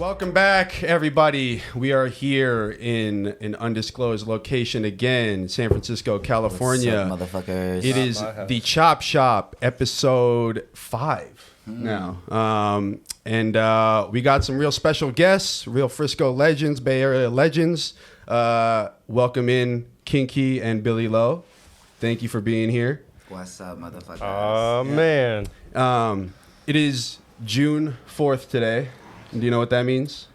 Welcome back, everybody. We are here in an undisclosed location again, San Francisco, California. What's up, motherfuckers? It is the Chop Shop, episode 5 now. And we got some real special guests, real Frisco legends, Bay Area legends. Welcome in Qing Qi and Billy Lowe. Thank you for being here. What's up, motherfuckers? Oh, man. It is June 4th today. Do you know what that means?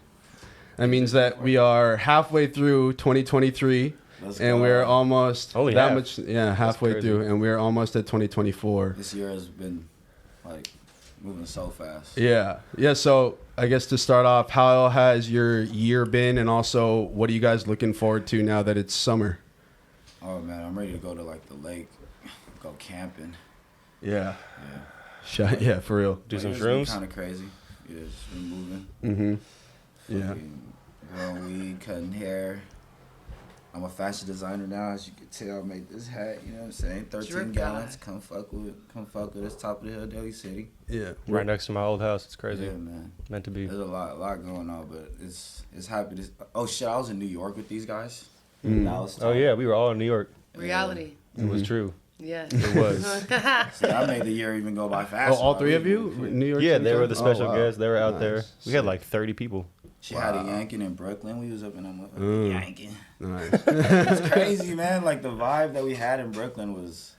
That means that we are halfway through 2023, and we're almost Only that half. much, halfway through, and we're almost at 2024. This year has been like moving so fast. Yeah. So I guess to start off, how has your year been, and also what are you guys looking forward to now that it's summer? Oh man, I'm ready to go to like the lake, go camping. Yeah. Yeah, for real. Do some shrooms? Kind of crazy. Yeah, just been moving. Mm-hmm. Yeah. Growing weed, cutting hair. I'm a fashion designer now, as you can tell. I made this hat, you know what I'm saying? 13 Drip gallons. God. Come fuck with us. Top of the hill, Daly City. Yeah. Right next to my old house. It's crazy. Yeah, man. Meant to be. There's a lot going on, but it's happy to. Oh shit, I was in New York with these guys. Mm. Dallas. Oh, yeah. We were all in New York. Reality. It was true. Yes. It was. See, I made the year even go by fast. Oh, all three of you? New York Yeah, City they were guys? the special Oh, wow. guests. They were out there. Nice. We had like 30 people. She had a yanking in Brooklyn. We was up in that motherfucker Mm. yanking. Nice. It's crazy, man. Like the vibe that we had in Brooklyn was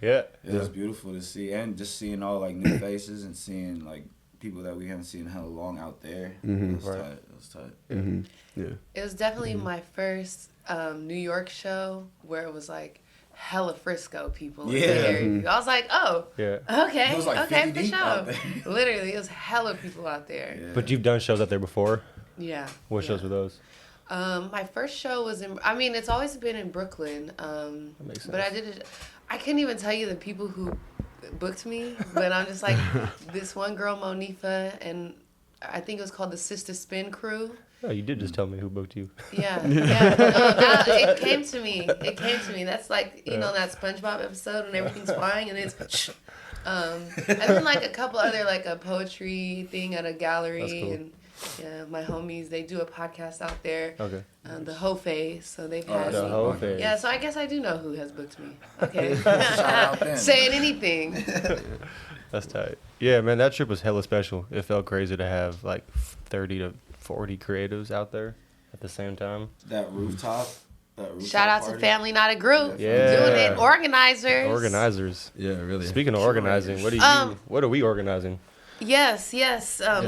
Yeah. was beautiful to see, and just seeing all like new faces and seeing like people that we haven't seen in hella long out there. Mhm. It was Right. tight. It was tight. Mm-hmm. Yeah. It was definitely my first New York show where it was like hella Frisco people. Yeah. I was like, oh, Yeah. okay, It was like okay, 50 for deep out sure. there. Literally, it was hella people out there. Yeah. But you've done shows out there before. Yeah. What yeah. shows were those? My first show was in. I mean, it's always been in Brooklyn. That makes sense. But I couldn't even tell you the people who booked me. But I'm just like this one girl, Monifa, and I think it was called the Sister Spin Crew. Oh, you did just tell me who booked you. Yeah. No, it came to me. That's like, you know, that SpongeBob episode when everything's flying and it's and then like a couple other like a poetry thing at a gallery. That's cool. And yeah, my homies, they do a podcast out there. Okay. The Ho Face. So they've had The me. whole phase. Yeah, so I guess I do know who has booked me. Okay. Shout out them. Saying anything. That's tight. Yeah, man, that trip was hella special. It felt crazy to have like 30 to 40 creatives out there at the same time. That rooftop. Shout out to party. Family Not a Group. Yeah. Doing it. Organizers. Organizers. Yeah, really. Speaking of organizing, what are we organizing? Yes. Yeah,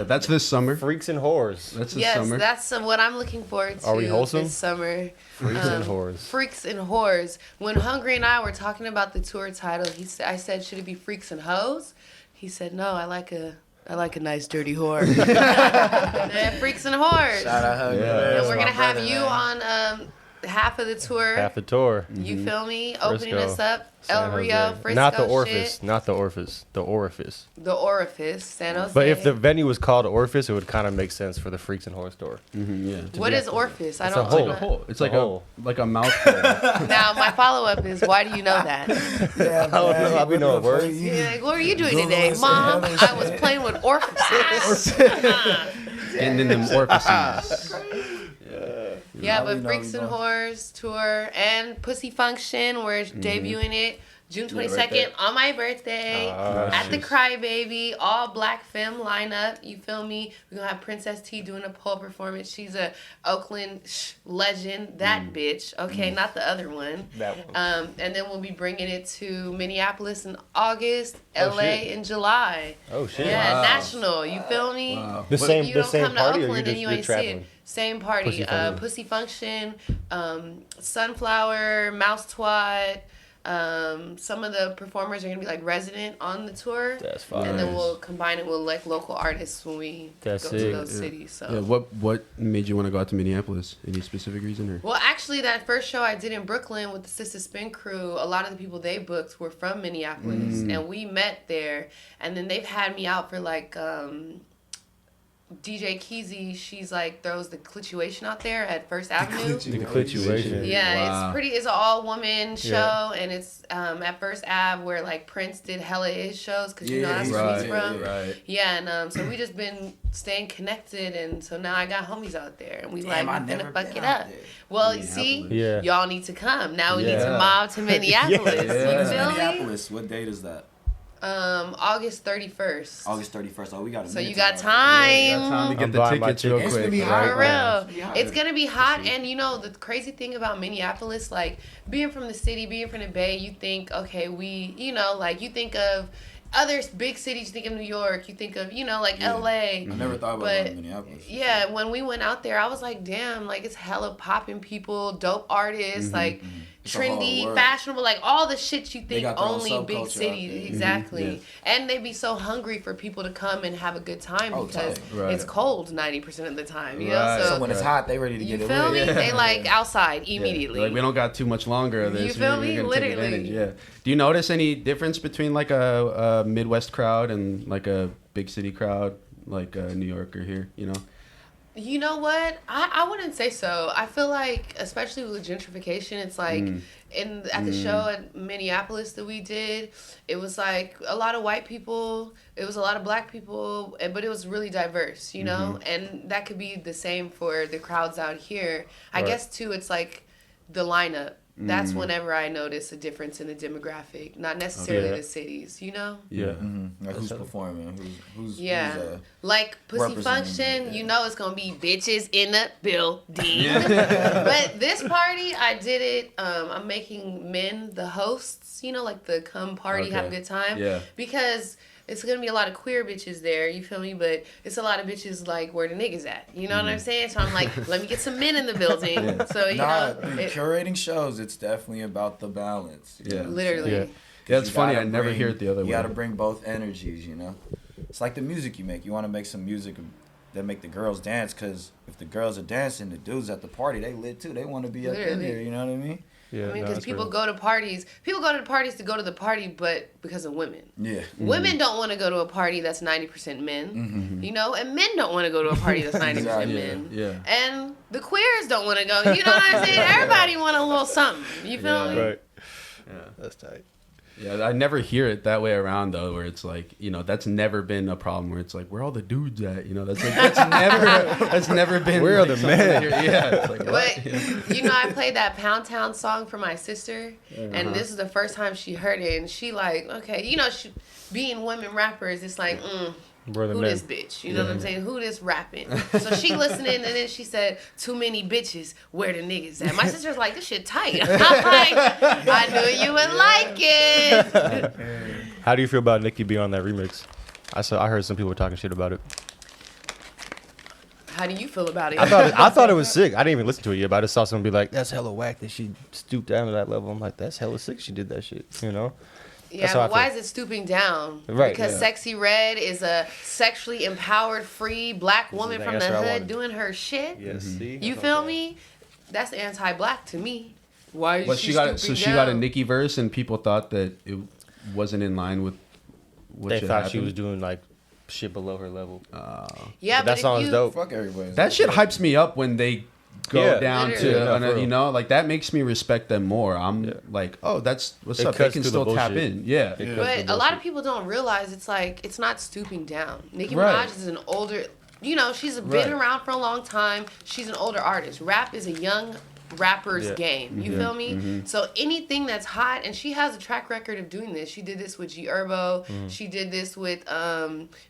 that's this summer. Freaks and whores. That's this Yes, summer. that's what I'm looking forward to. Are we wholesome? This summer? Freaks and whores. Freaks and Whores. When Hungry and I were talking about the tour title, I said, should it be Freaks and Hoes? He said, no, I like a nice dirty whore. Yeah, Freaks and Whores. Shout out her. Yeah. And we're gonna have you on half of the tour. Half the tour. You feel me? Opening Frisco, us up, San El Rio, Jose. Frisco. Not the orifice. shit. Not the orifice. The orifice. The Orifice, San Jose. But if the venue was called Orifice, it would kind of make sense for the Freaks and Whores tour. Yeah. What is Orifice? I It's don't a know. hole. Like a hole. It's A like hole. a mouth hole. Now my follow up is, why do you know that? Yeah, I don't know. We know a word. Yeah, like, what were you doing Google today, it, say Mom? hello, I was playing with orifices. And then them orifices. Yeah, Now we but know Freaks we and know. Whores tour and Pussy Function, we're debuting it June 22nd right there. on my birthday at the Crybaby, all black femme lineup. You feel me? We're gonna have Princess T doing a pole performance. She's a Oakland legend, that bitch. Okay, not the other one. That one. And then we'll be bringing it to Minneapolis in August, Oh, LA shit. in July. Oh shit. Yeah, Wow. national. You feel me? Wow. The If same you the don't same come to party, or Oakland and you you're ain't see it. traveling? Same party. Pussy Function. Pussy Function, Sunflower, Mouse Twat. Some of the performers are gonna be like resident on the tour, That's fine. and then we'll combine it with like local artists when we That's go sick. to those cities. So. Yeah, what made you want to go out to Minneapolis? Any specific reason? Or? Well, actually, that first show I did in Brooklyn with the Sister Spin Crew, a lot of the people they booked were from Minneapolis, and we met there. And then they've had me out for like DJ Keezy, she's like throws the Clituation out there at First Avenue. The Clituation. Yeah, it's pretty. It's an all woman show, and it's at First Ave where like Prince did hella his shows because you know that's where he's from. Yeah, and so we just been staying connected, and so now I got homies out there, and we gonna fuck it up. Well, you see, y'all need to come. Now we need to mob to Minneapolis. You feel Minneapolis. What date is that? August 31st. August 31st. Oh, we got a So you got time. Yeah, you got time to get the tickets real quick. It's gonna be hot. For real. It's gonna be hot, and you know the crazy thing about Minneapolis, like being from the city, being from the Bay, you think, okay, you think of other big cities, you think of New York, you think of, like LA. I never thought about Minneapolis. Yeah, when we went out there, I was like, damn, like it's hella popping people, dope artists, like trendy, fashionable, like all the shit you think only big cities. Exactly. And they be so hungry for people to come and have a good time because it's cold 90% of the time, you know? So when it's hot, they ready to get it. You feel me? They like outside immediately. Like we don't got too much longer of this. You feel me? Literally. Yeah. Do you notice any difference between like a Midwest crowd and like a big city crowd, like New York or here, You know what? I wouldn't say so. I feel like, especially with gentrification, it's like at the show at Minneapolis that we did, it was like a lot of white people, it was a lot of black people, but it was really diverse, you know? And that could be the same for the crowds out here. I guess, too, it's like the lineup. That's whenever I notice a difference in the demographic, not necessarily the cities, you know? Yeah. Like who's performing? Who's like Pussy Function, you know it's going to be bitches in the building. But this party, I did it, I'm making men the hosts, like the come party, have a good time. Yeah. Because it's going to be a lot of queer bitches there, you feel me? But it's a lot of bitches like where the niggas at. You know what I'm saying? So I'm like, let me get some men in the building. So, curating shows, it's definitely about the balance. Yeah. Literally. Yeah, it's funny. I never hear it the other way. You got to bring both energies, It's like the music you make. You want to make some music that make the girls dance because if the girls are dancing, the dudes at the party, they lit too. They want to be up in there, you know what I mean? Yeah, because people go to parties. People go to the parties to go to the party, but because of women. Yeah. Women don't want to go to a party that's 90% men, and men don't want to go to a party that's 90% men. Yeah. And the queers don't want to go. You know what I'm saying? Everybody want a little something. You feel me? Right. Yeah, that's tight. Yeah, I never hear it that way around though, where it's like, that's never been a problem. Where it's like, where all the dudes at? That's never been. Where are the men? Yeah, it's like, but I played that Pound Town song for my sister, and this is the first time she heard it, and she like, okay, being women rappers, it's like, who this bitch? You know what I'm saying? Who this rapping? So she listening, and then she said, too many bitches, where the niggas at? My sister's like, this shit tight. I'm like, I knew you would like it. How do you feel about Nicki being on that remix? I heard some people talking shit about it. How do you feel about it? I thought it was sick. I didn't even listen to it yet, but I just saw someone be like, that's hella whack that she stooped down to that level. I'm like, that's hella sick she did that shit, Yeah, but why is it stooping down? Right. Because Sexy Red is a sexually empowered, free black woman from the hood doing her shit. Yes, see? You feel me? That's anti-black to me. Why is she got? stooping So she down? got a Nicki verse, and people thought that it wasn't in line with what they thought happened. she was doing like shit below her level. Yeah, but that song is dope. Fuck everybody. That shit hypes me up when they go down literally. to like that makes me respect them more. I'm like, oh, that's what's up. They can still tap in. Yeah. But a lot of people don't realize it's like it's not stooping down. Nicki Minaj is an older, she's been around for a long time. She's an older artist. Rap is a young rapper's game. You feel me? So anything that's hot, and she has a track record of doing this. She did this with G Herbo. She did this with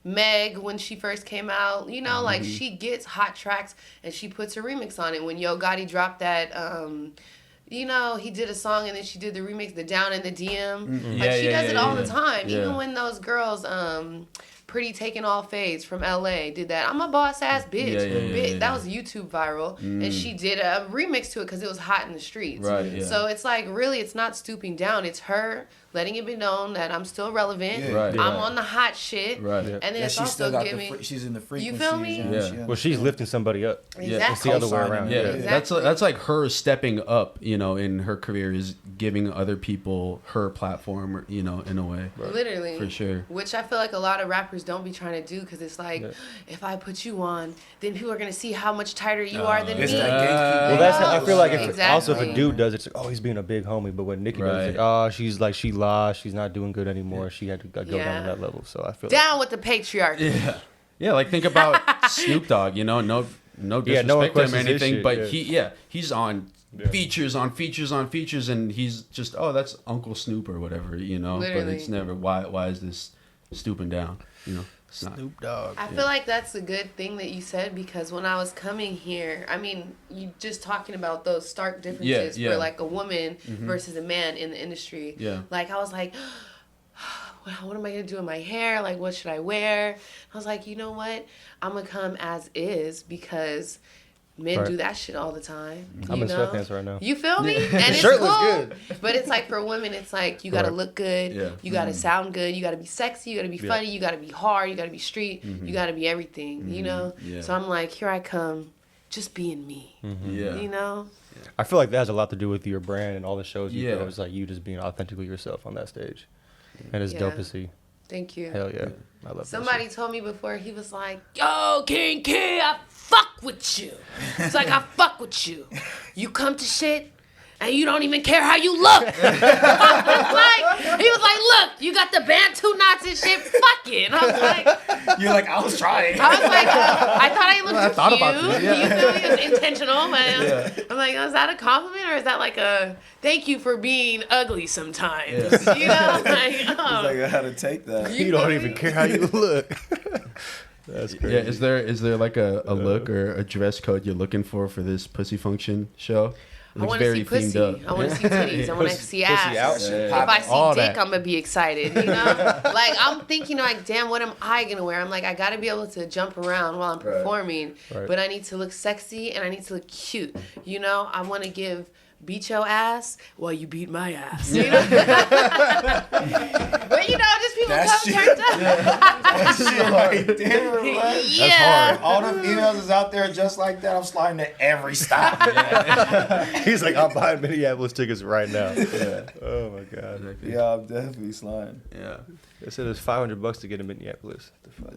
Meg when she first came out. Like she gets hot tracks and she puts a remix on it. When Yo Gotti dropped that he did a song and then she did the remix, the Down in the DM. Like she does it all the time. Even when those girls Pretty Taking All Fades from LA did that. I'm a boss ass bitch. That was YouTube viral. And she did a remix to it because it was hot in the streets. Right, yeah. So it's like, really, it's not stooping down. It's her letting it be known that I'm still relevant. Yeah. Right. I'm on the hot shit. Right. And then it's she's still also got giving. she's in the frequencies. You feel me? Yeah. Well, she's lifting somebody up. Exactly. It's the other way around. Yeah, Exactly. that's like her stepping up, in her career, is giving other people her platform, in a way. Literally. For sure. Which I feel like a lot of rappers don't be trying to do because it's like, if I put you on, then people are going to see how much tighter you are than me. It's that gatekeeping. Well, that's I feel like also if a Exactly. dude does it, it's like, oh, he's being a big homie. But when Nicki does it, she's like, she lost, she's not doing good anymore. She had to go down to that level. So I feel Down with the patriarchy. Yeah, like think about Snoop Dogg, no disrespect no one to him or questions his anything, shit, but he's on features on features on features, and he's just, that's Uncle Snoop or whatever, but Literally. it's never, why is this stooping down, it's not. Snoop Dogg. I feel like that's a good thing that you said because when I was coming here, I mean, you just talking about those stark differences for like a woman versus a man in the industry. Yeah. Like I was like, what am I going to do with my hair? Like, what should I wear? I was like, you know what? I'm going to come as is because men do that shit all the time. I'm in sweatpants right now. You feel me? And it's Shirt cool. looks good. But it's like for women, it's like you got to look good. Yeah. You got to sound good. You got to be sexy. You got to be funny. You got to be hard. You got to be street. You got to be everything, Yeah. So I'm like, here I come, just being me, Yeah. I feel like that has a lot to do with your brand and all the shows you Yeah. do. It's like you just being authentically yourself on that stage. And it's Yeah. dope to see. Thank you. Hell yeah. I love Somebody that told me before, he was like, yo, Qing Qi, I fuck with you. It's like, I fuck with you. You come to shit, and you don't even care how you look. He was like, look, you got the Bantu knots and shit, fuck it. And I was like, You're like, I was trying. I thought I looked I thought cute. about this, yeah. You feel me? It was intentional, but I'm like, is that a compliment or is that like a thank you for being ugly sometimes? You know, like, It's like, how to take that. You don't even care how you look. That's crazy. Yeah, is there like a look or a dress code you're looking for this Pussy Function show? It I looks want to very see pussy. themed up. I want to see titties. I want to see ass. out. If I see All dick, that. I'm gonna be excited. Like I'm thinking, like, damn, what am I gonna wear? I'm like, I gotta be able to jump around while I'm performing, but I need to look sexy and I need to look cute. I want to beat your ass while you beat my ass. But just people That come shit- turned up. Shit, like, damn, what? Yeah. All the females is out there just like that. I'm sliding to every stop. He's like, I'm buying Minneapolis tickets right now. Yeah. Oh my god. Yeah, I'm definitely sliding. Yeah. They said it's $500 to get to Minneapolis. The fuck?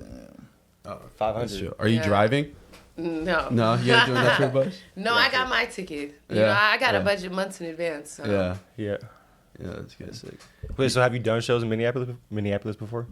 Oh, 500. Are you Yeah. driving? No. No, you ain't doing that for a bus? No, I got my ticket. Yeah. I got Yeah. a budget months in advance. So. Yeah. Yeah. Yeah, that's good. Sick. Wait, so have you done shows in Minneapolis before?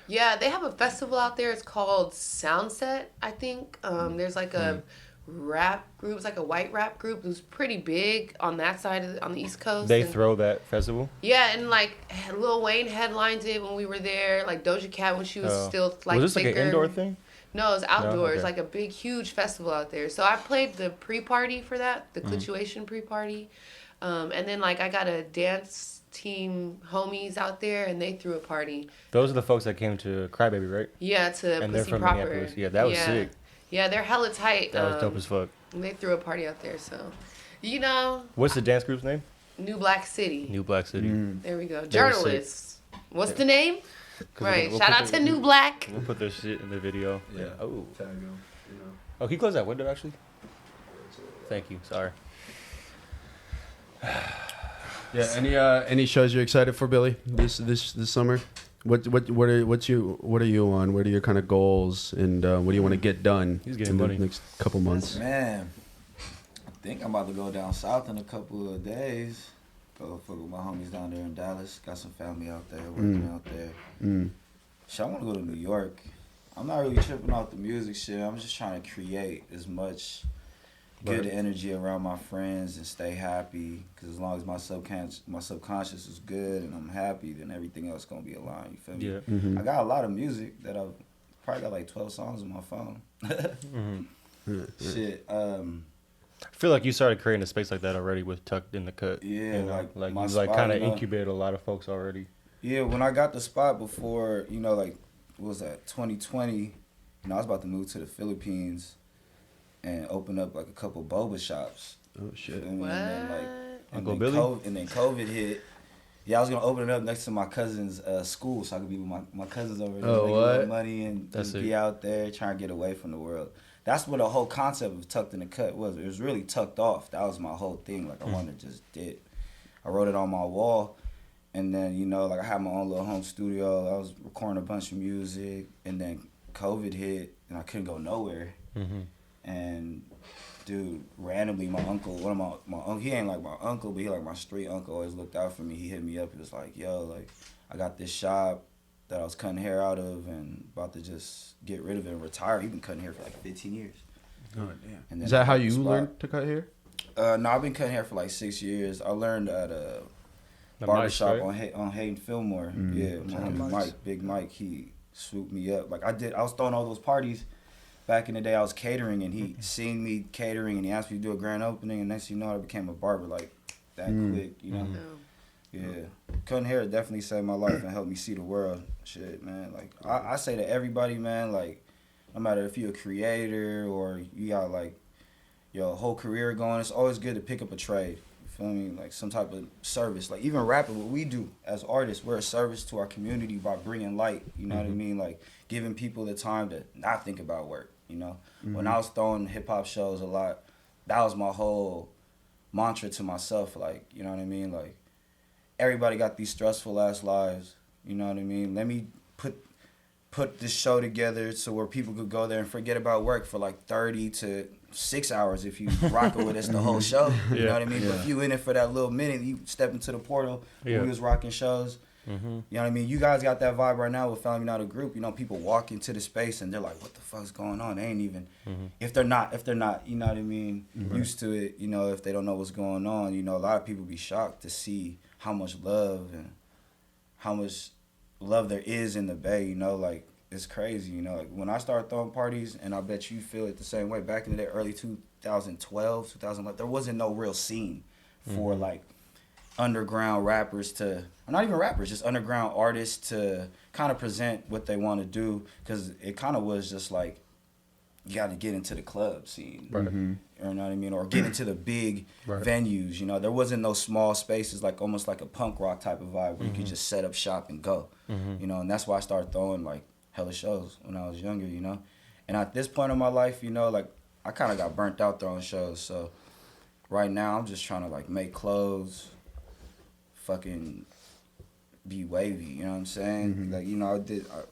Yeah, they have a festival out there. It's called Soundset, I think. There's like a rap group. It's like a white rap group. It was pretty big on that side on the East Coast. They and, throw that festival? Yeah, and like Lil Wayne headlined it when we were there. Like Doja Cat when she was still like was this thicker. like an indoor thing? No, it's outdoors. okay. Like a big, huge festival out there. So I played the pre-party for that, the Clituation pre-party. And then like I got a dance team homies out there and they threw a party. Those are the folks that came to Crybaby, right? Yeah, to And they're Pussy from Proper. Minneapolis. Yeah, that was sick. Yeah, they're hella tight. That was dope as fuck. And they threw a party out there, so What's the dance group's name? New Black City. New Black City. There we go. They were Journalists. What's the name? Right. we'll Shout put out the- to New Black. We'll put their shit in the video. Yeah. Oh. Tag 'em, Oh, can you close that window actually? Thank you. Sorry. Yeah. Any shows you're excited for, Billy? This summer? What are you on? What are your kind of goals, and what do you want to get done He's getting in money. the next couple months? Man, I think I'm about to go down south in a couple of days. Go fuck with my homies down there in Dallas. Got some family out there, working out there. So I want to go to New York. I'm not really tripping off the music shit. I'm just trying to create as much good energy around my friends and stay happy. Because as long as my subconscious is good and I'm happy, then everything else gonna be aligned. You feel me? Yeah. I got a lot of music that I've probably got like 12 songs on my phone. Shit. I feel like you started creating a space like that already with Tucked in the Cut. Yeah, you know? like you my like spot, kind of you know? incubated a lot of folks already. Yeah, when I got the spot before, like, what was that, 2020, I was about to move to the Philippines and open up, like, a couple boba shops. Oh shit! And What? then, like, Uncle Billy? and then COVID hit. Yeah, I was gonna open it up next to my cousin's school, so I could be with my cousins over there, Oh, make a what? little money and That's just be out there trying to get away from the world. That's what the whole concept of Tucked in the Cut was. It was really tucked off. That was my whole thing. Like, I wanted to just did. I wrote it on my wall, and then, you know, like, I had my own little home studio. I was recording a bunch of music, and then COVID hit, and I couldn't go nowhere. And, dude, randomly, my uncle, one of my uncle, he ain't like my uncle, but he like my street uncle, always looked out for me. He hit me up. He was like, yo, like, I got this shop that I was cutting hair out of and about to just get rid of it and retire. He's been cutting hair for like 15 years. Oh, damn. And then Is that how you spot. learned to cut hair? No, I've been cutting hair for like 6 years. I learned at a barbershop on Hayden Fillmore. Yeah, my homie Mike, Big Mike, he swooped me up. Like, I was throwing all those parties. Back in the day, I was catering, and he seen me catering, and he asked me to do a grand opening, and next thing you know, I became a barber like that quick, you know? Yeah. Cutting hair definitely saved my life and helped me see the world. Shit, man. Like, I say to everybody, man, like, no matter if you're a creator or you got, like, your whole career going, it's always good to pick up a trade. You feel me? Like, some type of service. Like, even rapping, what we do as artists, we're a service to our community by bringing light, you know what I mean? Like, giving people the time to not think about work, you know? When I was throwing hip-hop shows a lot, that was my whole mantra to myself, like, you know what I mean? Like, everybody got these stressful ass lives, you know what I mean? Let me put this show together so where people could go there and forget about work for like 30 to 6 hours if you rocking with us the whole show. You know what I mean? But if you in it for that little minute, you step into the portal when we was rocking shows. You know what I mean? You guys got that vibe right now with Family Not a Group. You know, people walk into the space and they're like, what the fuck's going on? They ain't even, if they're not, you know what I mean, used to it, you know, if they don't know what's going on, you know, a lot of people be shocked to see how much love there is in the Bay, you know, like, it's crazy, you know. Like, when I started throwing parties, and I bet you feel it the same way, back in the day, early 2012, 2011, there wasn't no real scene for, like, underground rappers to, or not even rappers, just underground artists to kind of present what they want to do, because it kind of was just like, you got to get into the club scene, you know what I mean, or get into the big venues, you know. There wasn't no small spaces, like almost like a punk rock type of vibe where you could just set up shop and go, you know, and that's why I started throwing like hella shows when I was younger, you know. And at this point in my life, you know, like, I kind of got burnt out throwing shows, so right now I'm just trying to like make clothes, fucking be wavy, you know what I'm saying? Like, you know,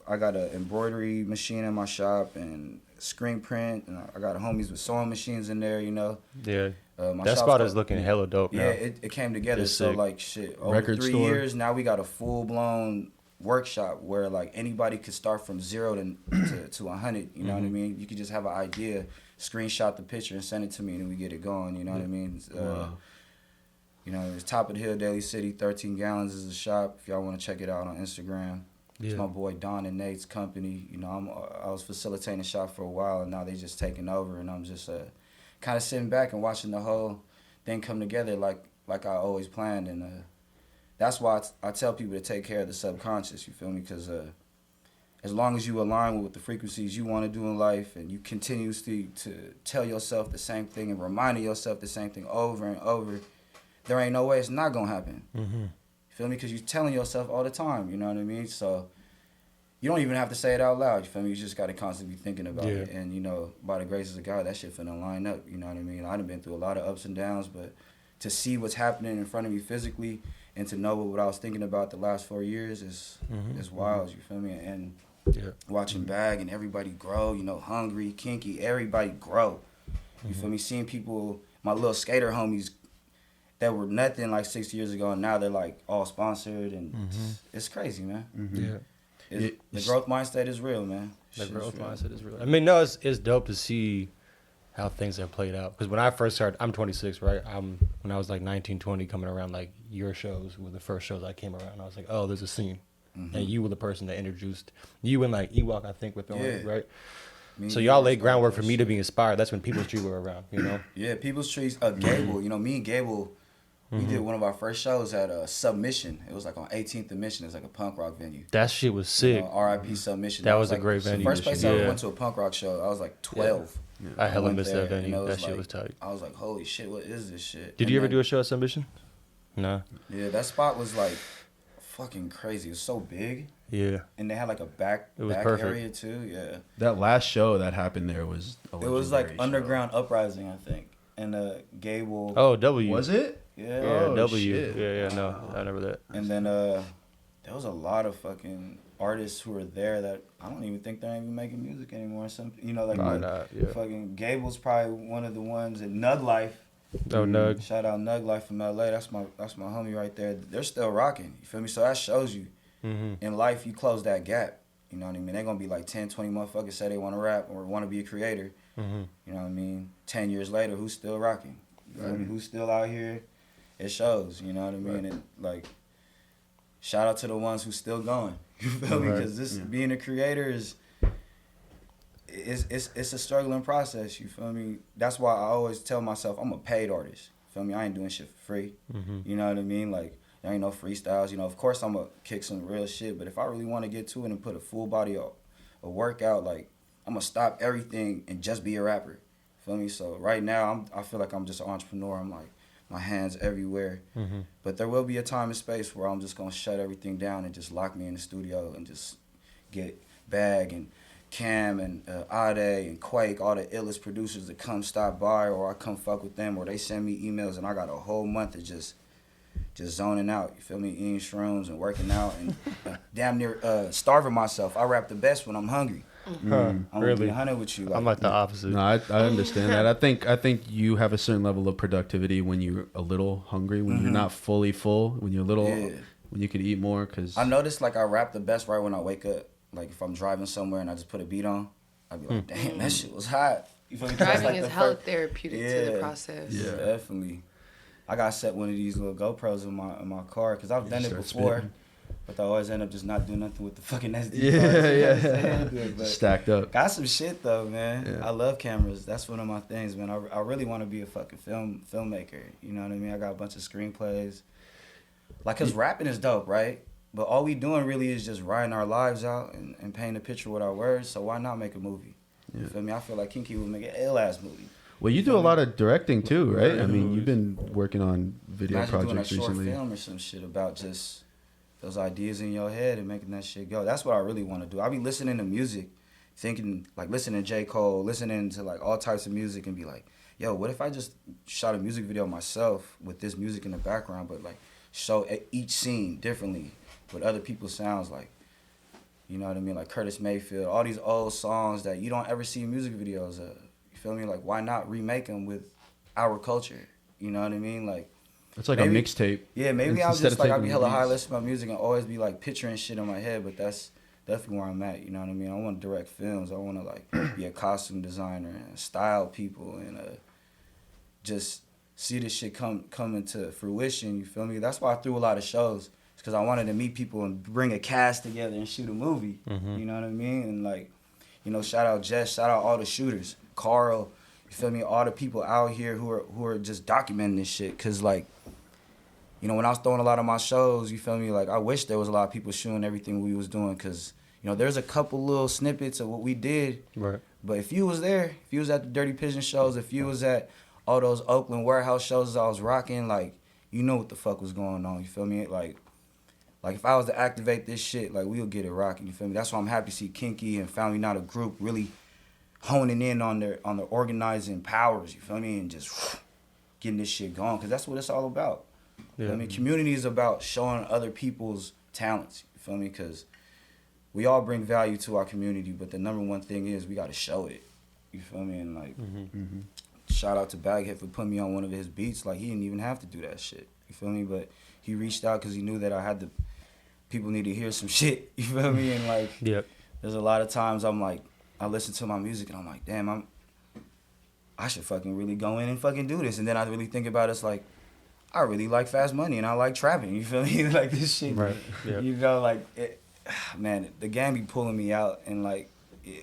I got an embroidery machine in my shop and screen print, and I got homies with sewing machines in there, you know. Yeah. My that spot is looking hella dope now. Yeah, it came together. It's so sick. like shit, over Record 3 store. years now we got a full blown workshop where like anybody could start from 0 to 100. You know what I mean? You could just have an idea, screenshot the picture and send it to me, and then we get it going. You know what I mean? You know, it's Top of the Hill, Daly City, 13 Gallons is the shop. If y'all want to check it out on Instagram. It's my boy Don and Nate's company. You know, I was facilitating the shop for a while, and now they just taking over, and I'm just kind of sitting back and watching the whole thing come together like I always planned. And that's why I tell people to take care of the subconscious, you feel me? Because as long as you align with the frequencies you want to do in life, and you continuously to tell yourself the same thing and reminding yourself the same thing over and over, there ain't no way it's not going to happen. You feel me? Because you're telling yourself all the time, you know what I mean? So you don't even have to say it out loud, you feel me? You just got to constantly be thinking about it. And, you know, by the graces of God, that shit finna line up, you know what I mean? I done been through a lot of ups and downs, but to see what's happening in front of me physically and to know what I was thinking about the last 4 years is wild, you feel me? And watching Bag and everybody grow, you know, Hungry, Qing Qi, everybody grow. You feel me? Seeing people, my little skater homies that were nothing like 6 years ago, and now they're like all sponsored, and it's crazy, man. The growth mindset is real, man. The growth mindset is real. I mean, no, it's dope to see how things have played out. Because when I first started, I'm 26, right? When I was like 19, 20, coming around, like your shows were the first shows I came around. I was like, oh, there's a scene. And you were the person that introduced, you and like Ewok, I think, with throwing, right? So y'all laid groundwork for me to be inspired. That's when People's Tree were around, you know? Yeah, People's Trees, Gable, you know, me and Gable, we did one of our first shows at Submission. It was like on 18th and Mission. It was like a punk rock venue. That shit was sick. You know, R.I.P. Submission. That was like a great venue. The first place I ever went to a punk rock show, I was like 12. I hella missed that there, venue. That shit like, was tight. I was like, holy shit, what is this shit? Did you ever do a show at Submission? No. Yeah, that spot was like, fucking crazy. It was so big. Yeah. And they had like a back perfect. area too. Yeah. That last show that happened there was a It was like legendary show. Underground Uprising, I think. And Gable. Oh, W. Was it? Yeah. Yeah, Oh, W. shit. Yeah, no, I remember that. And then there was a lot of fucking artists who were there that I don't even think they're even making music anymore. Some, you know, like Probably not, yeah. fucking Gable's probably one of the ones. And Nug Life. Oh, Nug. Shout out Nug Life from LA. That's my homie right there. They're still rocking. You feel me? So that shows you in life you close that gap. You know what I mean? They're gonna be like 10, 20 motherfuckers say they want to rap or want to be a creator. You know what I mean? 10 years later, who's still rocking? You feel me? Who's still out here? It shows. You know what I mean? And like, shout out to the ones who's still going. You feel me? Because this being a creator is. It's a struggling process, you feel me? That's why I always tell myself I'm a paid artist. Feel me? I ain't doing shit for free. You know what I mean? Like, there ain't no freestyles. You know, of course I'm gonna kick some real shit, but if I really want to get to it and put a full body of a workout, like, I'm gonna stop everything and just be a rapper. Feel me? So right now I feel like I'm just an entrepreneur. I'm like, my hands everywhere. But there will be a time and space where I'm just gonna shut everything down and just lock me in the studio and just get Bag and Cam and Ade and Quake, all the illest producers that come stop by, or I come fuck with them, or they send me emails and I got a whole month of just zoning out, you feel me, eating shrooms and working out and damn near starving myself. I rap the best when I'm hungry. I'm Really? gonna be 100 with you. I'm like the opposite. No, I understand that. I think you have a certain level of productivity when you're a little hungry, when you're not fully full, when you're a little, when you could eat more. Cause I noticed like I rap the best right when I wake up. Like if I'm driving somewhere and I just put a beat on, I'd be like, damn, that shit was hot. You feel me? Driving like is hella therapeutic to the process. Yeah, definitely. I gotta set one of these little GoPros in my car because I've done it before, but I always end up just not doing nothing with the fucking SD cards. But stacked up. Got some shit though, man. Yeah. I love cameras. That's one of my things, man. I really want to be a fucking filmmaker. You know what I mean? I got a bunch of screenplays. Like, cause rapping is dope, right? But all we doing really is just writing our lives out and painting a picture with our words. So why not make a movie? You feel me? I feel like Qing Qi would make an ill-ass movie. Well, you do a lot of directing too, right? I mean, you've been working on video Imagine projects doing a short recently. film or some shit about just those ideas in your head and making that shit go. That's what I really want to do. I be listening to music, thinking, like, listening to J. Cole, listening to, like, all types of music and be like, yo, what if I just shot a music video myself with this music in the background, but, like, show each scene differently with other people's sounds, like, you know what I mean? Like Curtis Mayfield, all these old songs that you don't ever see music videos of. You feel me? Like, why not remake them with our culture? You know what I mean? Like, it's like maybe, a mixtape. Yeah, maybe I'll Instead just of like, I'll taking be hella high, beats. listen to my music and always be like picturing shit in my head, but that's definitely where I'm at. You know what I mean? I want to direct films. I want to like be a costume designer and style people and just see this shit come into fruition. You feel me? That's why I threw a lot of shows. Because I wanted to meet people and bring a cast together and shoot a movie. You know what I mean? And like, you know, shout out Jess, shout out all the shooters, Carl, you feel me? All the people out here who are just documenting this shit. Cause like, you know, when I was throwing a lot of my shows, you feel me? Like, I wish there was a lot of people shooting everything we was doing. Cause, you know, there's a couple little snippets of what we did. Right. But if you was there, if you was at the Dirty Pigeon shows, if you was at all those Oakland warehouse shows I was rocking, like, you know what the fuck was going on. You feel me? Like, if I was to activate this shit, like, we'll get it rocking, you feel me? That's why I'm happy to see Qing Qi and Family Not a Group really honing in on their organizing powers, you feel me? And just getting this shit going, because that's what it's all about. Yeah. I mean, community is about showing other people's talents, you feel me? Because we all bring value to our community, but the number one thing is we got to show it, you feel me? And, like, shout out to Baghead for putting me on one of his beats. Like, he didn't even have to do that shit, you feel me? But he reached out because he knew that I had the people need to hear some shit, you feel me? And like, there's a lot of times I'm like, I listen to my music and I'm like, damn, I should fucking really go in and fucking do this. And then I really think about it, it's like, I really like Fast Money and I like trapping, you feel me? Like this shit, Right. Yep. You know, like, man, the game be pulling me out. And like,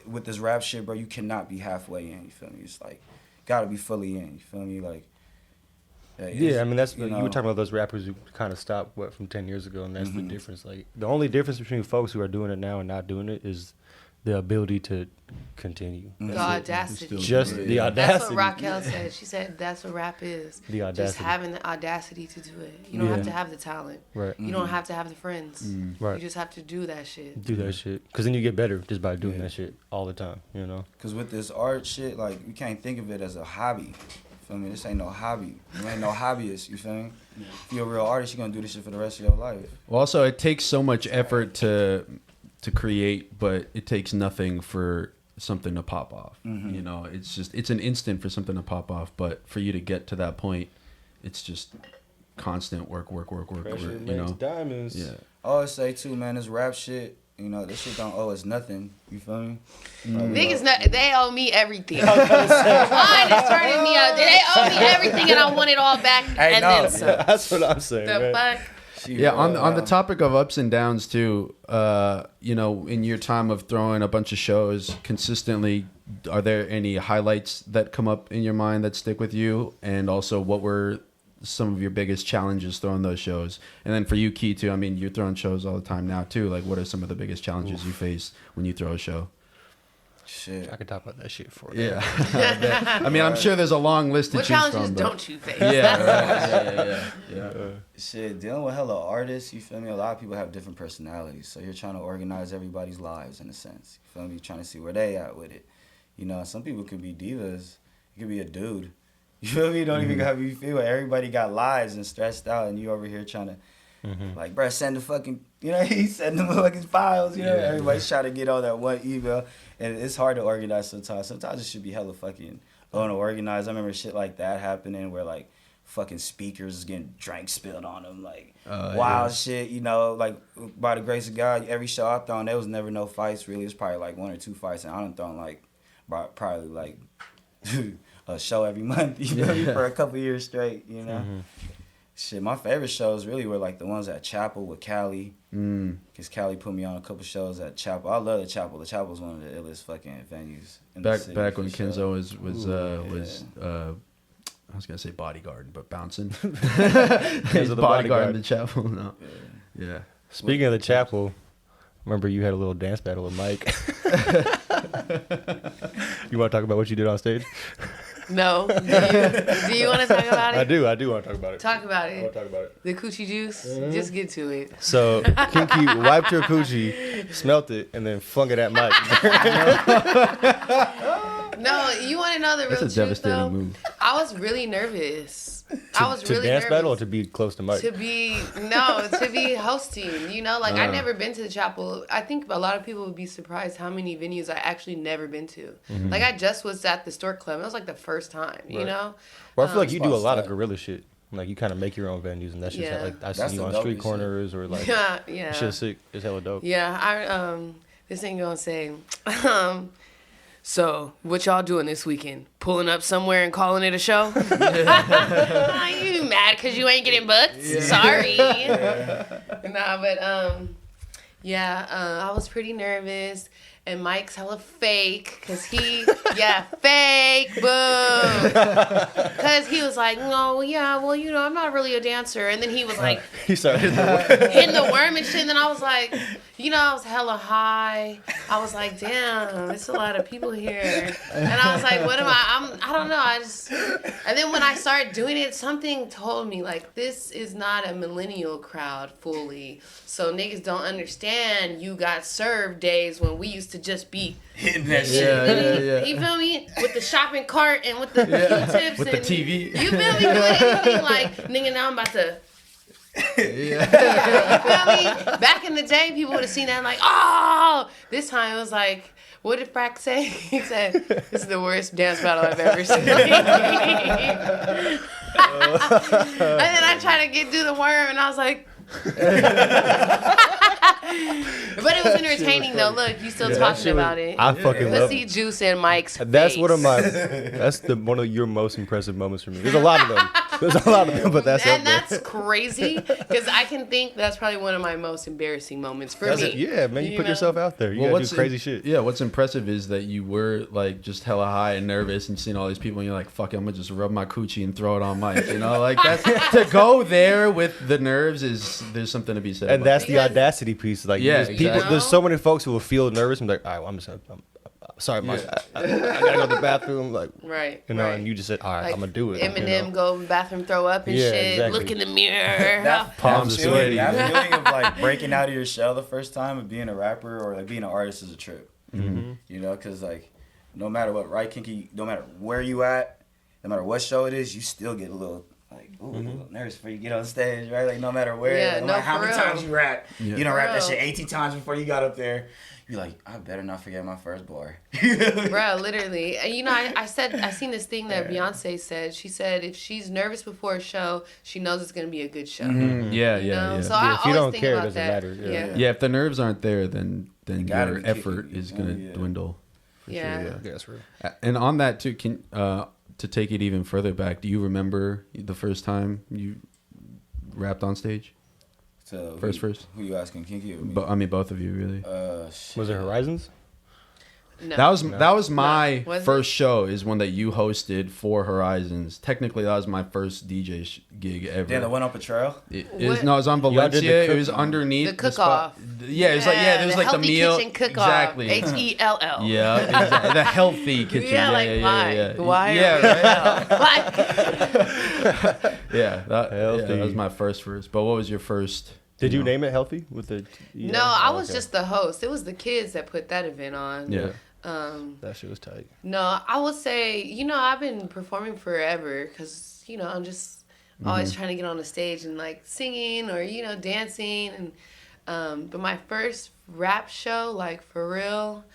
with this rap shit, bro, you cannot be halfway in, you feel me? It's like, gotta be fully in, you feel me? Like, yeah, I mean, that's you know, were talking about those rappers who kind of stopped from 10 years ago, and that's the difference. Like, the only difference between folks who are doing it now and not doing it is the ability to continue. The audacity. Just the audacity. That's what Raquel said. She said that's what rap is. The audacity. Just having the audacity to do it. You don't have to have the talent. Right. You don't have to have the friends. Right. You just have to do that shit. Do that shit. Because then you get better just by doing that shit all the time, you know? Because with this art shit, like, you can't think of it as a hobby. You feel me? This ain't no hobby. You ain't no hobbyist, you feel me? If you're a real artist, you're going to do this shit for the rest of your life. Well, also, it takes so much effort to create, but it takes nothing for something to pop off. You know, it's an instant for something to pop off, but for you to get to that point, it's just constant work, Pressure you know? diamonds. Yeah. I always say, too, man, this rap shit, you know, this shit don't owe us nothing. You feel me? Niggas, they owe me everything. Mine is turning me up. They owe me everything, and I want it all back. Hey, and no. then some. That's what I'm saying, The man. fuck? Yeah, on the topic of ups and downs too, you know, in your time of throwing a bunch of shows consistently, are there any highlights that come up in your mind that stick with you? And also, what were some of your biggest challenges throwing those shows? And then for you, Qi, too, I mean, you're throwing shows all the time now too. Like, what are some of the biggest challenges you face when you throw a show? Shit. I could talk about that shit for you. Yeah. I mean, I'm sure there's a long list to What choose challenges from. but- don't you face? Yeah. Shit, dealing with hella artists, you feel me? A lot of people have different personalities, so you're trying to organize everybody's lives in a sense. You feel me? You're trying to see where they at with it. You know, some people could be divas. You could be a dude. You feel me? You don't even have you feel it. Everybody got lives and stressed out, and you over here trying to, like, bruh, send the fucking, you know, he's sending the fucking files, you know? Everybody's trying to get all that one email, and it's hard to organize sometimes. Sometimes it should be hella fucking unorganized. I remember shit like that happening where, like, fucking speakers getting drank spilled on them, like, wild shit, you know? Like, by the grace of God, every show I've thrown, there was never no fights, really. It was probably, like, 1 or 2 fights, and I done thrown, like, probably, like, a show every month, you know, for a couple years straight, you know? Shit, my favorite shows really were like the ones at Chapel with Cali. Because Cali put me on a couple shows at Chapel. I love the Chapel. The Chapel's one of the illest fucking venues in the city. Back when Kenzo was I was gonna say bodyguard, but bouncing. He's the bodyguard bodyguard. in the Chapel. No. Yeah. Speaking of the Chapel, remember you had a little dance battle with Mike. You want to talk about what you did on stage? No. Do you want to talk about it? I do want to talk about it. Talk about I want it. to talk about it. The coochie juice. Just get to it. So, Qing Qi wiped her coochie, smelt it, and then flung it at Mike. No, you want to know the real That's a truth, devastating though? move. I was really nervous. I was to really dance nervous. battle or to be close to Mike? To be hosting, you know, like I've never been to the Chapel. I think a lot of people would be surprised how many venues I actually never been to. Like I just was at the Stork Club. It was like the first time, you Right. know. Well, I feel like you do a lot of Spot guerrilla shit. Like you kind of make your own venues, and that's just Yeah. like I That's see you the on street dopest corners or like Yeah. shit's sick. It's hella dope. Yeah, I this ain't gonna say. So, what y'all doing this weekend? Pulling up somewhere and calling it a show? Are you mad because you ain't getting booked? Sorry. Nah, but I was pretty nervous. And Mike's hella fake, cause fake, boom. Cause he was like, no, yeah, well, you know, I'm not really a dancer. And then he was like, He started. hitting the worm and shit. And then I was like, you know, I was hella high. I was like, damn, there's a lot of people here. And I was like, what am I don't know. And then when I started doing it, something told me, like, this is not a millennial crowd fully. So niggas don't understand you got served days when we used to just be hitting that shit. Yeah. you feel me? With the shopping cart and with the Q-tips With and the TV. You feel me? Doing anything like, nigga, now I'm about to. You feel me? Back in the day, people would have seen that and like, oh. This time it was like, what did Brack say? He said, "This is the worst dance battle I've ever seen." And then I tried to get through the worm, and I was like. But it was entertaining though. Look, you still talking about it. I fucking love Pussy it. juice in Mike's That's face. one of my. That's one of your most impressive moments for me. There's a lot of them. There's a lot of them, but that's and that's crazy because I can think that's probably one of my most embarrassing moments for me. Yeah, man, you put know? yourself out there. You gotta do crazy shit. Yeah, what's impressive is that you were like just hella high and nervous and seeing all these people and you're like, fuck it, I'm gonna just rub my coochie and throw it on mic. You know, like that's to go there with the nerves there's something to be said. And about that's that. the audacity piece. Like, Yeah, there's people. exactly. There's so many folks who will feel nervous and be like, all right, well, I'm sorry, Mike. I gotta go to the bathroom. Like, Right. you know, right. and you just said, all right, Like I'm gonna do it. Eminem you know? go bathroom, throw up and Yeah, shit. exactly. Look in the mirror. That Palms are sweaty. That feeling of like breaking out of your shell the first time of being a rapper or like being an artist is a trip. Mm-hmm. You know, because like no matter what, right, Kinky, no matter where you at, no matter what show it is, you still get a little like, ooh, a little nervous before you get on stage, right? Like no matter where, Yeah, like, no no, matter how for many real. times you rap, Yeah. you don't rap that For shit real. 18 times before you got up there. You're like, I better not forget my first bar. Bro, literally. And you know, I seen this thing that Beyonce said. She said if she's nervous before a show, she knows it's going to be a good show. Mm, yeah, You know? yeah. So Yeah, I if you always don't think care, it about doesn't that. matter. Yeah. Yeah, if the nerves aren't there, then gotta your be effort kicking, is you gonna know, yeah. dwindle. Yeah. Yeah, that's real. And on that too, can to take it even further back, do you remember the first time you rapped on stage? So First. Who you asking, Kinky or me? But I mean, both of you really. Shit. Was it Horizons? No. That was my Was it? first show. Is one that you hosted for Horizons. Technically, that was my first DJ gig ever. Then the one on Patrol? It What? was it was on Y'all did the Valencia. It cook- was underneath The cook-off. Yeah, it was like there was like the Healthy meal. Kitchen cook-off. Exactly. HELL. Yeah, exactly. The healthy kitchen. Yeah, like why? yeah. Why? Yeah, right. Why? Yeah, that Healthy. was my first. But what was your first? Did you name it Healthy with the? Yeah? No, I Oh, was okay. just the host. It was the kids that put that event on. Yeah. That shit was tight. No, I would say, you know, I've been performing forever because, you know, I'm just always trying to get on the stage and like singing or, you know, dancing. And but my first rap show, like for real,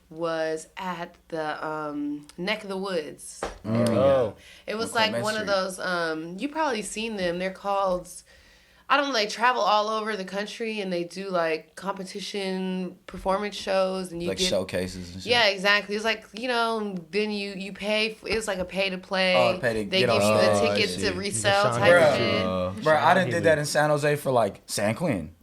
was at the Neck of the Woods. Oh, It was On like Clement one of Street. those, you probably seen them. They're called, I don't know, they travel all over the country and they do like competition performance shows and you Like get showcases and shit. yeah, exactly. It's like, you know, then you pay. It was like a pay to play. Oh, pay to they get give you on the stage. tickets I to see. resell The type of Bruh. shit. Bro, I done did that in San Jose for like San Quinn.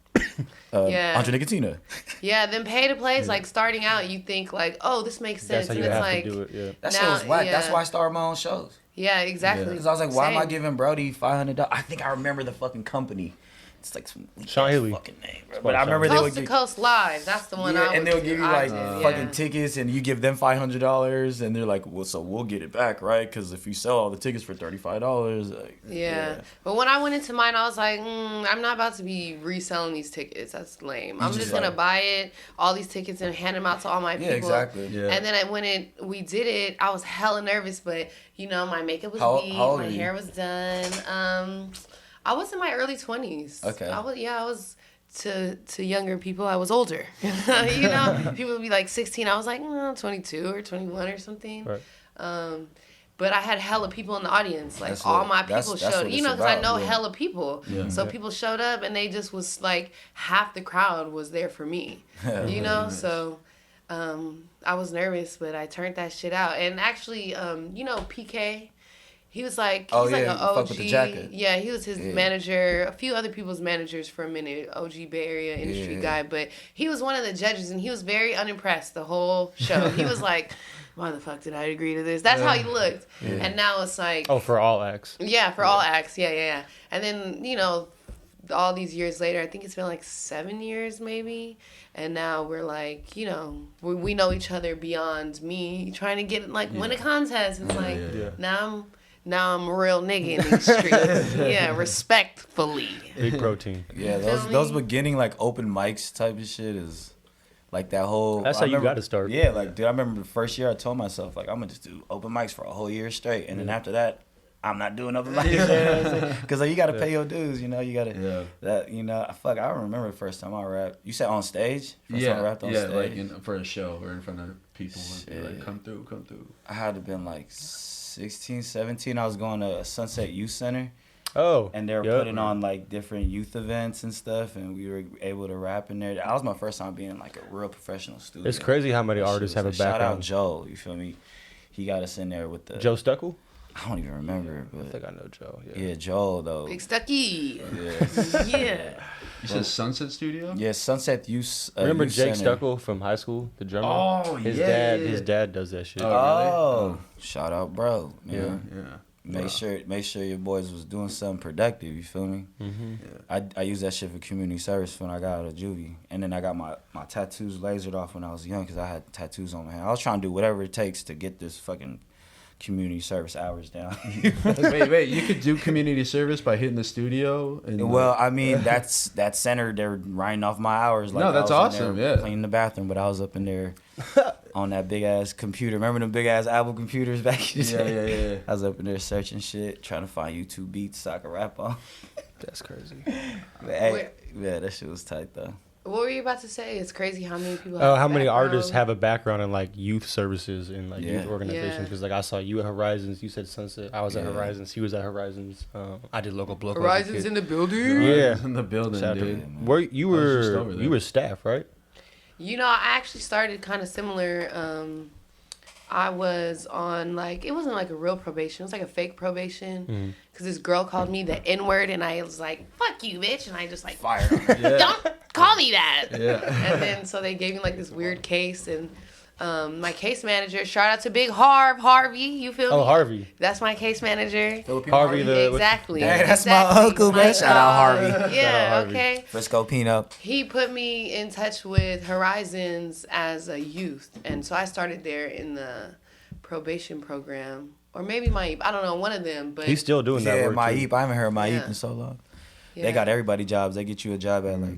Yeah. Andre Nicotina. Yeah, then pay to play is like starting out. You think like, oh, this makes sense, that's how and you it's have like, to do it. Yeah. That Now, shit was whack. That's yeah. why I started my own shows. yeah, exactly. Because I was like, why am I Same. giving Brody $500? I think I remember the fucking company. It's like some weak Sean ass Haley. fucking name, bro. But I Sean remember they would Coast to give, Coast Live. That's the one. yeah, I and would they'll do. give you I like did, fucking yeah. tickets, and you give them $500, and they're like, well, so we'll get it back, right? Because if you sell all the tickets for $35, like, Yeah. But when I went into mine, I was like, I'm not about to be reselling these tickets. That's lame. I'm just just gonna like- buy it, all these tickets, and hand them out to all my people. Yeah, exactly. Yeah. And then when we did it, I was hella nervous, but you know, my makeup was How beat, old my are you? hair was done. I was in my early 20s. Okay. I was to younger people, I was older. You know, people would be like 16. I was like 22 or 21 or something. Right. But I had hella people in the audience. Like That's all what- my that's- people that's showed. what You it's know, because I about, know yeah. hella people. Yeah. So people showed up and they just was like half the crowd was there for me. You know, so I was nervous, but I turned that shit out. And actually, you know, PK. He was like, Oh, he's like yeah, an fuck OG. with the jacket. Yeah, he was his Yeah. manager, a few other people's managers for a minute, OG Bay Area industry Yeah. guy. But he was one of the judges, and he was very unimpressed the whole show. He was like, why the fuck did I agree to this? That's how he looked. Yeah. And now it's like, Oh, for all acts. yeah, for all acts. Yeah. And then, you know, all these years later, I think it's been like 7 years maybe. And now we're like, you know, we know each other beyond me trying to get, like, win a contest. It's like, yeah. now I'm a real nigga in these streets. Yeah, respectfully. Big protein. Yeah, Feel those me? beginning like open mics type of shit is like that whole. That's I how you remember- gotta start. Yeah, like dude, I remember the first year I told myself like I'm gonna just do open mics for a whole year straight, and then after that I'm not doing open mics because like you gotta pay your dues, you know. You gotta Yeah. that you know. Fuck, I remember the first time I rapped. You said on stage. First time I rapped on stage. like for a show or in front of people. Shit. Like, come through. I had to been like 16, 17. I was going to Sunset Youth Center. Oh, And they were yep. putting on like different youth events and stuff, and we were able to rap in there. That was my first time being in like a real professional studio. It's crazy how many That shit artists was have a like, shout out background. Joe, you feel me? He got us in there with the Joe Stuckel. I don't even remember, I but think I know Joe. yeah, Joel though. Big Stucky. Yeah. Yeah. You said Sunset Studio? Yeah, Sunset Youth. Remember Youth Jake Center. Stuckel from high school, the drummer? Oh, his yeah, His dad does that shit. Oh, shout out, bro. Yeah. Make sure your boys was doing something productive. You feel me? Mm-hmm. I used that shit for community service when I got out of juvie, and then I got my tattoos lasered off when I was young because I had tattoos on my hand. I was trying to do whatever it takes to get this fucking community service hours down. Wait, you could do community service by hitting the studio? And Well, I mean, that's that center. They're writing off my hours. Like No, that's I was in awesome, there yeah. cleaning the bathroom, but I was up in there on that big ass computer. Remember them big ass Apple computers back in the day? Yeah. I was up in there searching shit, trying to find YouTube beats so I could rap on. That's crazy. But, hey, yeah, that shit was tight though. What were you about to say? It's crazy how many people. Oh, have how many background. artists have a background in like youth services and like Yeah. youth organizations? Yeah. Because like I saw you at Horizons, you said Sunset. I was at Yeah. Horizons. He was at Horizons. I did local block. Horizons in the building? Yeah. In the building, Shout out to- dude. Where you I was just over were? there. You were staff, right? You know, I actually started kind of similar. I was on like, it wasn't like a real probation. It was like a fake probation. Because this girl called me the N-word and I was like, fuck you, bitch. And I just like, Fire. don't call me that. Yeah. And then so they gave me like this weird case. And my case manager, shout out to Big Harvey. You feel me? Oh, Harvey. That's my case manager. Harvey the Exactly. Hey, that's my Exactly. uncle, man. Shout out Harvey. Yeah, Shout out Harvey. okay. Frisco Pino. He put me in touch with Horizons as a youth. And so I started there in the probation program. Or maybe my, I don't know, one of them. But He's still doing that Yeah, work my too. Eep. I haven't heard my Yeah. Eep in so long. yeah, They got everybody jobs. They get you a job at like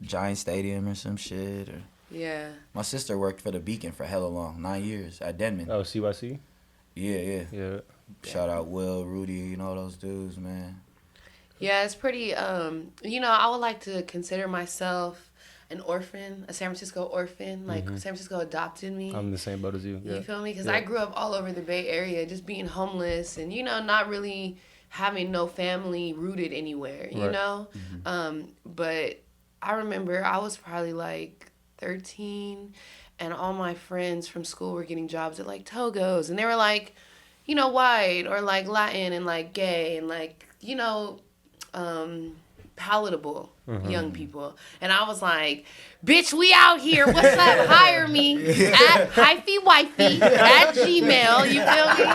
Giant Stadium or some shit. Or Yeah. my sister worked for the Beacon for hella long, 9 years at Denman. Oh, CYC. Yeah. Yeah. Shout out Will, Rudy, you know those dudes, man. Yeah, it's pretty, you know, I would like to consider myself an orphan, a San Francisco orphan. Like, San Francisco adopted me. I'm in the same boat as you. Yeah. You feel me? Because Yeah. I grew up all over the Bay Area, just being homeless and, you know, not really having no family rooted anywhere, you Right. know? But I remember I was probably like 13 and all my friends from school were getting jobs at like Togo's and they were like, you know, white or like Latin and like gay and like, you know, palatable young people. And I was like, bitch, we out here. What's up? Hire me at hyphy at Gmail. You feel me?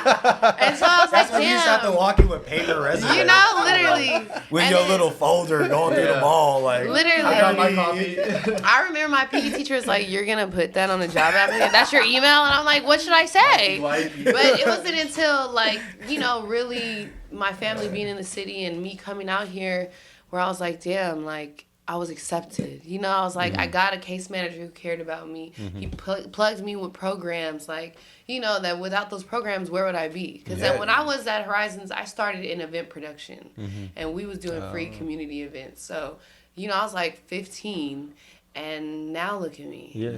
And so I was like, damn. walk in with paper resume. You know, literally. With And your then- little folder going through the mall, like. Literally. I got my coffee. I remember my PE teacher was like, you're going to put that on the job application? That's your email? And I'm like, what should I say? But it wasn't until, like, you know, really my family being in the city and me coming out here where I was like, damn, like, I was accepted. You know, I was like, I got a case manager who cared about me. He plugged me with programs. Like, you know, that without those programs, where would I be? Because when I was at Horizons, I started in event production. And we was doing free community events. So, you know, I was like 15. And now look at me. Yeah. You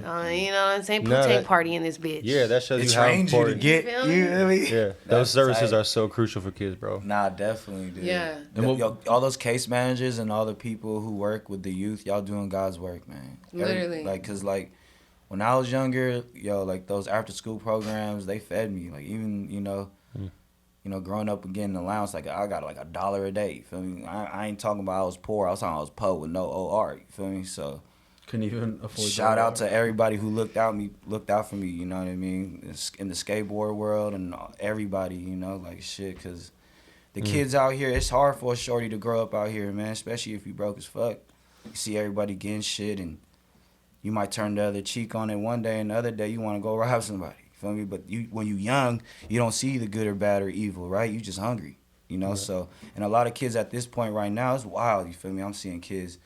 know what I'm saying? No, Poontang that- party in this bitch. Yeah, that shows It you how trains you to important. get, You you feel me? know what I mean? Yeah, those That's services tight. are so crucial for kids, bro. Nah, definitely, dude. Yeah. Yo, all those case managers and all the people who work with the youth, y'all doing God's work, man. Literally. Cause when I was younger, like those after school programs, they fed me. Like even, you know, growing up and getting an allowance, like I got like $1 a day. You feel me? I ain't talking about I was poor. I was talking I was poor with no OR. You feel me? So Couldn't even afford shout that. out to everybody who looked out for me, you know what I mean? In the skateboard world and everybody, you know, like shit, cause the kids out here, it's hard for a shorty to grow up out here, man, especially if you broke as fuck. You see everybody getting shit and you might turn the other cheek on it one day and the other day you want to go rob somebody, you feel me? But when you young, you don't see the good or bad or evil, right? You just hungry, you know? So, and a lot of kids at this point right now, it's wild, you feel me? I'm seeing kids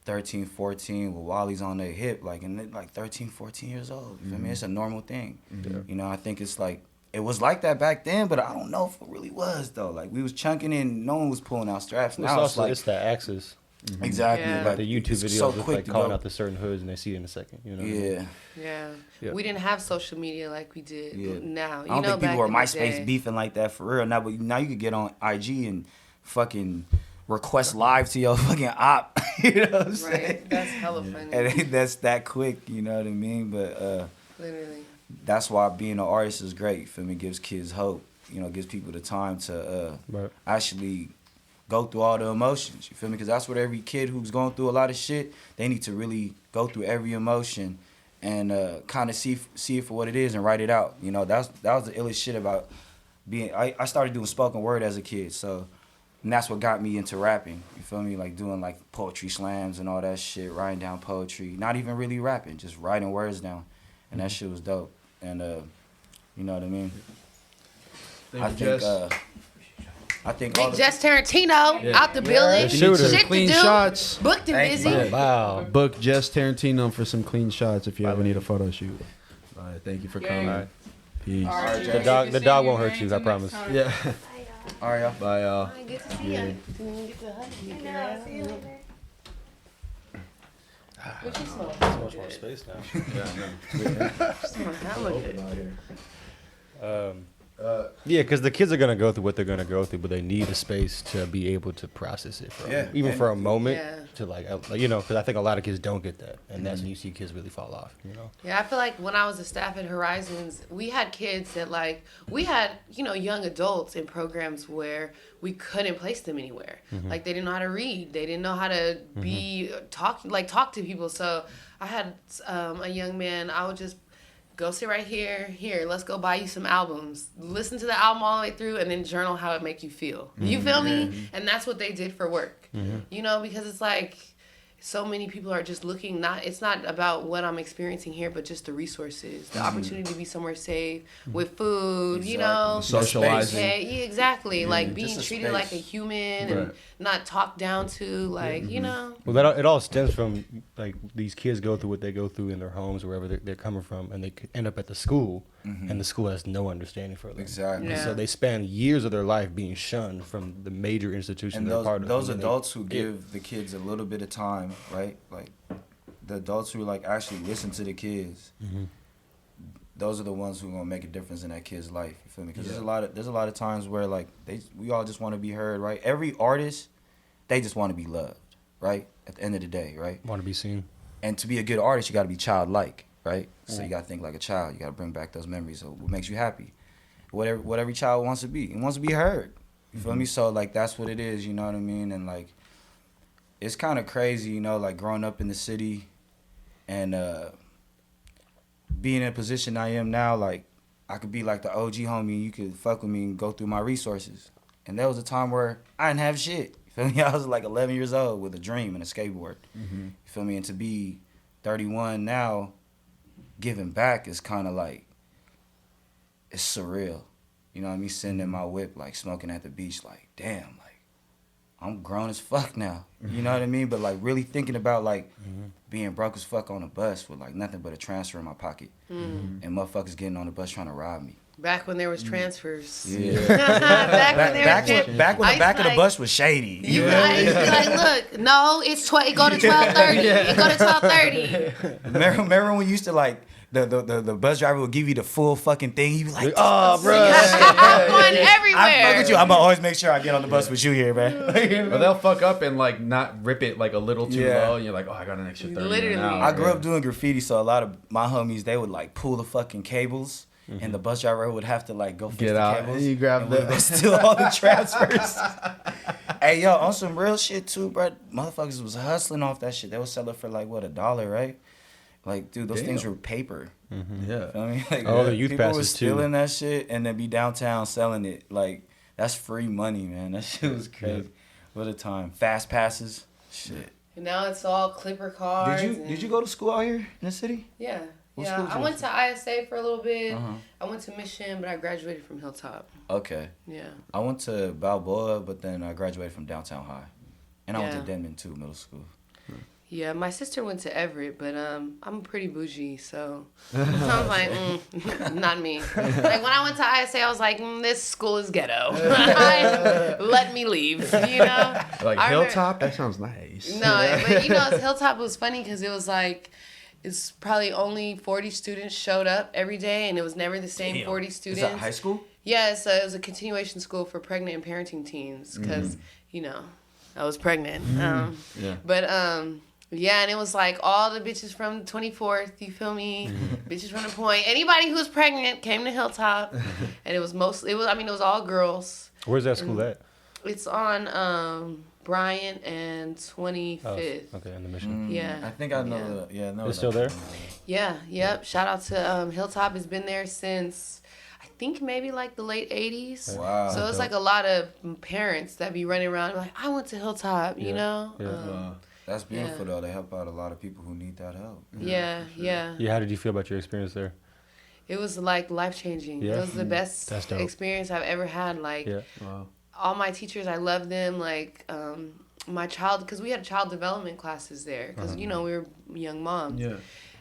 13, 14 with wallies on their hip, like, and they're like 13, 14 years old. You feel me? It's a normal thing. You know, I think it's like, it was like that back then, but I don't know if it really was, though. Like, we was chunking in, no one was pulling out straps. It's Now it's also like, it's the access. exactly. Yeah. Like, The YouTube it's videos so with quick like to calling go. out the certain hoods and they see it in a second. You know. What I mean? Yeah. Yeah. We didn't have social media like we did now. I don't think people are MySpace beefing like that for real. Now, but now you could get on IG and fucking request live to your fucking op. You know what I'm saying? Right. That's hella funny. And that's that quick, you know what I mean? But Literally. that's why being an artist is great. For me, gives kids hope. gives people the time to Right. actually go through all the emotions. You feel me? Because that's what every kid who's going through a lot of shit, they need to really go through every emotion and kind of see it for what it is and write it out. That was the illest shit about being. I started doing spoken word as a kid, and that's what got me into rapping. You feel me? Like doing like poetry slams and all that shit, writing down poetry, not even really rapping, just writing words down, and that shit was dope. And you know what I mean? I think Big Jess Tarantino out the building. Shooter. Shit Clean to do. shots. Booked and busy. Wow. Book Jess Tarantino for some clean shots if you ever need a photo shoot. All right, thank you for coming. All right. Peace. All right, The dog won't hurt you, I promise. Yeah. All right, y'all. Bye, y'all. Hi, good to see you. Didn't even get to hug you, girl. See you later. What you smell? So much more space now. Smell hella good. Yeah, because the kids are gonna go through what they're gonna go through, but they need a space to be able to process it, even for a moment. Yeah. To because I think a lot of kids don't get that, and that's when you see kids really fall off. Yeah, I feel like when I was a staff at Horizons, we had kids that we had, young adults in programs where we couldn't place them anywhere. Like they didn't know how to read. They didn't know how to talk to people. So I had a young man, I would just go sit right here. Here, let's go buy you some albums. Listen to the album all the way through and then journal how it make you feel. You feel me? And that's what they did for work. Because it's like so many people are just looking, it's not about what I'm experiencing here, but just the resources, the opportunity to be somewhere safe with food, Socializing. Yeah, exactly. Like being just a treated space. like a human and not talked down to, Well, it all stems from like these kids go through what they go through in their homes, wherever they're coming from, and they end up at the school, and the school has no understanding for them. Exactly. Yeah. So they spend years of their life being shunned from the major institution And they're part of. those And then adults who give the kids a little bit of time, right? Like the adults who actually listen to the kids. Those are the ones who are gonna make a difference in that kid's life. You feel me? Because there's a lot of times where we all just want to be heard, right? Every artist, they just want to be loved, right? At the end of the day, right? want to be seen. And to be a good artist, you got to be childlike, right? So you got to think like a child. You got to bring back those memories of what makes you happy. What every child wants to be. He wants to be heard. You feel me? So that's what it is. You know what I mean? And it's kind of crazy, growing up in the city and being in a position I am now. I could be like the OG homie, and you could fuck with me and go through my resources. And there was a time where I didn't have shit. You feel me? I was 11 years old with a dream and a skateboard. You feel me? And to be 31 now, giving back is kind of it's surreal. You know what I mean? Sitting in my whip, smoking at the beach, damn, I'm grown as fuck now. You know what I mean? But really thinking about being broke as fuck on a bus with nothing but a transfer in my pocket. And motherfuckers getting on the bus trying to rob me. Back when there was transfers. Yeah. back when the back of the bus was shady. I used to be look, no, it go to 12:30. It go to 12:30. Remember when you used to the bus driver would give you the full fucking thing? He'd be like, Oh, bro. I'm going everywhere. I fuck with you. I'm gonna always make sure I get on the bus with you here, man. But they'll fuck up and not rip it a little too Yeah. low. And you're like, oh, I got an extra 30 Literally. an hour. I grew up doing graffiti, so a lot of my homies, they would pull the fucking cables. And the bus driver would have to go fix Get the out. cables. You grab and we would go steal all the transfers. Hey, yo, on some real shit too, bro. Motherfuckers was hustling off that shit. They would sell it for $1, right? Dude, those things were paper. Yeah. You know what I mean? The youth people passes was too. stealing that shit and then be downtown selling it. That's free money, man. That shit was crazy. What a time. Fast passes. Shit. And now it's all Clipper cars. Did you go to school out here in the city? Yeah. What Yeah, school did I you went to ISA for a little bit. Uh-huh. I went to Mission, but I graduated from Hilltop. Okay. Yeah. I went to Balboa, but then I graduated from Downtown High. And I went to Yeah. Denman, too, middle school. Yeah, my sister went to Everett, but I'm pretty bougie, so I was like, not me. When I went to ISA, I was like, this school is ghetto. Let me leave, Hilltop? That sounds nice. No, but Hilltop was funny because it was it's probably only 40 students showed up every day, and it was never the same 40 students. Is that high school? Yeah, so it was a continuation school for pregnant and parenting teens because, I was pregnant. Yeah. But Yeah, and it was like all the bitches from 24th, you feel me? Bitches from the Point. Anybody who was pregnant came to Hilltop, and it was all girls. Where's that school at? It's on Bryant and 25th. Oh, okay, in the Mission. Yeah. I think I know. Yeah, no. It's still there? Yeah, yep. Shout out to Hilltop. Has been there since I think maybe like the late 80s. Wow. So it's like a lot of parents that be running around like, I went to Hilltop, you know? Yeah. That's beautiful though. They help out a lot of people who need that help. Yeah. How did you feel about your experience there? It was like life-changing. Yeah. It was the best That's dope. experience I've ever had. Like, all my teachers, I love them. Like, because we had child development classes there. Because, you know, we were young moms. Yeah.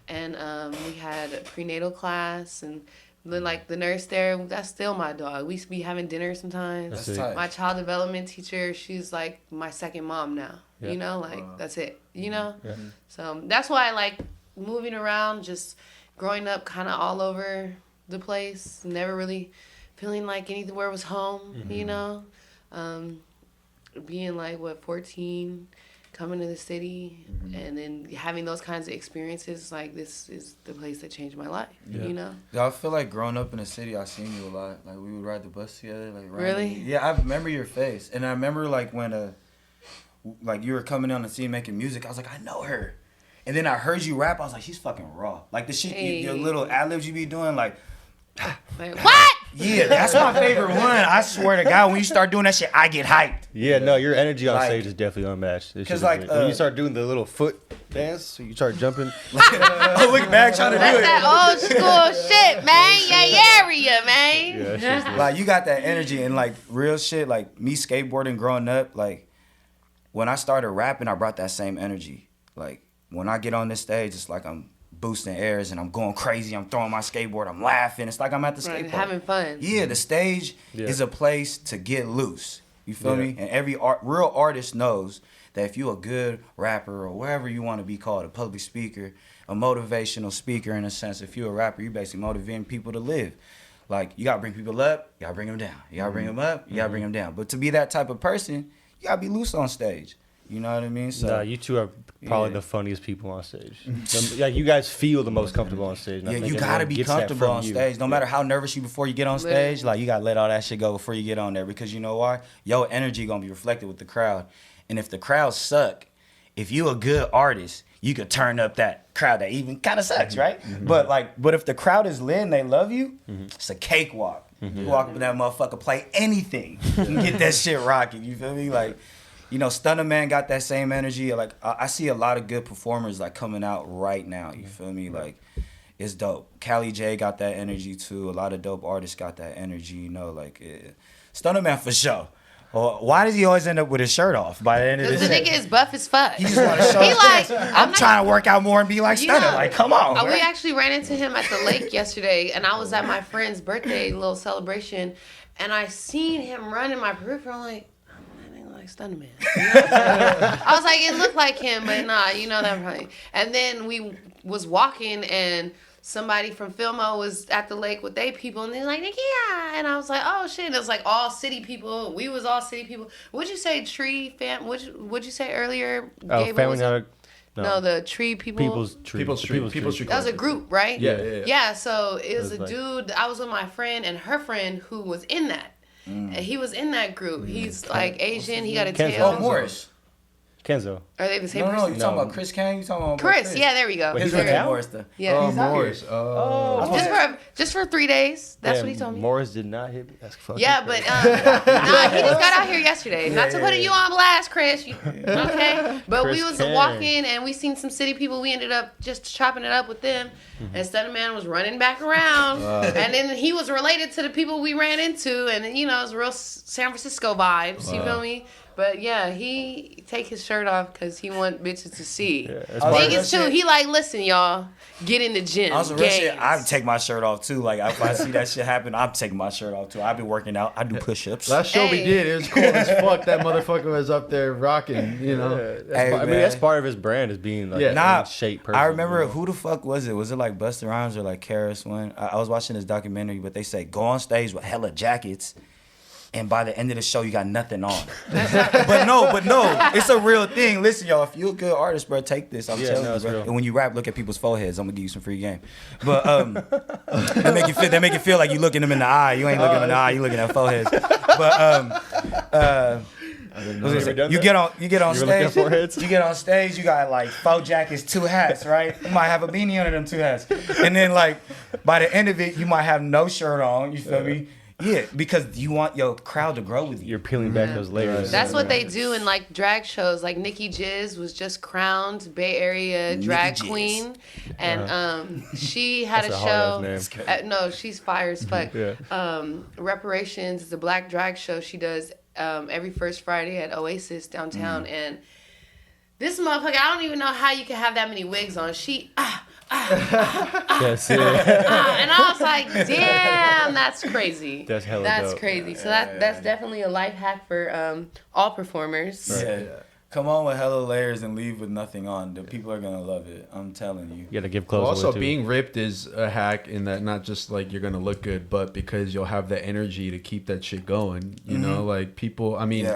And we had a prenatal class. And then, like, the nurse there, that's still my dog. We used to be having dinner sometimes. That's tight. My child development teacher, she's, like, my second mom now. Yeah. You know? Like, that's it. You know? Yeah. So that's why I like moving around, just growing up kind of all over the place. Never really feeling like anywhere was home, you know? Being like, 14, coming to the city, and then having those kinds of experiences, like, this is the place that changed my life, you know? Yeah, I feel like growing up in the city, I seen you a lot. Like, we would ride the bus together. Like, Really? Yeah, I remember your face. And I remember, like, when like you were coming on the scene making music, I was like, I know her. And then I heard you rap, I was like, she's fucking raw. Like, the shit, your little ad-libs you be doing, like, Like, what? yeah, that's my favorite one. I swear to God, when you start doing that shit, I get hyped. Yeah, no, your energy on Like- stage is definitely unmatched. Cause like when you start doing the little foot dance, so you start jumping. oh, look back trying to do That's it. that old school shit, man. Yeah, area, man. Yeah, that shit's Like, you got that energy and like real shit. Like me skateboarding growing up, like when I started rapping, I brought that same energy. Like when I get on this stage, it's like I'm boosting airs and I'm going crazy. I'm throwing my skateboard. I'm laughing. It's like I'm at the skate Right, park. having fun. Yeah, the stage is a place to get loose. You feel me? And every real artist knows that if you a good rapper or whatever you want to be called, a public speaker, a motivational speaker in a sense, if you're a rapper, you basically motivating people to live. Like, you got to bring people up, you got to bring them down. You got to bring them up, you got to bring them down. But to be that type of person, you got to be loose on stage. You know what I mean? So, Nah, you two are probably the funniest people on stage. Like, you guys feel the most comfortable on stage. and I yeah, think you got to everyone be gets that comfortable from on you. stage. No matter how nervous you before you get on stage, like, you got to let all that shit go before you get on there. Because you know why? Your energy going to be reflected with the crowd. And if the crowd suck, if you a good artist, you could turn up that crowd that even kind of sucks, right? But if the crowd is lit and they love you, it's a cakewalk. You walk up in that motherfucker, play anything, and get that shit rocking. You feel me? Like, you know, Stunner Man got that same energy. Like, I see a lot of good performers like coming out right now. You feel me? Like, it's dope. Cali J got that energy too. A lot of dope artists got that energy. You know, like Stunner Man for sure. Well, why does he always end up with his shirt off by the end of Because this? the nigga is buff as fuck. He just want to show. He like, I'm trying to work out more and be like You Stunner. know, Like, come on. We bro. actually ran into him at the lake yesterday, and I was at my friend's birthday little celebration, and I seen him run in my peripheral. I'm like, that ain't like Stunner Man. You know what I'm saying? I was like, it looked like him, but nah, you know that probably. And then we was walking, and somebody from Filmo was at the lake with they people, and they're like, yeah. And I was like, oh shit. It was like all city people. We was all city people. What'd you say, tree fam? What'd you say earlier? Oh, Gabe, family not no, the tree people. People's tree. People's Street. That was a group, right? Yeah. Yeah, so it was a like- dude. I was with my friend and her friend who was in that. And he was in that group. He's like Asian. He got a Kenzo. tail. Oh, Morris. Kenzo. Are they the same No, person? you talking No. about Chris Kang? You talking about Chris. Yeah, there we go. Wait, he's His from name town? Morris. Though. Yeah. Oh, He's out Morris. here. Oh. Just for 3 days. That's what he told me. Morris did not hit me. That's fucking Yeah, crazy. but nah, he just got out here yesterday. Not to put you on blast, Chris. Okay, but we Chris was Kang. walking and we seen some city people. We ended up just chopping it up with them. And Stunner Man was running back around, and then he was related to the people we ran into, and you know, it was real San Francisco vibes. You feel me? But yeah, he take his shirt off because he want bitches to see. Yeah, that's I was part like, of Niggas too. He like, listen, y'all, get in the gym. Also, real shit, Games. I take my shirt off too. Like, if I see that shit happen, I'm taking my shirt off too. I've been working out. I do push-ups. Last show we Hey. did, it was cool as fuck. That motherfucker was up there rocking, you know. Hey, I mean, man. that's part of his brand is being like Yeah. in shape person. I remember you know? who the fuck was it? Was it like Busta Rhymes or like Karis one? I was watching this documentary, but they say go on stage with hella jackets and by the end of the show, you got nothing on. but no, it's a real thing. Listen, y'all, if you're a good artist, bro, take this. I'm telling you, bro. Real. And when you rap, look at people's foreheads. I'm gonna give you some free game. But they make you feel like you looking them in the eye. You ain't looking them in the eye. You looking at foreheads. But you get on stage. You get on stage. You got like 4 jackets, 2 hats, right? You might have a beanie under them 2 hats, and then like by the end of it, you might have no shirt on. You feel me? Yeah, because you want your crowd to grow with you. You're peeling back those layers. That's what they do in like drag shows. Like Nikki Jizz was just crowned Bay Area drag queen, and she had a show. No, she's fire as fuck. Reparations is a black drag show she does every first Friday at Oasis downtown, and this motherfucker, I don't even know how you can have that many wigs on. She That's it. and I was like, damn, that's crazy. That's hella That's dope. crazy. So that's definitely a life hack for all performers. Yeah. Come on with hella layers and leave with nothing on. The people are gonna love it. I'm telling you. You gotta give clothes Also, away too. being ripped is a hack in that not just like you're gonna look good, but because you'll have the energy to keep that shit going. You know, like people. I mean,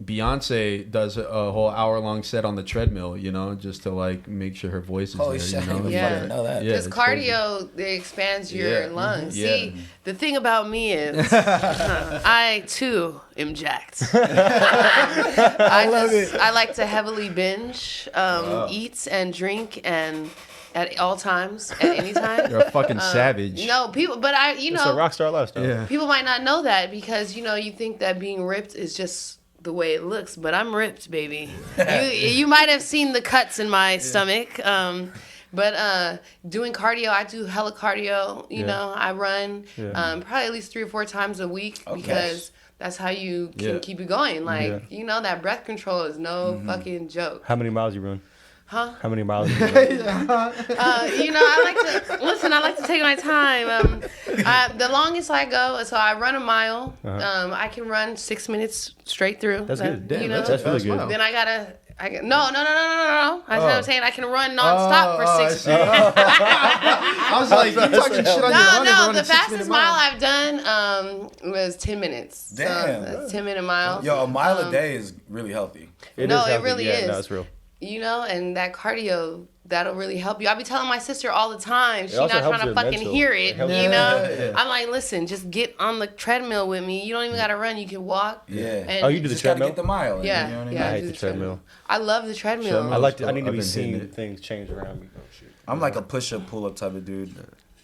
Beyonce does a whole hour-long set on the treadmill. You know, just to like make sure her voice is Holy there. shit! You know? Yeah. I didn't know that. Because it's cardio, it expands your lungs. Yeah. See, the thing about me is, I too am jacked. I love it. I like to heavily binge, eat and drink, and at all times, at any time. You're a fucking savage. No, people, but It's a rock star lifestyle. Yeah. people might not know that because you think that being ripped is just the way it looks, but I'm ripped, baby. You might have seen the cuts in my stomach. But doing cardio, I do hella cardio. You know, I run probably at least 3 or 4 times a week because that's how you can keep it going. Like, that breath control is no fucking joke. How many miles you run? Huh? How many miles you run? I like to take my time. The longest I go, so I run a mile. I can run 6 minutes straight through. That's good. Damn, That's really good. Then no. That's what I'm saying. I can run nonstop for 6 minutes. I was like, you talking shit on your running, No, running the 6 fastest minute mile I've done was 10 minutes. Damn. So that's 10-minute mile. Yo, a mile a day is really healthy. It No, is it healthy. really is. No, it's real. And that cardio, that'll really help you. I be telling my sister all the time. She's also not helps trying to your fucking mental. hear It it, helps you your know? mental. I'm like, listen, just get on the treadmill with me. You don't even got to run. You can walk. Yeah. And Oh, you do the Just gotta treadmill? get the mile. in, Yeah, you know what I mean? yeah. I I hate do the the treadmill. I love the treadmill. I need to I've be been seeing hitting it. things change around me. Oh, shit. I'm like a push-up, pull-up type of dude.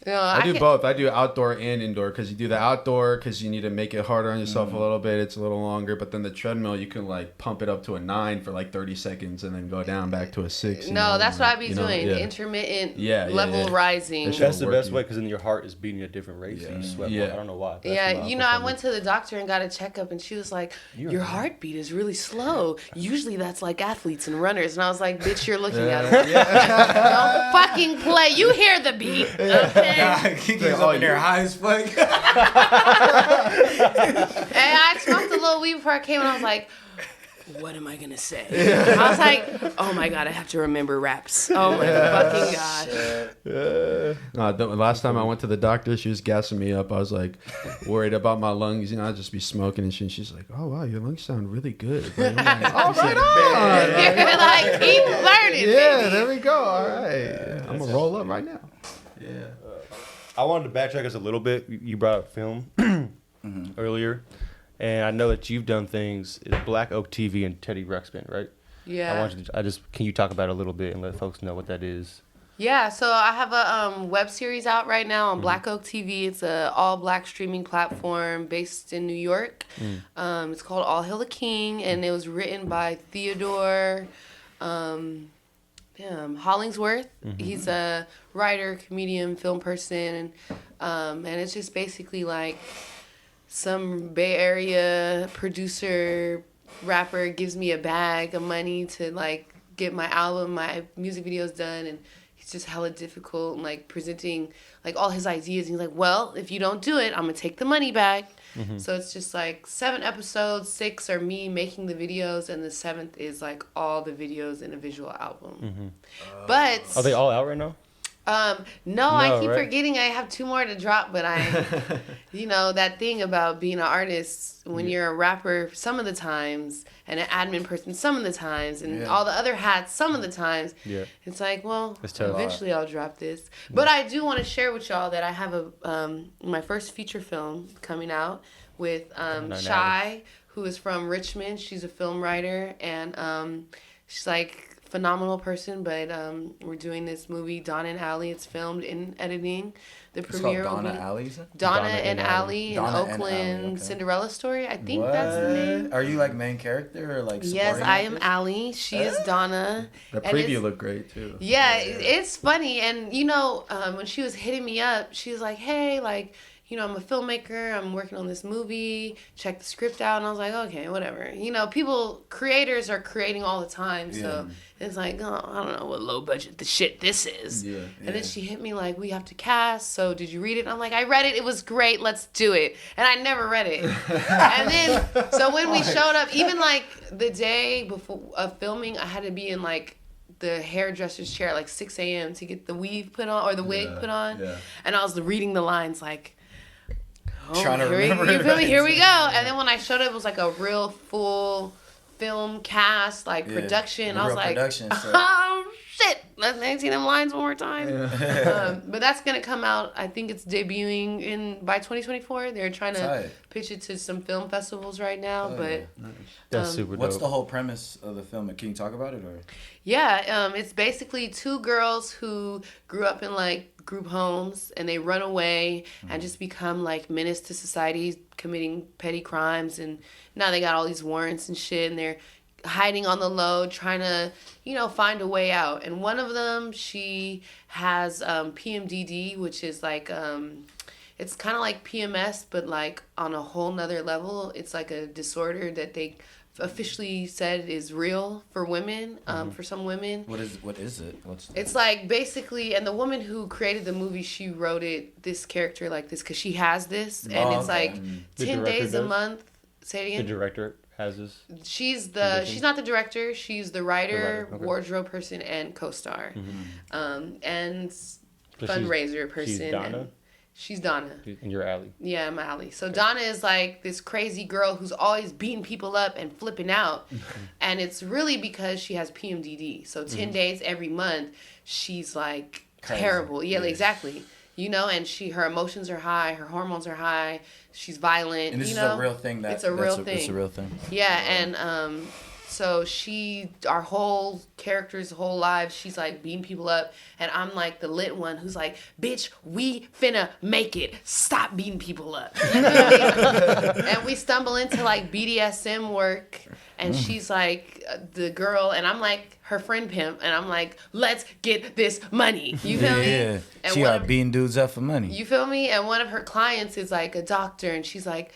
I do both. I do outdoor and indoor because you do the outdoor because you need to make it harder on yourself a little bit. It's a little longer, but then the treadmill you can like pump it up to a 9 for like 30 seconds and then go down back to a 6. No, that's what I be you know, doing. yeah. Intermittent Yeah. level rising. That's the work best you. way because then your heart is beating at different rates and you sweat more. I don't know why. That's Yeah, my I went to the doctor and got a checkup, and she was like, "Your heartbeat is really slow. Usually that's like athletes and runners." And I was like, "Bitch, you're looking at it. Don't fucking play. You hear the beat, okay?" Kiki's up in there high as fuck. And I smoked a little weed before I came, and I was like, "What am I gonna say?" I was like, "Oh my god, I have to remember raps. Oh my fucking gosh." No, the last time I went to the doctor, she was gassing me up. I was like worried about my lungs. I'd just be smoking and shit. And she's like, "Oh wow, your lungs sound really good." Like, I'm like, oh, right on. You're like, keep learning, Yeah, baby. there we go. All right, I'm gonna roll up right now. I wanted to backtrack us a little bit. You brought up film earlier, and I know that you've done things at Black Oak TV and Teddy Ruxpin, right? Yeah. Can you talk about it a little bit and let folks know what that is? Yeah, so I have a web series out right now on Black Oak TV. It's a all-black streaming platform based in New York. It's called All Hail the King, and it was written by Theodore Hollingsworth. He's a writer, comedian, film person, and it's just basically like some Bay Area producer, rapper gives me a bag of money to like get my album, my music videos done, and he's just hella difficult and like presenting like all his ideas. And he's like, well, if you don't do it, I'm gonna take the money back. So it's just like 7 episodes, 6 are me making the videos, and the 7th is like all the videos in a visual album. But Are they all out right now? No, I keep right? forgetting I have 2 more to drop, but I, that thing about being an artist when you're a rapper some of the times and an admin person some of the times and all the other hats some of the times. Yeah. It's like, well, eventually I'll drop this. But I do want to share with y'all that I have my first feature film coming out with Shy, who is from Richmond. She's a film writer and she's like phenomenal person, but we're doing this movie Donna and Allie. It's filmed in editing. The premiere called will Donna be Alley? Donna and Allie, an Oakland Cinderella story. I think that's the name. Are you like main character or like supporting Yes, I am actress? Allie. She is Donna. The preview looked great too. Yeah, it's funny. And when she was hitting me up, she was like, "Hey, like, I'm a filmmaker. I'm working on this movie. Check the script out." And I was like, okay, whatever. Creators are creating all the time. So it's like, oh, I don't know what low budget the shit this is. Yeah. And then she hit me like, we have to cast. So did you read it? And I'm like, I read it. It was great. Let's do it. And I never read it. And then, so when we showed up, even like the day before of filming, I had to be in like the hairdresser's chair at like 6 a.m. to get the weave put on or the wig put on. Yeah. And I was reading the lines like, trying to remember. You feel me? Here we go. And then when I showed up, it was like a real full film cast, like production. I was like, oh shit! Let me see them lines one more time. Yeah. But that's gonna come out. I think it's debuting by 2024. They're trying to pitch it to some film festivals right now. But that's super dope. What's the whole premise of the film? Can you talk about it or? Yeah, it's basically 2 girls who grew up in like group homes and they run away and just become like menace to society, committing petty crimes, and now they got all these warrants and shit and they're hiding on the low trying to find a way out. And one of them, she has PMDD, which is like it's kind of like PMS but like on a whole nother level. It's like a disorder that they officially said is real for women, for some women. What is it? It's like basically, and the woman who created the movie, she wrote this character like this because she has this, and it's like 10 days a month. Say it again. The director has this. She's not the director. She's the writer, wardrobe person, and co-star, and fundraiser person. She's Donna. She's Donna. And you're Allie. Yeah, I'm Allie. So Donna is like this crazy girl who's always beating people up and flipping out. And it's really because she has PMDD. So 10 days every month, she's like crazy. Terrible. Yeah, exactly. And her emotions are high, her hormones are high, she's violent. And this is a real thing. It's a real thing. It's a real thing. Yeah, and so our whole character's whole lives, she's like beating people up, and I'm like the lit one who's like, bitch, we finna make it. Stop beating people up. And we stumble into like BDSM work, and she's like the girl, and I'm like her friend pimp, and I'm like, let's get this money. You feel me? Yeah. And she got beating dudes up for money. You feel me? And one of her clients is like a doctor, and she's like,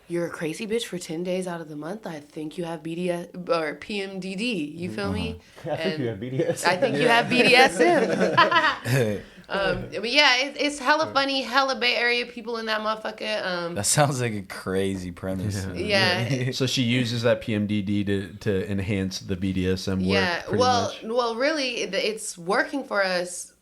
you're a crazy bitch for 10 days out of the month. I think you have BDS or PMDD. You feel me? I think you have BDSM. I think you have BDSM. But yeah, it's hella funny, hella Bay Area people in that motherfucker. That sounds like a crazy premise. Yeah. So she uses that PMDD to enhance the BDSM work. Yeah. Well, really, it's working for us.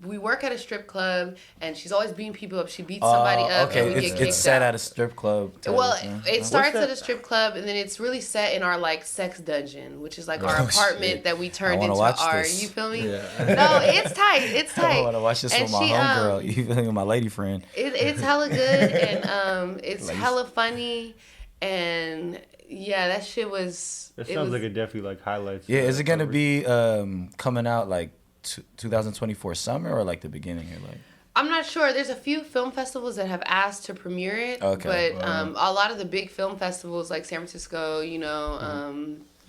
We work at a strip club, and she's always beating people up. She beats somebody up, and we get kicked out. It's set at a strip club. Well, it starts at a strip club, and then it's really set in our like sex dungeon, which is like our apartment that we turned into our. This. You feel me? Yeah. No, it's tight. It's tight. I want to watch this with my homegirl. You feel me? With my lady friend. It's hella good, and it's hella funny, and yeah, that shit was. It sounds like it definitely like highlights. Yeah, is it gonna be coming out like 2024 summer or like the beginning or like? I'm not sure. There's a few film festivals that have asked to premiere it, but a lot of the big film festivals like San Francisco,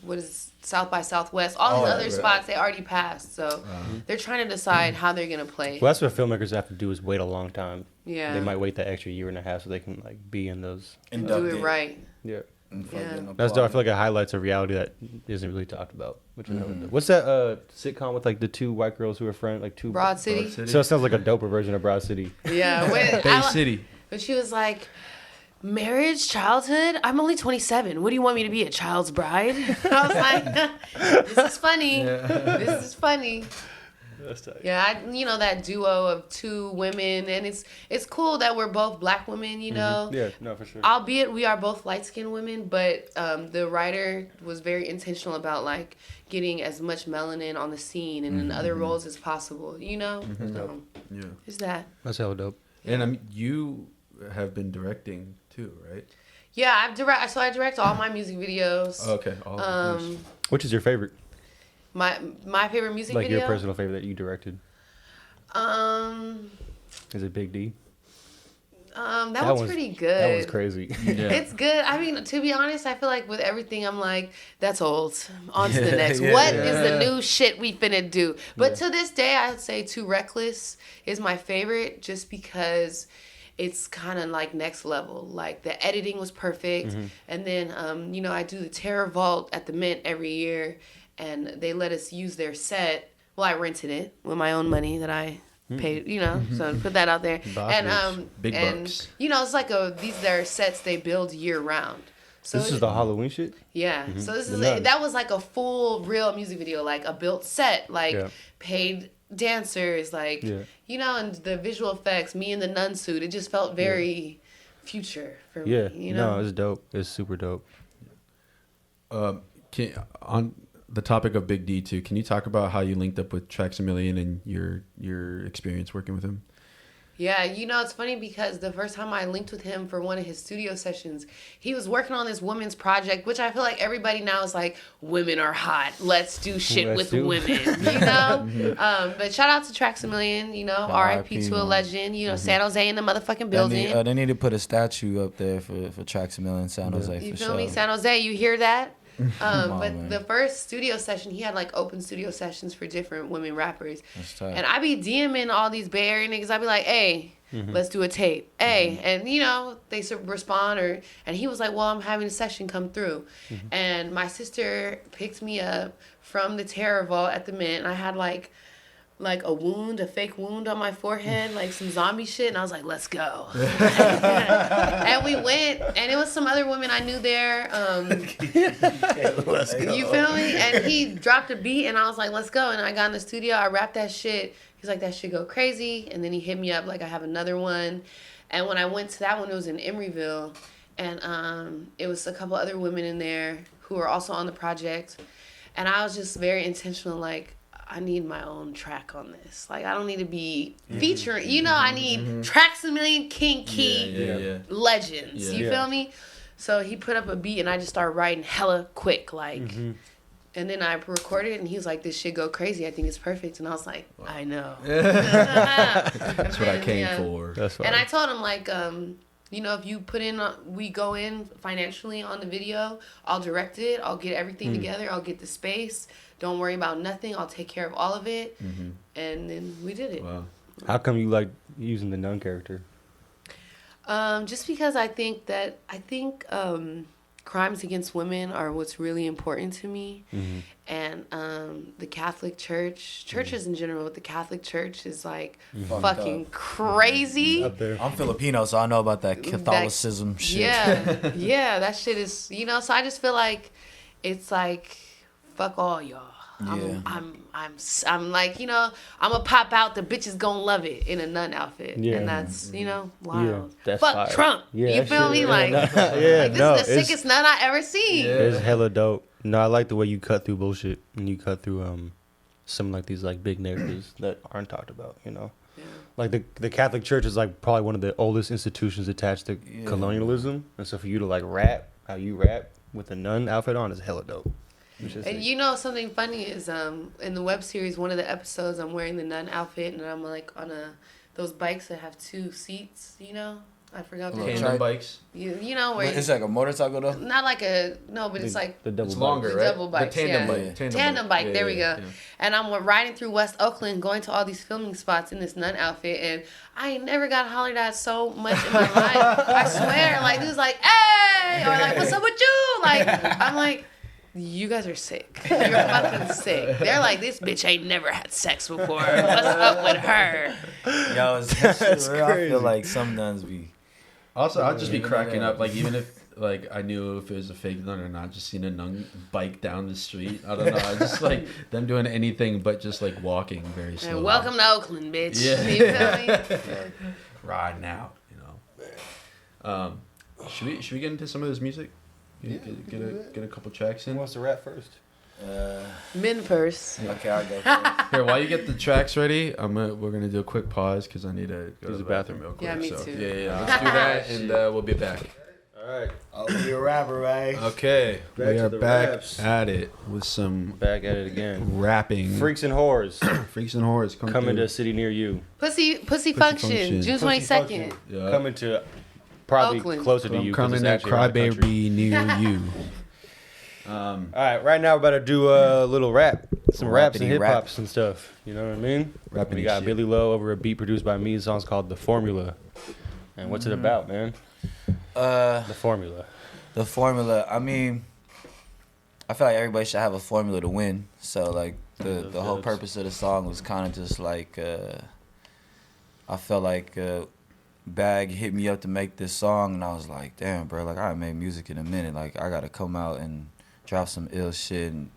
what is South by Southwest, all these other spots, they already passed. So they're trying to decide how they're gonna play. Well, that's what filmmakers have to do is wait a long time. Yeah, they might wait that extra year and a half so they can like be in those. And do it right. Yeah. That's dope. I feel like it highlights a reality that isn't really talked about. Which what's that sitcom with like the 2 white girls who are friends, like 2 Broad City? So it sounds like a doper version of Broad City. Yeah, Bay City. But she was like, marriage, childhood. I'm only 27. What do you want me to be, a child's bride? I was like, this is funny. Yeah. This is funny. That's tight. Yeah, that duo of two women, and it's cool that we're both black women, Yeah, no, for sure. Albeit we are both light-skinned women, but the writer was very intentional about, like, getting as much melanin on the scene and in other roles as possible, So, it's that. That's hella dope. And I mean, you have been directing too, right? Yeah, I direct all my music videos. Okay. All of these. Which is your favorite? My favorite music Like video? your personal favorite that you directed? Is it Big D? That one's pretty good. That was crazy. Yeah. It's good. I mean, to be honest, I feel like with everything, I'm like, that's old. On to the next. What is the new shit we finna do? But to this day, I'd say Too Reckless is my favorite just because it's kind of like next level. Like the editing was perfect. And then, I do the Terror Vault at the Mint every year. And they let us use their set. Well, I rented it with my own money that I paid, so put that out there. And Big bucks. it's like these are sets they build year round. So This is the Halloween shit? yeah. So this is Nun. that was like a full real music video, like a built set, like paid dancers, like and the visual effects, me in the nun suit. It just felt very future for me. No, it's dope. It's super dope. On the topic of Big D too, can you talk about how you linked up with Traxamillion and your experience working with him? Yeah, it's funny because the first time I linked with him for one of his studio sessions, he was working on this women's project, which I feel like everybody now is like, women are hot. Let's do shit with women, But shout out to Traxamillion, R.I.P. to a legend, San Jose in the motherfucking building. They need to put a statue up there for Traxamillion San Jose. You for feel sure. me? San Jose, you hear that? But man. the first studio session, he had like open studio sessions for different women rappers. That's tight. And I be DMing all these Bay Area niggas. I be like, hey, let's do a tape. Hey, and they respond and he was like, well, I'm having a session come through. And my sister picked me up from the Terror Vault at the Mint. And I had like a fake wound on my forehead, like some zombie shit, and I was like, let's go. And we went, and it was some other women I knew there. Let's go. You feel me? And he dropped a beat, and I was like, let's go. And I got in the studio, I rapped that shit. He's like, that shit go crazy. And then he hit me up, like, I have another one. And when I went to that one, it was in Emeryville. And it was a couple other women in there who were also on the project. And I was just very intentional, like, I need my own track on this. Like, I don't need to be featuring. I need Traxamillion, Qing Qi, legends. You feel me? So he put up a beat, and I just started writing hella quick, like. And then I recorded it, and he was like, this shit go crazy. I think it's perfect. And I was like, I know. That's what I came for. That's fine. And I told him, like, if you put in, we go in financially on the video, I'll direct it, I'll get everything together, I'll get the space. Don't worry about nothing. I'll take care of all of it. And then we did it. Wow. How come you like using the nun character? Just because I think crimes against women are what's really important to me. And the Catholic Church, churches in general, but the Catholic Church is like fucking crazy. Up there. I'm Filipino, so I know about that Catholicism shit. Yeah, that shit is, so I just feel like it's like, fuck all y'all. I'm like, I'm gonna pop out, the bitches gonna love it in a nun outfit. Yeah. And that's, wild. Yeah, that's fuck fire. Trump. Yeah, you that feel shit- me? Like, this is the sickest nun I ever seen. It's hella dope. No, I like the way you cut through bullshit and you cut through some like these like big narratives that aren't talked about, Yeah. Like the Catholic Church is like probably one of the oldest institutions attached to colonialism, and so for you to like rap how you rap with a nun outfit on is hella dope. And something funny is in the web series, one of the episodes, I'm wearing the nun outfit, and I'm like on those bikes that have two seats. I forgot the name. Tandem bikes. Where It's like a motorcycle though. not like but it's like the double It's bike. longer, the right? double bikes, The tandem yeah. bike. Tandem bike. Yeah, There we yeah, go. yeah. And I'm riding through West Oakland, going to all these filming spots in this nun outfit, and I ain't never got hollered at so much in my life. I swear, like dude's like, "Hey," or like, "What's up with you?" Like, I'm like, you guys are sick. You're fucking sick. They're like, this bitch ain't never had sex before. What's up with her? Yo, it's real. I feel like some nuns be. Also, I'd just be cracking up. Like, even if like I knew if it was a fake nun or not. Just seeing a nun bike down the street. I don't know. I just like them doing anything but just like walking very slowly. And welcome to Oakland, bitch. Yeah. You feel me? Riding out, Should we get into some of this music? Get a couple tracks Who in. wants to rap first? Men first. Okay, I'll go first. Here, while you get the tracks ready, we're gonna do a quick pause because I need to go to the bathroom real quick. Yeah, me so, too. Yeah. Let's do that, and we'll be back. All right. I'll be a rapper, right? Okay, Back we to are the back raps. at it with some Back at it again. rapping. Freaks and whores Freaks and Whores coming to a through. city near you. Pussy Function. Function, June 22nd. Yeah. Coming to probably Oakland. closer to I'm you. 'cause coming it's to actually around the country. Crybaby near you. All right now we're about to do a little rap, some raps and Rappity hip rap. hops and stuff. You know what I mean? Rappity We got shit. Billy Lowe over a beat produced by me. The song's called "The Formula." And what's it about, man? The Formula. The formula. I mean, I feel like everybody should have a formula to win. So like the whole purpose of the song was kind of just like I felt like Bag hit me up to make this song, and I was like, damn, bro, like I haven't made music in a minute. Like I gotta come out and drop some ill shit, and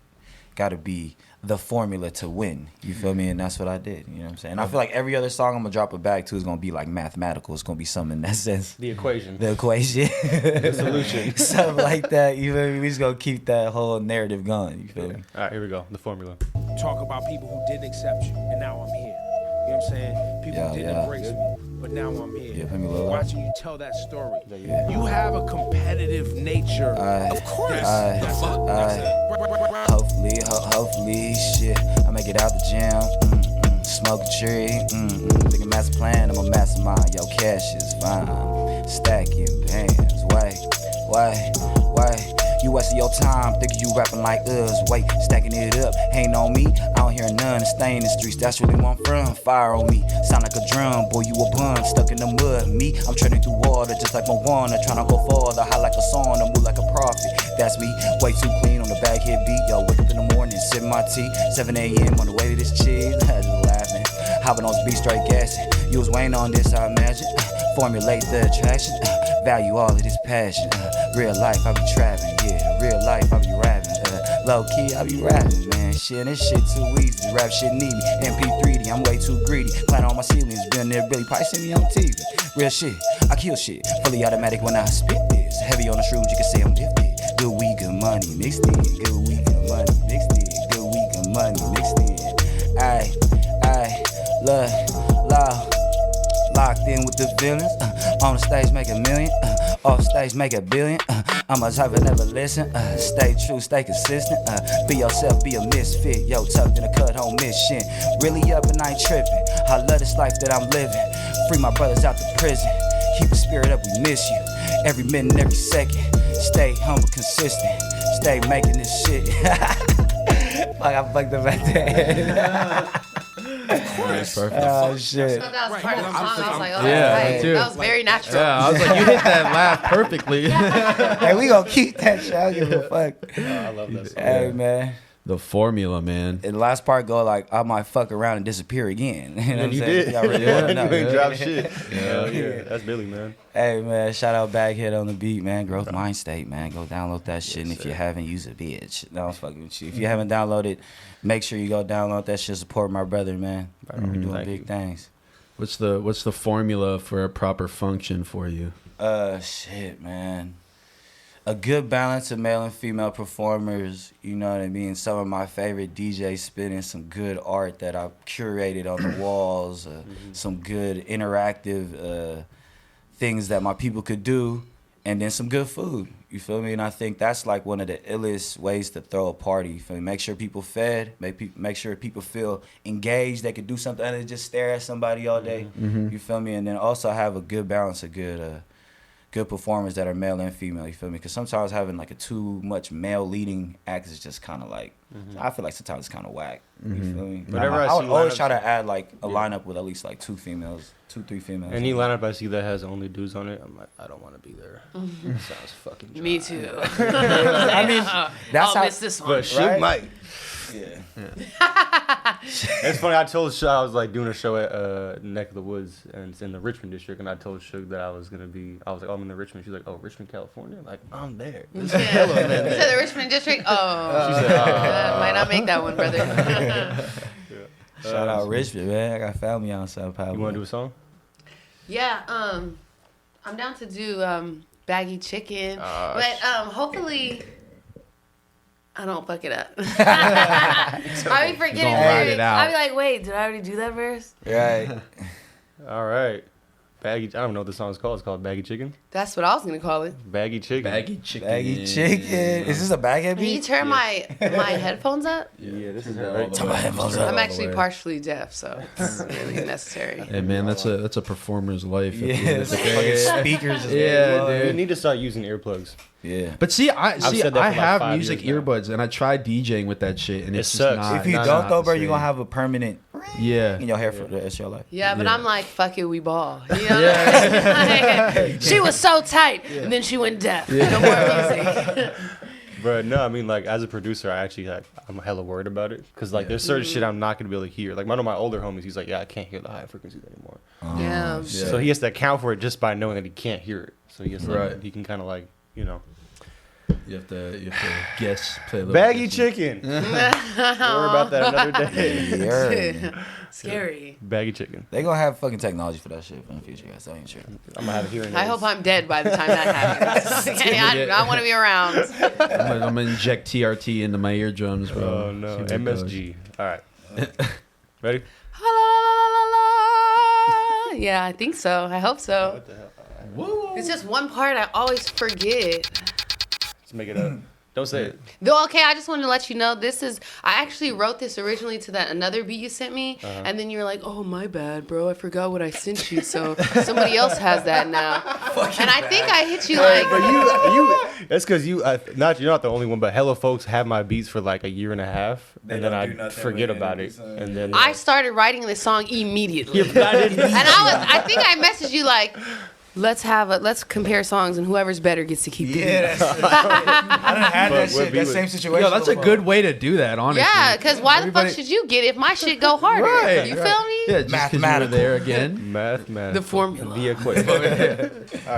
gotta be the formula to win. You feel me? And that's what I did. You know what I'm saying? And I feel like every other song I'm gonna drop a Bag to is gonna be like mathematical. It's gonna be something in that sense. The equation. The equation. The solution. Something like that. You feel me? We just gonna keep that whole narrative going. You feel me? All right, here we go. The Formula. Talk about people who didn't accept you, and now I'm here. You know what I'm saying? People Yeah, didn't yeah. embrace me, but now I'm here. Yeah, let me look. Watching you tell that story. Yeah. You have a competitive nature. Of course. That's Hopefully, shit, I make it out the gym. Smoke a tree. Think a master plan, I'm a mastermind. Yo, cash is fine. Stacking bands. Why? You wasting your time thinking you rapping like us. Wait, stacking it up, ain't on me. I don't hear none, stay in the streets. That's really where I'm from. Fire on me, sound like a drum. Boy, you a bum, stuck in the mud. Me, I'm treading through water just like Moana. Tryna go farther, high like a sauna, move like a prophet. That's me, way too clean on the Baghead beat. Yo, wake up in the morning, sip my tea. 7 a.m. on the way to this cheese. Just laughing, hopping on this beat, straight gassing. You was waiting on this, I imagine. Formulate the attraction. Value all of this passion. Real life, I be trapping, yeah. Real life, I be rapping. Low key, I be rapping, man. Shit, this shit too easy. Rap shit need me. MP3D, I'm way too greedy. Plan on my ceilings, been there, Billy probably see me on TV. Real shit, I kill shit. Fully automatic when I spit this. Heavy on the shrooms, you can say I'm lifted. Good weed, good money mixed in. Good weed, good money mixed in. Good weed, good money mixed in. Aye, locked in with the villains. On the stage, make a million. Off stage, make a billion. I'm a type of never listen. Stay true, stay consistent. Be yourself, be a misfit. Yo, tucked in a cut home mission. Really up and I ain't tripping. I love this life that I'm living. Free my brothers out the prison. Keep the spirit up, we miss you. Every minute, every second. Stay humble, consistent. Stay making this shit. Fuck, I fucked up at that. Nice, perfect. Oh shit. I thought that was part of the song. I was like, oh, Yeah, that's me right. too. That was very natural. Yeah, I was like, you hit that laugh perfectly. Hey, we gonna keep that shit. I don't give a fuck. I love that song. Hey, man. The Formula, man. And the last part go like, I might fuck around and disappear again. You know what I'm You saying? did. Y'all really wanna know. You ain't drop shit. Yeah. That's Billy, man. Hey, man, shout out Baghead on the beat, man. Growth Mind State, man. Go download that shit. And if you haven't, use a bitch. No, I'm fucking with you. If you haven't downloaded, make sure you go download that shit. Support my brother, man. We're doing Thank big you. things. What's the formula for a proper function for you? Shit, man. A good balance of male and female performers, you know what I mean? Some of my favorite DJs spinning some good art that I've curated on the walls, some good interactive things that my people could do, and then some good food. You feel me? And I think that's like one of the illest ways to throw a party. You feel me? Make sure people fed, make sure people feel engaged. They could do something other than just stare at somebody all day. You feel me? And then also have a good balance of good performers that are male and female, you feel me? Because sometimes having like a too much male leading act is just kind of like, I feel like sometimes it's kind of whack. You feel me? Whenever I I would see always lineups- try to add like a lineup with at least like 3 females. Any lineup I see that has only dudes on it, I'm like, I don't want to be there. That sounds fucking dry. Me too. I mean, that's I'll how. miss this one. But shit Right? might. It's funny. I told Shug I was like doing a show at Neck of the Woods, and it's in the Richmond district. And I told Shug that I was like, oh, I'm in the Richmond. She's like, oh, Richmond, California. I'm like, I'm there. There's hella men there. You said the Richmond district. Oh, She said, might not make that one, brother. Shout out Richmond, man. I got family on South Pablo. You want to do a song? Yeah, I'm down to do baggy chicken, but hopefully I don't fuck it up. I be forgetting lyrics. I be like, wait, did I already do that verse? Right. All right. Baggy. I don't know what the song's called. It's called Baggy Chicken. That's what I was gonna call it. Baggy Chicken. Baggy chicken. Baggy chicken. Is this a Baghead Can you beat? turn my headphones up? Yeah, this is Turn right. Turn my headphones up. I'm actually partially deaf, so it's really necessary. Hey man, that's a performer's life. Yeah, it's like fucking speakers. Just Yeah, blowing. You need to start using earplugs. Yeah. But see, I said that for like have 5 music years now. earbuds, and I tried DJing with that shit, and It it's just sucks. not. If you not don't though, bro, the you're gonna same. have a permanent Yeah. in your hair for the rest of your life. Yeah, but Yeah. I'm like, fuck it, we ball. You know? Like, she was so tight, and then she went deaf. No more music. But no, I mean, like, as a producer, I'm hella worried about it. Because, like, there's certain shit I'm not going to be able to hear. Like, one of my older homies, he's like, yeah, I can't hear the high frequencies anymore. Yeah. So he has to account for it just by knowing that he can't hear it. So he has to, Right. he can kind of, like, you know. You have to guess. Play a little Baggy guess. chicken. Don't worry about that another day. Yeah. Scary. Baggy chicken. They gonna have fucking technology for that shit in the future, guys. That ain't true. I'm going to have hearing I hope I'm dead by the time that happens. Okay, I do not want to be around. I'm gonna inject TRT into my eardrums, bro. Oh, no. See what it MSG. All right. Ready? Yeah, I think so. I hope so. What the hell? Whoa. It's just one part I always forget. Let's make it up. Don't say it. Though, okay, I just wanted to let you know I actually wrote this originally to that another beat you sent me, and then you were like, oh, my bad, bro. I forgot what I sent you, so somebody else has that now. And I think I hit you like, But you that's because you're not the only one, but hella folks have my beats for like a year and a half, and then I forget about it, and then I started writing this song immediately. I didn't. And I think I messaged you like, let's compare songs, and whoever's better gets to keep the beat. Yeah, that's I done had that But what shit. beat That was- same situation. Yo, that's a before. good way to do that, honestly. Yeah, because why the fuck Everybody- should you get it if my shit go harder? Right, You right. feel me? Yeah, just 'cause you were Mathematical. there again. Mathematical. The formula. The equation.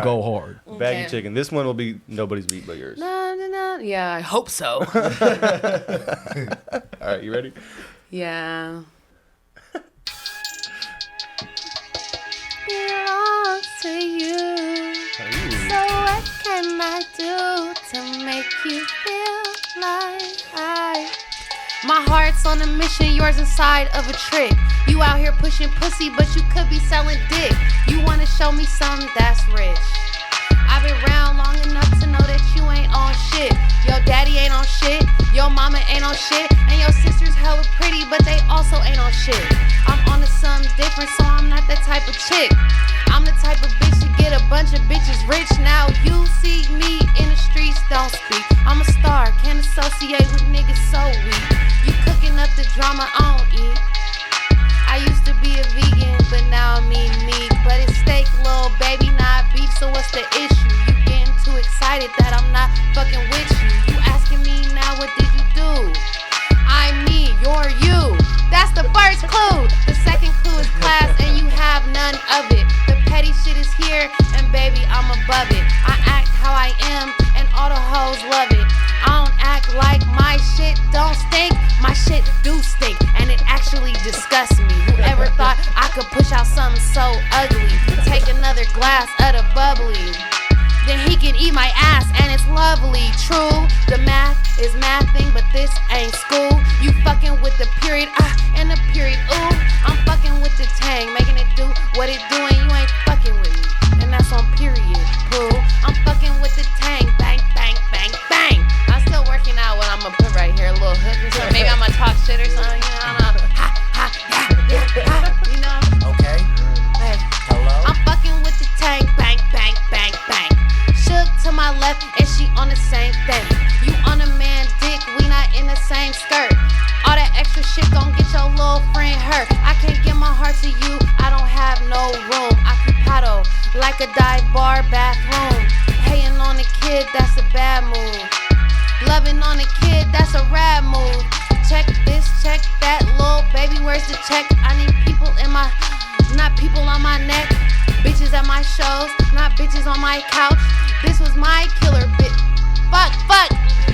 Go hard. Baggy Okay. chicken. This one will be nobody's beat but yours. No, no, no. Yeah, I hope so. All right, you ready? Yeah. Belongs to you. So what can I do to make you feel like my heart's on a mission, yours inside of a trick. You out here pushing pussy, but you could be selling dick. You wanna show me something that's rich. I've been around long enough to know that you ain't on shit. Your daddy ain't on shit, your mama ain't on shit, and your sister's hella pretty, but they also ain't on shit. I'm on to something different, so I'm not that type of chick. I'm the type of bitch to get a bunch of bitches rich. Now you see me in the streets, don't speak. I'm a star, can't associate with niggas so weak. You cooking up the drama, I don't eat. I used to be a vegan, but now I'm eating meat. But it's steak, little baby, not beef, so what's the issue? You getting too excited that I'm not fucking with you. You asking me now, what did you do? I'm me, you're you. That's the first clue. The second clue is class, and you have none of it. The petty shit is here, and baby, I'm above it. I act how I am, and all the hoes love it. I don't act like my shit don't stink. My shit do stink, and it actually disgusts me. Whoever thought I could push out something so ugly? Take another glass of the bubbly, then he can eat my ass, and it's lovely. True, the math is mathing, but this ain't school. You fucking with the period, and the period, ooh. I'm fucking with the tang, making it do what it doing. You ain't fucking with me, and that's on period, poo. I'm fucking with the tang, bang, bang, bang, bang. I'm still working out what I'm gonna put right here, a little hook or something. Maybe I'm gonna talk shit or something, you know, I don't know. Ha, ha, yeah, yeah, ha, you know. Okay. Hey. Hello. I'm fucking with the tank, bang, bang, bang, bang. Shook to my left, and she on the same thing. You on a man dick, we not in the same skirt. All that extra shit gon' get your little friend hurt. I can't give my heart to you, I don't have no room. Occupado, like a dive bar bathroom. Hating on a kid, that's a bad move. Loving on a kid, that's a rad move. check this, check that. Little baby, where's the check? I need people in my, not people on my neck. Bitches at my shows, not bitches on my couch. This was my killer bitch. Fuck.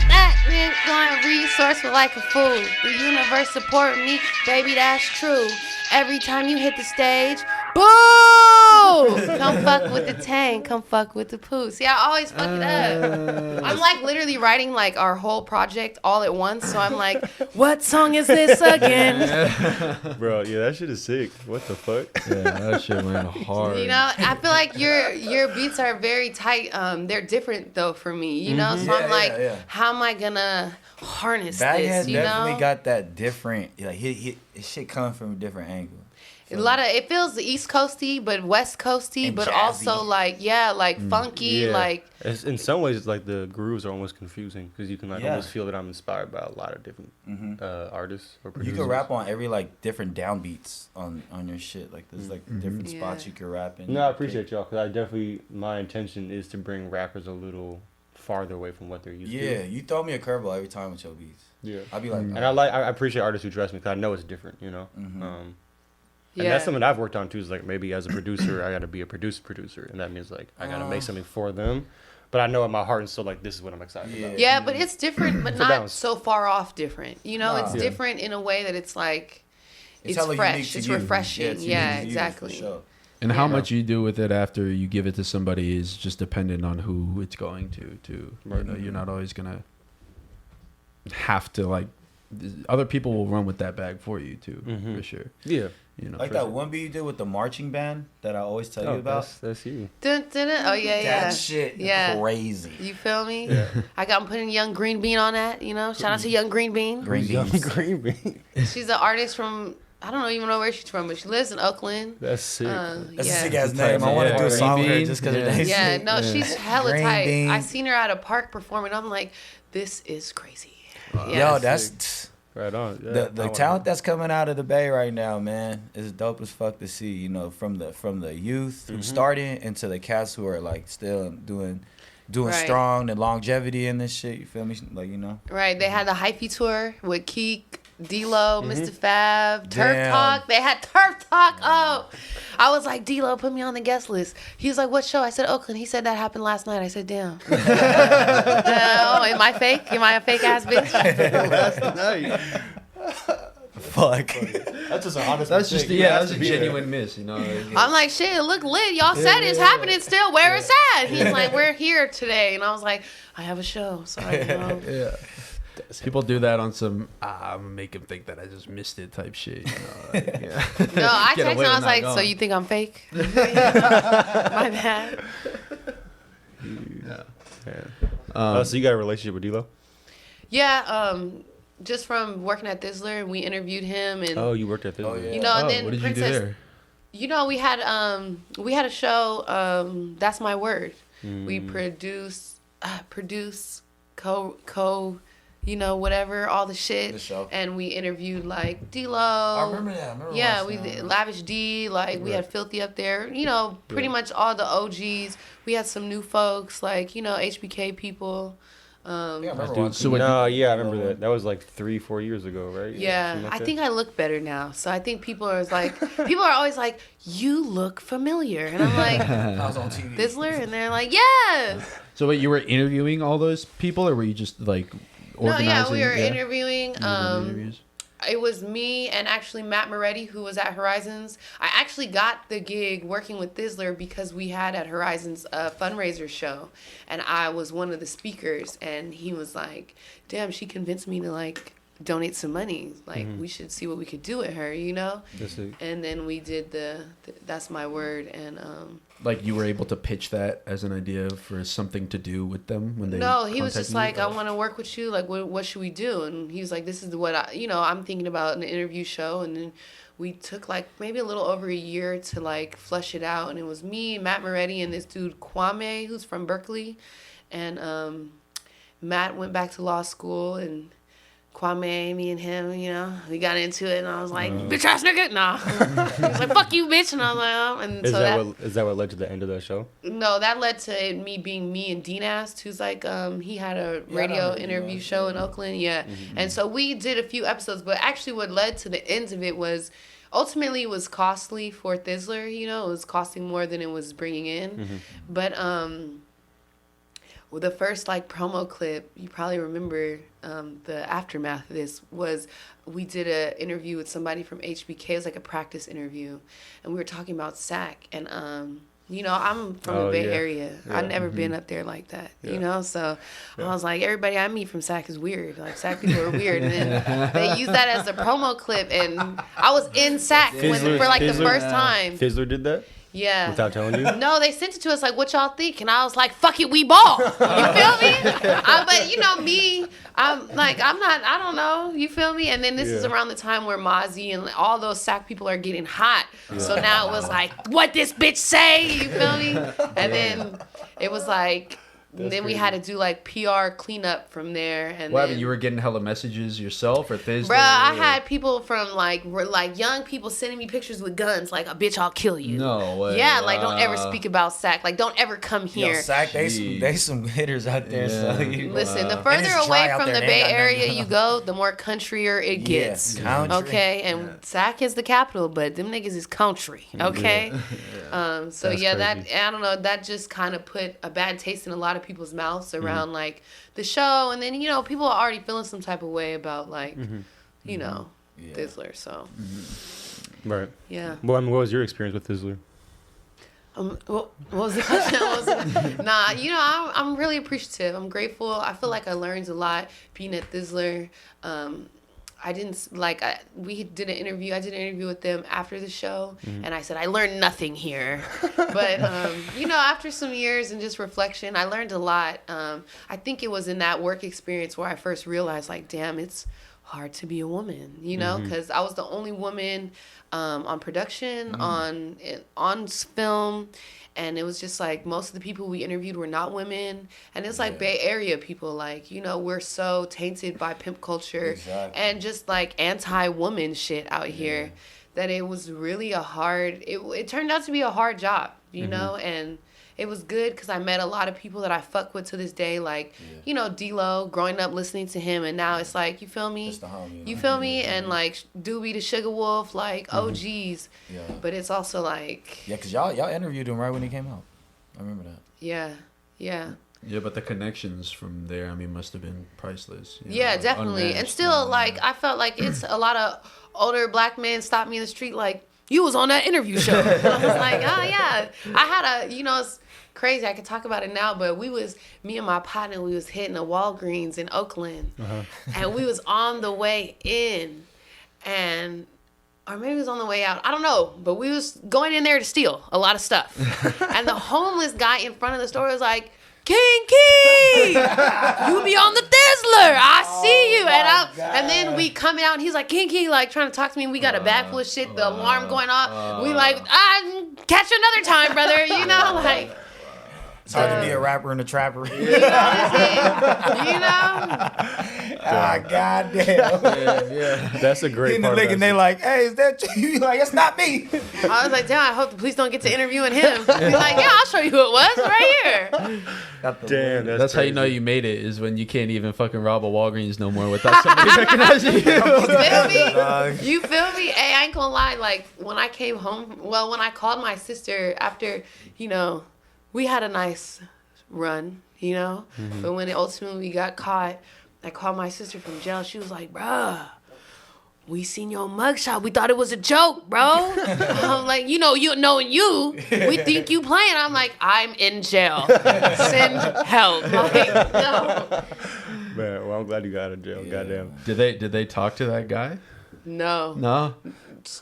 That man going resourceful like a fool. The universe support me, baby, that's true. Every time you hit the stage, boo! Come fuck with the tang, come fuck with the poo. See, I always fuck it up. I'm like literally writing like our whole project all at once. So I'm like, what song is this again? Bro, yeah, that shit is sick. What the fuck? Yeah, that shit went hard. You know, I feel like your beats are very tight. They're different though for me. You know, so I'm like, how am I gonna harness Baghead this? You definitely know, got that different. Like his shit coming from a different angle. a lot of it feels East Coasty, but West Coasty, And but jazzy. also like funky, Yeah. like. In some ways, it's like the grooves are almost confusing because you can like Yeah. almost feel that I'm inspired by a lot of different artists or You producers. can rap on every like different downbeats on your shit. Like there's like different spots you can rap in. No, I appreciate y'all because I definitely, my intention is to bring rappers a little farther away from what they're used to. Yeah, you throw me a curveball every time with your beats. Yeah. I'll be like, And I appreciate artists who trust me because I know it's different, you know? And Yeah. that's something I've worked on too, is like maybe as a producer, I got to be a producer. And that means like I got to make something for them. But I know in my heart and soul, like, this is what I'm excited about. Yeah, but it's different, but It's a not balance. so far off different. You know, it's Yeah. different in a way that it's like, it's hella unique fresh, to it's you. refreshing. it's unique Yeah, to you, for exactly. sure. And how Yeah. much you do with it after you give it to somebody is just dependent on who it's going to. You know, you're not always gonna have to like. Other people will run with that bag for you too, for sure. Yeah. You know, Like for that sure. one beat you did with the marching band that I always tell you about. That's you. Dun, dun, dun. Oh, yeah. That shit Yeah. crazy. You feel me? I got putting Young Green Bean on that, you know? Shout out to Young Green Bean. Green beans. Green bean. She's an artist from, I don't even know where she's from, but she lives in Oakland. That's sick. That's yeah. a sick ass It's a name. I tight want to name. do a Green song with her bean? just because her Yeah. name's Yeah, sick. no, she's hella Green tight. bean. I seen her at a park performing. I'm like, this is crazy. Yo, that's Right on. Yeah, the talent that's coming out of the Bay right now, man, is dope as fuck to see. You know, from the youth who's starting into the cats who are like still doing Right. strong, the longevity in this shit. You feel me? Like, you know. Right, they had the hyphy tour with Keek, D-Lo, Mr. Fab, Turf Damn. Talk. They had Turf Talk. Oh, I was like, D-Lo, put me on the guest list. He was like, what show? I said, Oakland. He said, that happened last night. I said, damn. Oh, am I fake? Am I a fake ass bitch? Fuck. That's just an honest That's just mistake. that's a genuine miss. You know. I'm like, shit, it look lit. Y'all said it's happening still. Where is that? He's like, we're here today. And I was like, I have a show. Sorry. No. Yeah. People do that on some I'm gonna make him think that I just missed it type shit. You know, like, yeah. No, I Get texted away him. I with was like, not so going. you think I'm fake? My bad. So you got a relationship with D-Lo? Yeah, just from working at Thizzler, we interviewed him, and Oh, you worked at this. Oh, yeah. you know, and then what did you do Princess. there? You know, we had a show. That's my word. We produce, you know, whatever, all the shit. The show. And we interviewed like D-Lo. I remember that. I remember Yeah, watching we that. did Lavish D. Like we had Filthy up there. You know, pretty much all the OGs. We had some new folks, like you know, HBK people. I remember Dude, watching so that. what- No, yeah, I remember that. That was like 3-4 years ago, right? Yeah, Something like I that? think I look better now. So I think people are always like, you look familiar, and I'm like, I was on TV. Thizzler, and they're like, yes. So wait, you were interviewing all those people, or were you just like No, organizing? yeah, we were interviewing. You were doing interviews? It was me and actually Matt Moretti, who was at Horizons. I actually got the gig working with Thizzler because we had at Horizons a fundraiser show, and I was one of the speakers. And he was like, "Damn, she convinced me to like donate some money. Like we should see what we could do with her, you know." That's it. And then we did the That's My Word, and Like you were able to pitch that as an idea for something to do with them when they. no, he was just contacted like, you? I want to work with you. Like, what should we do? And he was like, this is what I'm thinking about an interview show. And then we took like maybe a little over a year to like flesh it out. And it was me, Matt Moretti, and this dude Kwame, who's from Berkeley. And Matt went back to law school, and Kwame, me and him, you know, we got into it, and I was like, bitch ass nigga, nah. He was like, fuck you, bitch, and I was like, oh. And Is that what led to the end of that show? No, that led to me being me and Dean Ast, who's like, he had a radio interview show in Oakland, and so we did a few episodes, but actually what led to the end of it was, ultimately it was costly for Thizzler, you know, it was costing more than it was bringing in, but well, the first like promo clip, you probably remember the aftermath of this, was we did an interview with somebody from HBK. It was like a practice interview, and we were talking about SAC. And you know, I'm from the Bay Area. I've never been up there like that, you know. So I was like, everybody I meet from SAC is weird. Like SAC people are weird, and then they used that as a promo clip. And I was in SAC for like the first time. Thizzler did that. Yeah. Without telling you? No, they sent it to us like, what y'all think? And I was like, fuck it, we ball. You feel me? But you know me, I'm like, I don't know. You feel me? And then this is around the time where Mozzie and all those SAC people are getting hot. Yeah. So now it was like, what this bitch say? You feel me? And then it was like, then we had to do like PR cleanup from there. And what happened? You were getting hella messages yourself or Thizzler? Bruh, I had people from like young people sending me pictures with guns, like, a bitch, I'll kill you. No way. Yeah, like, don't ever speak about SAC. Like, don't ever come here. Yo, SAC, they some hitters out there. Yeah. So you, listen, the further away from the Bay Area you go, the more countryer it gets. Country. Okay, and SAC is the capital, but them niggas is country. Okay, so That's that crazy. I don't know. That just kind of put a bad taste in a lot of people's mouths around like the show, and then you know people are already feeling some type of way about like you know Thizzler. So Right. yeah. Well, I mean, what was your experience with Thizzler? What was the question? Nah, you know, I'm really appreciative. I'm grateful. I feel like I learned a lot being at Thizzler. I didn't like. We did an interview. I did an interview with them after the show, and I said I learned nothing here. But you know, after some years and just reflection, I learned a lot. I think it was in that work experience where I first realized, like, damn, it's hard to be a woman. You know, because I was the only woman on production, on film. And it was just like most of the people we interviewed were not women. And it's like Bay Area people, like, you know, we're so tainted by pimp culture and just like anti-woman shit out here that it was really it turned out to be a hard job, you know? And it was good because I met a lot of people that I fuck with to this day, like, you know, D-Lo, growing up listening to him, and now it's like, you feel me? Just the homie, You feel me? And like Doobie the Sugar Wolf, like OGs. Yeah. But it's also like... Yeah, because y'all interviewed him right when he came out. I remember that. Yeah. Yeah, but the connections from there, I mean, must have been priceless. You Yeah, know, definitely. And unmatched, still, like, I felt like it's a lot of older black men stopped me in the street like, you was on that interview show. And I was like, oh, yeah. I had you know, it's crazy. I could talk about it now, but me and my partner, we was hitting a Walgreens in Oakland. And we was on the way in. Or maybe it was on the way out. I don't know. But we was going in there to steal a lot of stuff. And the homeless guy in front of the store was like, Qing Qi, you be on the Thizzler. I see you. And then we come out and he's like, Qing Qi, like trying to talk to me. And we got a bag full of shit, the alarm going off. We like, catch you another time, brother. You know, like. It's hard to be a rapper and a trapper. You know what I'm saying? You know? Goddamn. Yeah. That's a great In the part. lick and they like, hey, is that you? You like, it's not me. I was like, damn, I hope the police don't get to interviewing him. He's like, yeah, I'll show you who it was right here. Damn, That's how you know you made it, is when you can't even fucking rob a Walgreens no more without somebody recognizing you. You feel me? You feel me? Hey, I ain't gonna lie. Like, when I came home, when I called my sister after, you know, we had a nice run, you know? But when ultimately we got caught, I called my sister from jail. She was like, bruh, we seen your mugshot. We thought it was a joke, bro. I'm like, you knowing you, we think you playing. I'm like, I'm in jail. Send help. Like, no. Man, well, I'm glad you got out of jail. Goddamn. Did they talk to that guy? No. No.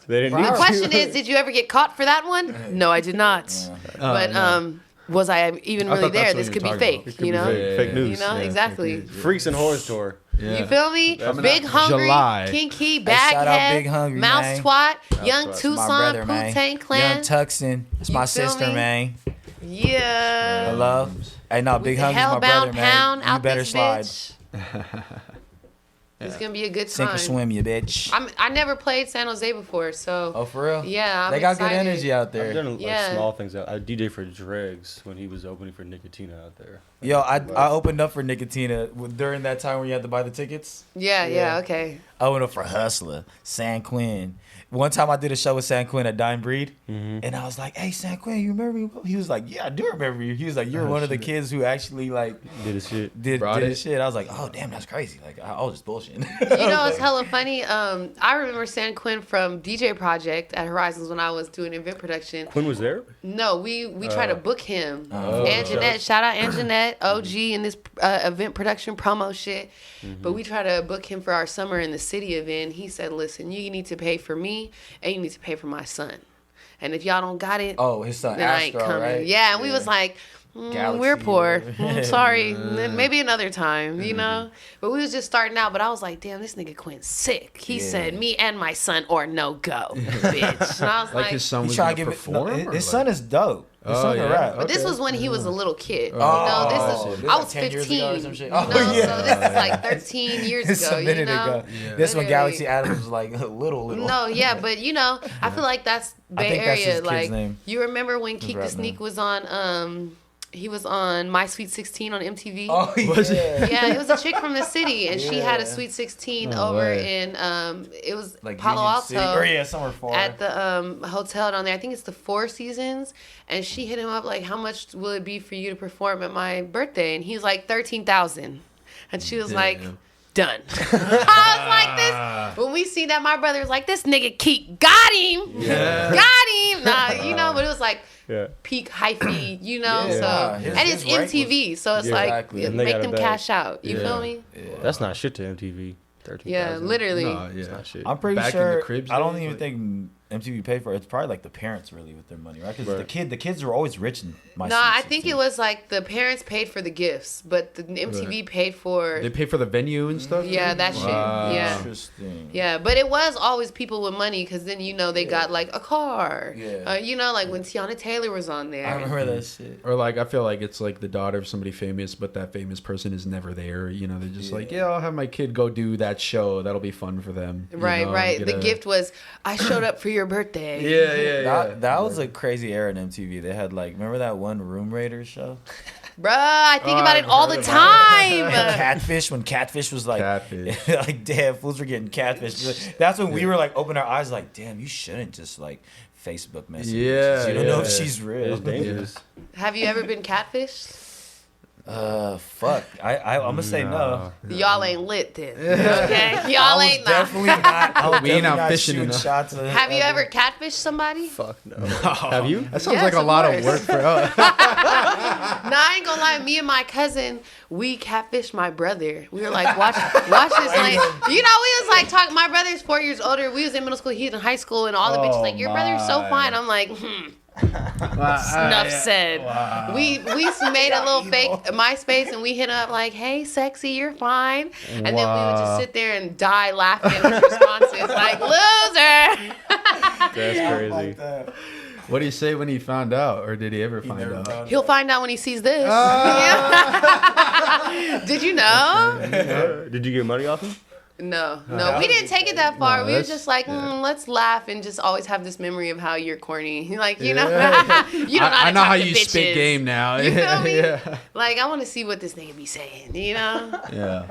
They didn't The need question is, did you ever get caught for that one? No, I did not. But no. was I even I really thought that's there? what This you could were be talking fake, about. you know? fake news. You know, exactly. Freaks and Horrors tour. Yeah. You feel me? Coming Big out Hungry, July. King Key, shout out Big Baghead, Hungry, Mouse man. Twat, Young Twat. Tucson, My brother, man. Poontang Clan. Young Tuxton. It's my You feel sister, me? man. Yeah. Hello. Hey, no, Big Hungry's my brother, Hellbound man. Pound You out better this slide. bitch. It's gonna be a good Sink time. or swim, you bitch. I never played San Jose before, so Oh, for real? yeah, they got good energy out I've there. done like Yeah. small things. I DJ for Dregs when he was opening for Nicotina out there. Yo, I opened up for Nicotina during that time where you had to buy the tickets. yeah, okay. I opened up for Hustler, San Quinn. One time I did a show with San Quinn at Dime Breed, and I was like, "Hey, San Quinn, you remember me?" He was like, "Yeah, I do remember you." He was like, "You're one of the kids who actually like Did his shit. did Brought his it. shit." I was like, "Oh, damn, that's crazy!" Like, I was just bullshitting. You know, it's hella funny. I remember San Quinn from DJ Project at Horizons when I was doing event production. Quinn was there. No, we tried to book him. Oh. Anjanette, shout out Anjanette, OG in this event production promo shit. But we tried to book him for our Summer in the City event. He said, "Listen, you need to pay for me and you need to pay for my son. And if y'all don't got it, Oh, his son then I ain't Astro, coming." right? Yeah, and we was like, Galaxy we're poor. or- Sorry. Maybe another time, you know? But we was just starting out. But I was like, damn, this nigga Quinn's sick. He said, me and my son or no go, bitch. And I was Like like, his son He was trying gonna to give it. No, perform. his son is dope. His Oh, son can yeah? rap. but this was when he was a little kid. You know, Oh, this is, this I like was 10 years 15. ago or some shit. You Oh, know, yeah. so this is like 13 years It's ago, a minute you know? ago. This when Literally. Galaxy Adams was like little. No, yeah, but you know, I feel like that's Bay think that's Area. his kid's Like, name. you remember when Keek the rap Sneak name. was on, he was on My Sweet 16 on MTV. Oh yeah. Yeah, it was a chick from the city, and she had a Yeah. Sweet 16 No over way. in, it was Like Palo Union Alto. City. Or yeah, somewhere far. At the hotel down there. I think it's the Four Seasons. And she hit him up like, how much will it be for you to perform at my birthday? And he was like, 13,000. And she was like, done. I was like, this. When we see that, my brother was like, this nigga Keek got him. Yeah. Got him. Nah, you know, but it was like Yeah. peak hyphy, you know? Yeah. So, Nah, his- and it's his rate MTV. So it's Yeah, like, exactly. And they make got them it back. cash out. You Yeah. feel me? That's not shit to MTV. 13,000. Yeah, literally. No, It's yeah. not shit. I'm pretty Back in sure. the cribs I don't days, even like- think MTV paid for it. It's probably like the parents really with their money, right? Because Right. the kids were always rich in my. No, I think it was like the parents paid for the gifts, but the MTV paid for. They pay for the venue and stuff. Yeah, too? that shit. Wow. Yeah. Interesting. Yeah, but it was always people with money because then you know they got like a car. Yeah. You know, like when Tiana Taylor was on there. I remember that shit. Or like I feel like it's like the daughter of somebody famous, but that famous person is never there. You know, they're just like, yeah, I'll have my kid go do that show. That'll be fun for them. you Right, know, right. get The a- gift was I showed up for your birthday. Yeah, yeah, yeah. That was a crazy era in MTV. They had like, remember that one Room Raiders show? Bruh, I think Oh, about it I've all heard the about And time. Catfish, when Catfish was like, Catfish. like damn, fools were getting catfish. That's when we were like, open our eyes, like, damn, you shouldn't just like Facebook message. Yeah, you don't know if yeah. she's real. It's dangerous. Have you ever been catfished? Fuck. I'm gonna say no. Y'all ain't lit then. Okay? Y'all I was ain't not. definitely not. I was We ain't definitely out not fishing shooting enough. shots. Have you ever catfished somebody? Fuck no. Have you? That sounds Yes, like a of lot course. of work for us. Nah, I ain't gonna lie. Me and my cousin, we catfished my brother. We were like, watch this. Like, you know, we was like talking. My brother's 4 years older. We was in middle school. He was in high school, and all the bitches like, your brother's so my. fine. I'm like, Enough said. We made a little fake MySpace and we hit up like, hey, sexy, you're fine. And then we would just sit there and die laughing at his responses like, loser. That's crazy. What did he say when he found out, or did he ever find out? He'll find out when he sees this. Did you know? Did you get money off him? No, we didn't take it that far. No, We were that's- just like, yeah. let's laugh and just always have this memory of how you're corny. Like, you know, Yeah. you don't know I know talk how to you bitches. spit game now. You feel me? Yeah. Like, I want to see what this nigga be saying, you know? Yeah.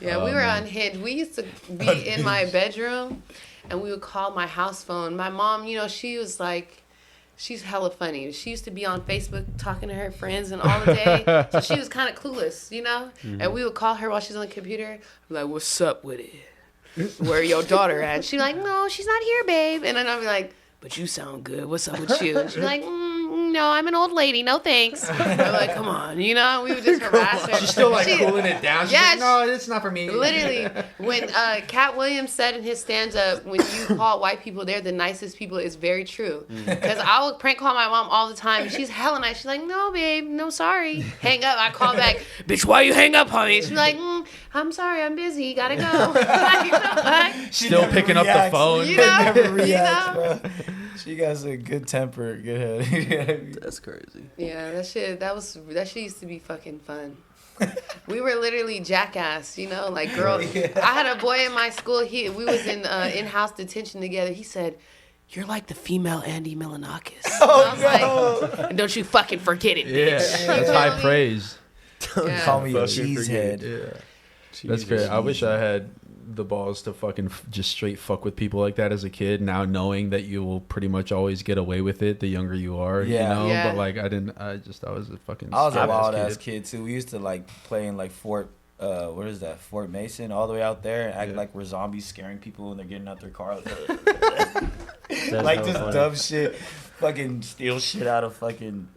Yeah, Oh, we were man. unhinged. We used to be in my bedroom, and we would call my house phone. My mom, you know, she was like, she's hella funny. She used to be on Facebook talking to her friends and all the day, so she was kind of clueless, you know? And we would call her while she's on the computer. I'm like, what's up with it? Where your daughter at? She'd be like, no, she's not here, babe. And then I'd be like, but you sound good. What's up with you? And she'd be like, no, I'm an old lady. No thanks. I'm like, come on, you know? We would just harass her. She's still like cooling it down. She's Yeah, like, no, it's not for me. Literally, when Cat Williams said in his stand-up, when you call white people, they're the nicest people, it's very true. Because I would prank call my mom all the time, and she's hella nice. She's like, no, babe, no, sorry. Hang up. I call back, bitch, why you hang up on me? She's like, I'm sorry, I'm busy, gotta go. You know, like, Still picking up the phone. You know? Never reacts, You know? bro. She got a good temper, good head. That's crazy. yeah, that shit used to be fucking fun. We were literally jackass, you know, like girl. I had a boy in my school. We was in in-house detention together. He said, "You're like the female Andy Milonakis." I was like, "And don't you fucking forget it, bitch." That's high praise. Yeah. Call me a Fucking cheesehead. Yeah. That's great. I wish I had the balls to fucking just straight fuck with people like that as a kid. Now knowing that you will pretty much always get away with it the younger you are, Yeah. you know. Yeah. But like I was a fucking. I was a stupid wild ass kid too. We used to like play in like Fort Fort Mason, all the way out there, and act like we're zombies scaring people when they're getting out their car. Like just dumb shit. Fucking steal shit out of fucking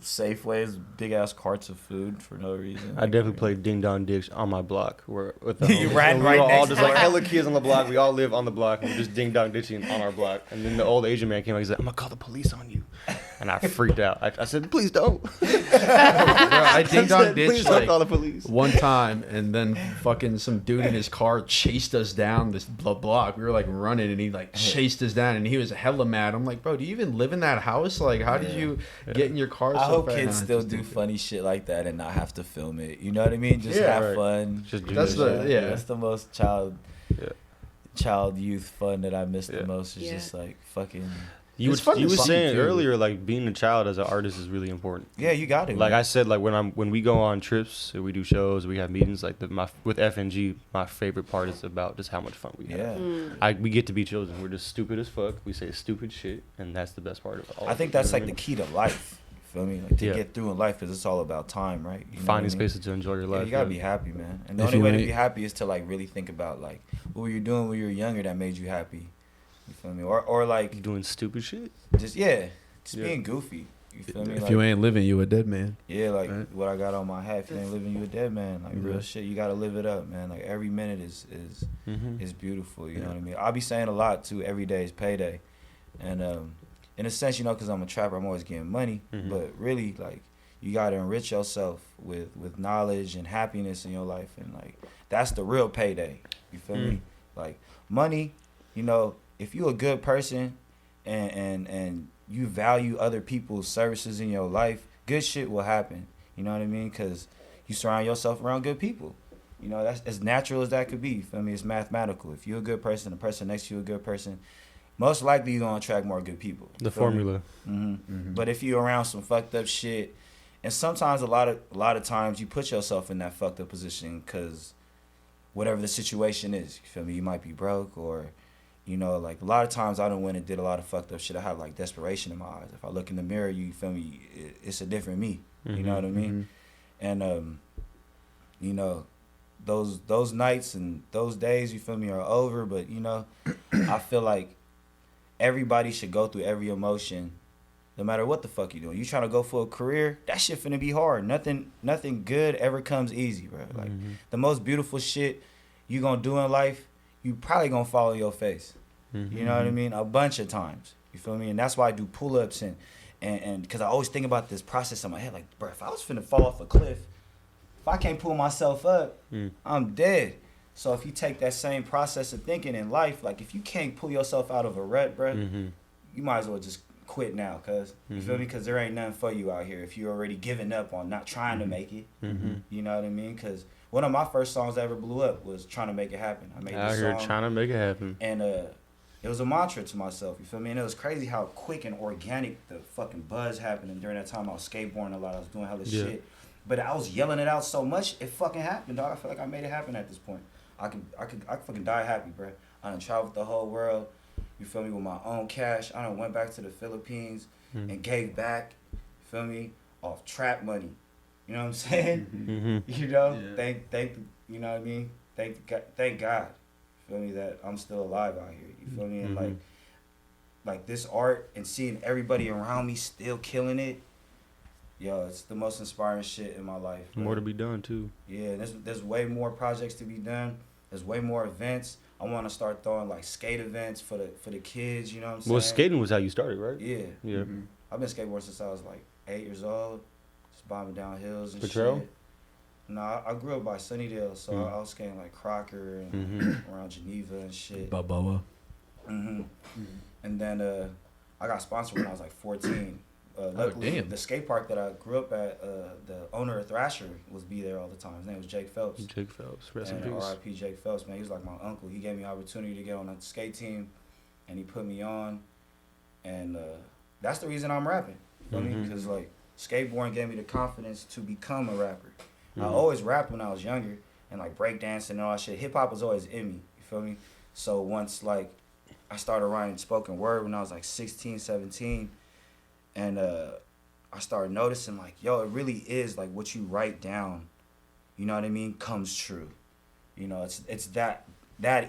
Safeways, big ass carts of food for no reason. I definitely played Ding Dong Ditch on my block. With the You homies. ran And right we were all next just to like it. hella kids on the block. We all live on the block. And we're just ding dong ditching on our block. And then the old Asian man came out. He's like, "I'm gonna call the police on you." And I freaked out. I said, "Please don't." Bro, I ding dong Please ditched don't like call the police. one time, and then fucking some dude in his car chased us down this block. We were like running, and he like chased us down, and he was hella mad. I'm like, bro, do you even live in that house? Like, how did you get in your car? I so hope fast? kids Nah, still just do funny shit like that and not have to film it. You know what I mean? Just Yeah, have right. fun. Just do That's this. the- yeah. That's the most child youth fun that I miss the most. Is Yeah. just like fucking. You It's fun to were see, saying too. earlier, like being a child as an artist is really important. Yeah, you got it. Like man. I said, like when we go on trips, or we do shows, we have meetings. Like with FNG, my favorite part is about just how much fun we have. Yeah. We get to be children. We're just stupid as fuck. We say stupid shit, and that's the best part of it all. I think that's like the key to life. You feel me? Like to Yeah. get through in life, because it's all about time, right? You know finding what I mean? spaces to enjoy your Yeah, life. you gotta be happy, man. And the If only you way to ain't- be happy is to like really think about like what were you doing when you were younger that made you happy. You feel me? Or like doing stupid shit. just Yeah. being goofy. You feel me? If Like, you ain't living, you a dead man. yeah, like right. what I got on my hat. If you ain't living, you a dead man. Like real Yeah. shit. You gotta live it up, man. Like every minute is Mm-hmm. is beautiful. You know Yeah. what I mean? I'll be saying a lot too. Every day is payday, and in a sense, you know, because I'm a trapper, I'm always getting money. Mhm. But really, like you gotta enrich yourself with knowledge and happiness in your life, and like that's the real payday. You feel me? Like money, you know, if you a good person and you value other people's services in your life, good shit will happen. You know what I mean? Because you surround yourself around good people. You know, that's as natural as that could be. You feel me? It's mathematical. If you're a good person, the person next to you a good person, most likely you're going to attract more good people. The formula. But if you're around some fucked up shit, and sometimes a lot of times you put yourself in that fucked up position because whatever the situation is, you feel me? You might be broke, or you know, like a lot of times I done went and did a lot of fucked up shit. I have like desperation in my eyes. If I look in the mirror, you feel me? It's a different me. You know what I mean? And you know, those nights and those days, you feel me, are over. But you know, I feel like everybody should go through every emotion, no matter what the fuck you doing. You trying to go for a career, that shit finna be hard. Nothing good ever comes easy, bro. Like the most beautiful shit you gonna do in life, you probably gonna fall on your face. You know what I mean? A bunch of times. You feel me? And that's why I do pull-ups and because I always think about this process in my head. Like, bro, if I was finna fall off a cliff, if I can't pull myself up, I'm dead. So if you take that same process of thinking in life, like if you can't pull yourself out of a rut, bro, you might as well just quit now, cuz. You feel me? Because there ain't nothing for you out here if you're already giving up on not trying to make it. You know what I mean? Because one of my first songs that ever blew up was Trying to Make It Happen. I made Out this here song, trying to make it happen. and it was a mantra to myself, you feel me? And it was crazy how quick and organic the fucking buzz happened. And during that time, I was skateboarding a lot. I was doing hella shit. But I was yelling it out so much, it fucking happened, dog. I feel like I made it happen at this point. I could fucking die happy, bro. I done traveled the whole world, you feel me, with my own cash. I done went back to the Philippines and gave back, you feel me, off trap money. You know what I'm saying? You know, thank, you know what I mean? Thank God. You feel me, that I'm still alive out here. You feel me? And like this art and seeing everybody around me still killing it, yo, it's the most inspiring shit in my life. Bro. More to be done too. Yeah, there's way more projects to be done. There's way more events. I want to start throwing like skate events for the kids. You know what I'm saying? Well, skating was how you started, right? Yeah. Yeah. I've been skateboarding since I was like 8 years old. Just bombing down hills and Potrero? shit. No, I grew up by Sunnydale, so I was skating like Crocker and around Geneva and shit. Balboa. And then I got sponsored when I was like 14. luckily, damn. the skate park that I grew up at, the owner of Thrasher was be there all the time. His name was Jake Phelps. Jake Phelps, rest in And peace. R.I.P. Jake Phelps, man. He was like my uncle. He gave me opportunity to get on a skate team, and he put me on. And that's the reason I'm rapping. You know me? Because, like, skateboarding gave me the confidence to become a rapper. I always rapped when I was younger, and, like, breakdancing and all that shit. Hip-hop was always in me. You feel me? So once, like, I started writing spoken word when I was, like, 16, 17, and I started noticing, like, yo, it really is, like, what you write down, you know what I mean, comes true. You know, it's that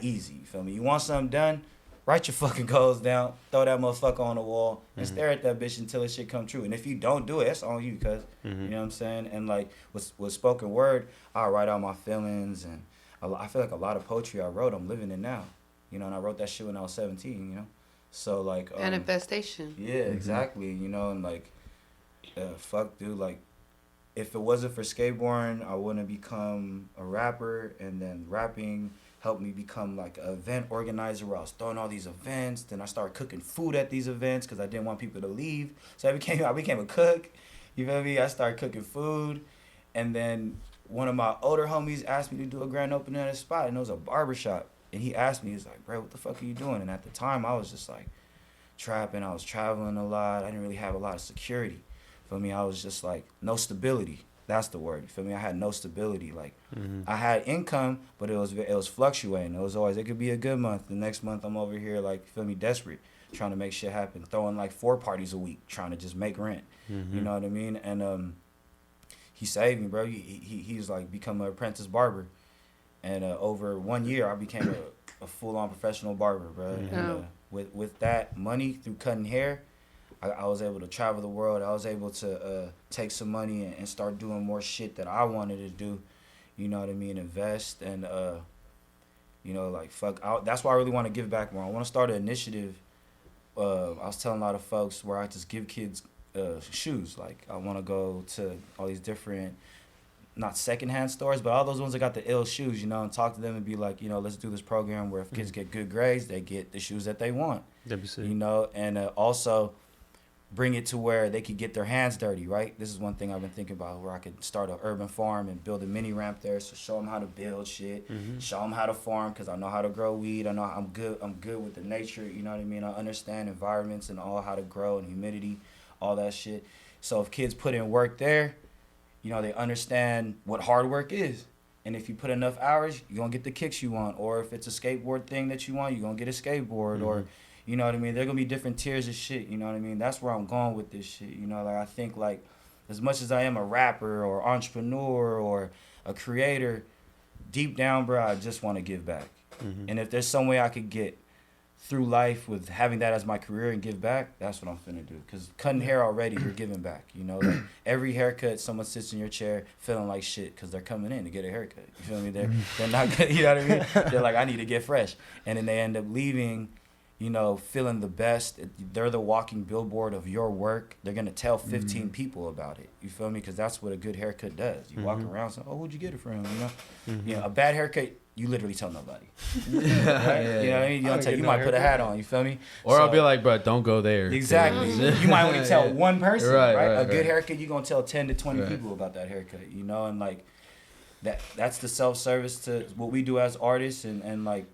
easy, you feel me? You want something done, write your fucking goals down, throw that motherfucker on the wall, and stare at that bitch until it shit come true. And if you don't do it, that's on you, cuz, you know what I'm saying? And, like, with spoken word, I write out my feelings, and I feel like a lot of poetry I wrote, I'm living it now. You know, and I wrote that shit when I was 17, you know? So, like... manifestation. Yeah, exactly, you know, and, like, fuck, dude, like, if it wasn't for skateboarding, I wouldn't have become a rapper, and then rapping helped me become, like, an event organizer where I was throwing all these events. Then I started cooking food at these events because I didn't want people to leave. So I became a cook, you feel me? I started cooking food, and then one of my older homies asked me to do a grand opening at a spot, and it was a barbershop. And he asked me, he's like, bro, what the fuck are you doing? And at the time, I was just, like, trapping. I was traveling a lot. I didn't really have a lot of security. Feel me? I was just, like, no stability. That's the word. You feel me? I had no stability. Like, I had income, but it was fluctuating. It was always, it could be a good month. The next month, I'm over here, like, feel me, desperate, trying to make shit happen, throwing, like, 4 parties a week, trying to just make rent. You know what I mean? And he saved me, bro. He's, like, become an apprentice barber. And over 1 year, I became a full-on professional barber, bro. And with that money through cutting hair, I was able to travel the world. I was able to take some money and start doing more shit that I wanted to do. You know what I mean? Invest and, you know, like, fuck. That's why I really want to give back more. I want to start an initiative. I was telling a lot of folks where I just give kids shoes. Like, I want to go to all these different... not secondhand stores, but all those ones that got the ill shoes, you know, and talk to them and be like, you know, let's do this program where if kids get good grades, they get the shoes that they want, you know, and also bring it to where they could get their hands dirty, right? This is one thing I've been thinking about, where I could start an urban farm and build a mini ramp there, so show them how to build shit, show them how to farm, because I know how to grow weed. I know I'm good with the nature, you know what I mean? I understand environments and all how to grow and humidity, all that shit. So if kids put in work there, you know, they understand what hard work is. And if you put enough hours, you're going to get the kicks you want. Or if it's a skateboard thing that you want, you're going to get a skateboard. Or, you know what I mean? There going to be different tiers of shit, you know what I mean? That's where I'm going with this shit. You know, like, I think, like, as much as I am a rapper or entrepreneur or a creator, deep down, bro, I just want to give back. And if there's some way I could get through life with having that as my career and give back, that's what I'm finna do. Because cutting hair already, you're giving back, you know? Like, every haircut, someone sits in your chair feeling like shit because they're coming in to get a haircut. You feel me? They're not good, you know what I mean? They're like, I need to get fresh. And then they end up leaving, you know, feeling the best. They're the walking billboard of your work. They're going to tell 15 people about it. You feel me? Because that's what a good haircut does. You walk around saying, oh, where'd you get it from? You know? You know, a bad haircut, you literally tell nobody. Right? You know what I mean? You might put a hat on, you feel me? Or so, I'll be like, bro, don't go there. Exactly. You might only tell one person, right? A good right. haircut, you're going to tell 10 to 20 people about that haircut, you know? And, like, that's the self-service to what we do as artists. And like,